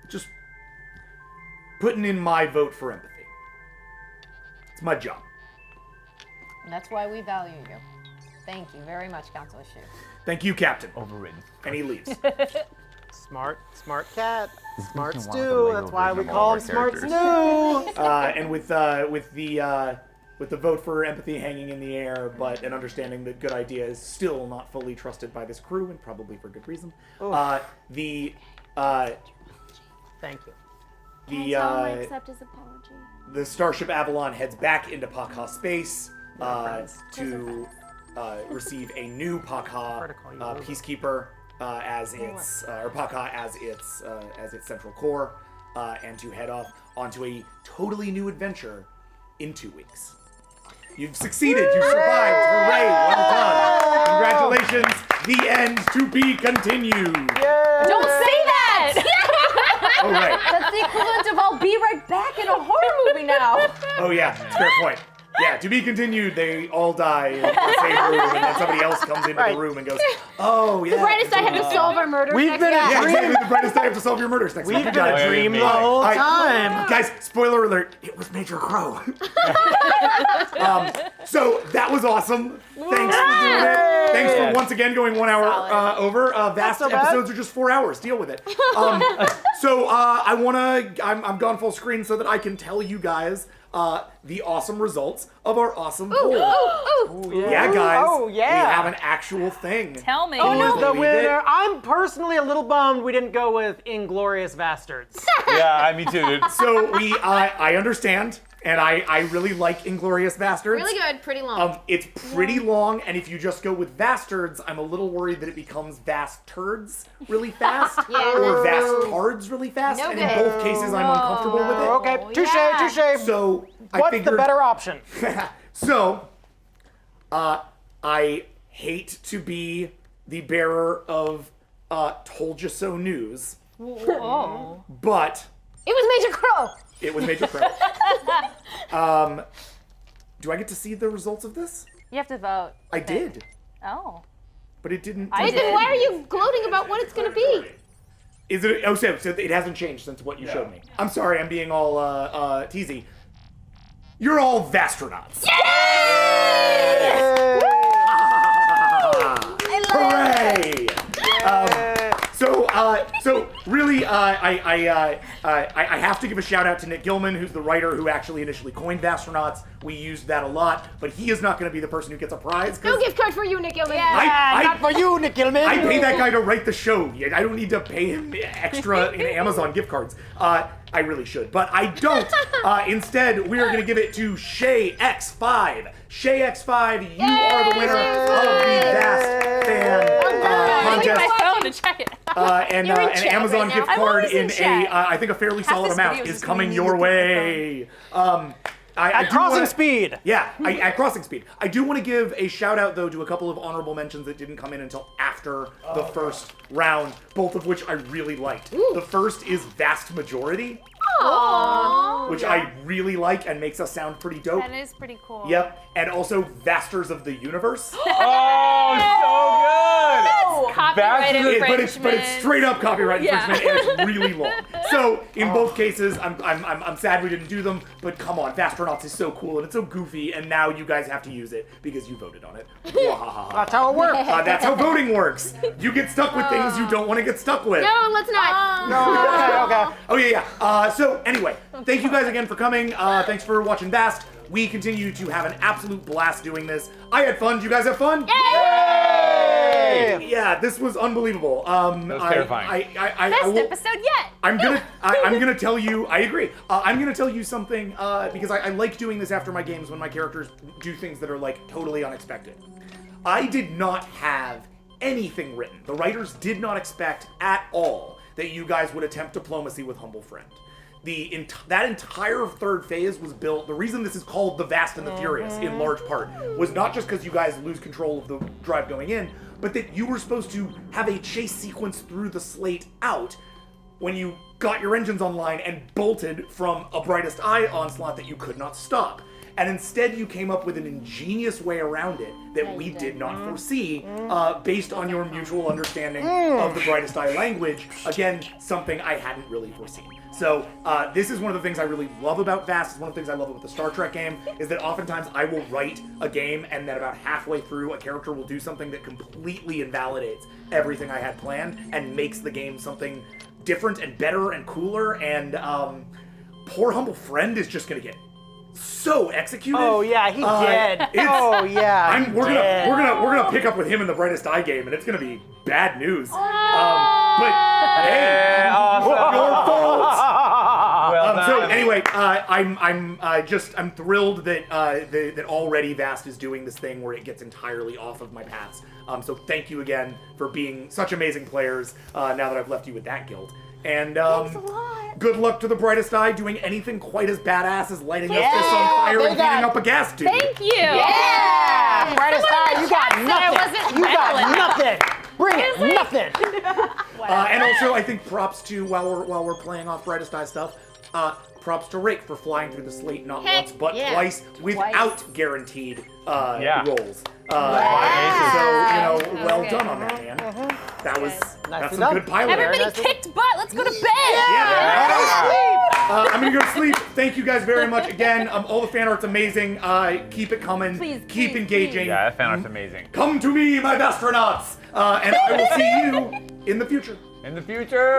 Just putting in my vote for empathy. It's my job. That's why we value you. Thank you very much, Counselor Stu. Thank you, Captain. Overridden. And he leaves. Smart cat. Smart One of the stew. Lego That's why we version of call all him of our Smart characters. Stew. And with the vote for empathy hanging in the air, but an understanding that good idea is still not fully trusted by this crew, and probably for good reason. Oof. Thank you. Can I accept his apology? The Starship Avalon heads back into Pakha space to receive a new Pakha peacekeeper as its or Pakha as its central core, and to head off onto a totally new adventure in 2 weeks. You've succeeded. You survived. Hooray! Well done. Congratulations. The end to be continued. Don't say that! Oh right. That's the equivalent of I'll be right back in a horror movie now. Oh yeah, it's a fair point. Yeah, to be continued, they all die in the same room, and then somebody else comes into the room and goes, oh, yeah. The brightest I have to solve our murders We've next been week. Yeah, exactly. The brightest I have to solve your murders next week. We've You been got a it. dream the whole time. Guys, spoiler alert, it was Major Crow. So that was awesome. Thanks for doing it. Thanks for once again going 1 hour over. Vast so bad. episodes are just 4 hours. Deal with it. So I'm gone full screen so that I can tell you guys the awesome results of our awesome poll. Yeah, guys. Oh, yeah. We have an actual thing. Tell me. Who is the Believe it. winner? I'm personally a little bummed we didn't go with Inglorious Bastards. Yeah, me too, dude. So I understand, and I really like Inglorious Bastards. Really good, pretty long. It's pretty long, and if you just go with Bastards, I'm a little worried that it becomes Vast Turds really fast, or Vast Cards really fast, No and in good. both cases I'm uncomfortable with it. Okay, touche. So I What's figured, the better option? So, I hate to be the bearer of told you so news, but It was Major Crow. it was Major Crow. Do I get to see the results of this? You have to vote. I did, Oh. but it didn't. I Then why are you gloating about what it's gonna be? Is it? Oh, so it hasn't changed since what you showed me. I'm sorry, I'm being all teasy. You're all Vastronauts. Hooray! So really, I have to give a shout out to Nick Gilman, who's the writer who actually initially coined Vastronauts. We used that a lot, but he is not going to be the person who gets a prize. No gift card for you, Nick Gilman. Not for you, Nick Gilman. I pay that guy to write the show. I don't need to pay him extra in Amazon gift cards. I really should, but I don't. Instead, we are going to give it to Shay X5. Shay X5, you are the winner of the Vast Fan contest. My phone to check it. And You're in an chat Amazon right now. gift I'm card always in in chat. I think a fairly solid this amount video is is just coming me your using my way. I do Crossing wanna- speed. Yeah, at crossing speed. I do want to give a shout out though to a couple of honorable mentions that didn't come in until after the first round, both of which I really liked. The first is Vast Majority, which I really like and makes us sound pretty dope. That is pretty cool. Yep, and also Vasters of the Universe. Oh, Copyright That's- infringement. but it's straight up copyright Yeah. infringement and it's really long. So in both cases, I'm sad we didn't do them, but come on, Vastronauts is so cool and it's so goofy, and now you guys have to use it because you voted on it. Wahahaha. That's how it works. That's how voting works. You get stuck with things you don't want to get stuck with. No, let's not. Okay. Oh yeah. So anyway, thank you guys again for coming. Thanks for watching Vast. We continue to have an absolute blast doing this. I had fun. Did you guys have fun? Yeah, this was unbelievable. That was terrifying. Best episode yet. I'm gonna tell you. I agree. I'm gonna tell you something because I like doing this after my games when my characters do things that are like totally unexpected. I did not have anything written. The writers did not expect at all that you guys would attempt diplomacy with Humble Friend. That entire third phase was built. The reason this is called the Vast and the Furious, in large part, was not just because you guys lose control of the drive going in, but that you were supposed to have a chase sequence through the slate out when you got your engines online and bolted from a Brightest Eye onslaught that you could not stop. And instead you came up with an ingenious way around it that we did not foresee based on your mutual understanding of the Brightest Eye language. Again, something I hadn't really foreseen. So this is one of the things I really love about Vast. It's one of the things I love about the Star Trek game, is that oftentimes I will write a game and then about halfway through a character will do something that completely invalidates everything I had planned and makes the game something different and better and cooler. And poor Humble Friend is just gonna get so executed. Oh yeah, he did. it's- Oh yeah. We're gonna pick up with him in the Brightest Eye game, and it's gonna be bad news. But hey, your fault. So anyway, I'm thrilled that that already Vast is doing this thing where it gets entirely off of my paths. So thank you again for being such amazing players. Now that I've left you with that guilt. And Thanks a lot. good luck to the Brightest Eye doing anything quite as badass as lighting up this on fire and heating up a gas tube. Thank you. Yeah! Brightest Eye, you got nothing. You got nothing. Bring it, nothing. And also, I think props to, while we're playing off Brightest Eye stuff, props to Rake for flying through the slate not once but twice without guaranteed rolls. So, well done on that, man. That's some good piloting. Everybody kicked butt. Let's go to bed. I'm gonna go to sleep. Thank you guys very much again. All the fan art's amazing. Keep it coming. Keep engaging. Yeah, that fan art's amazing. Come to me, my astronauts. And I will see you in the future. In the future.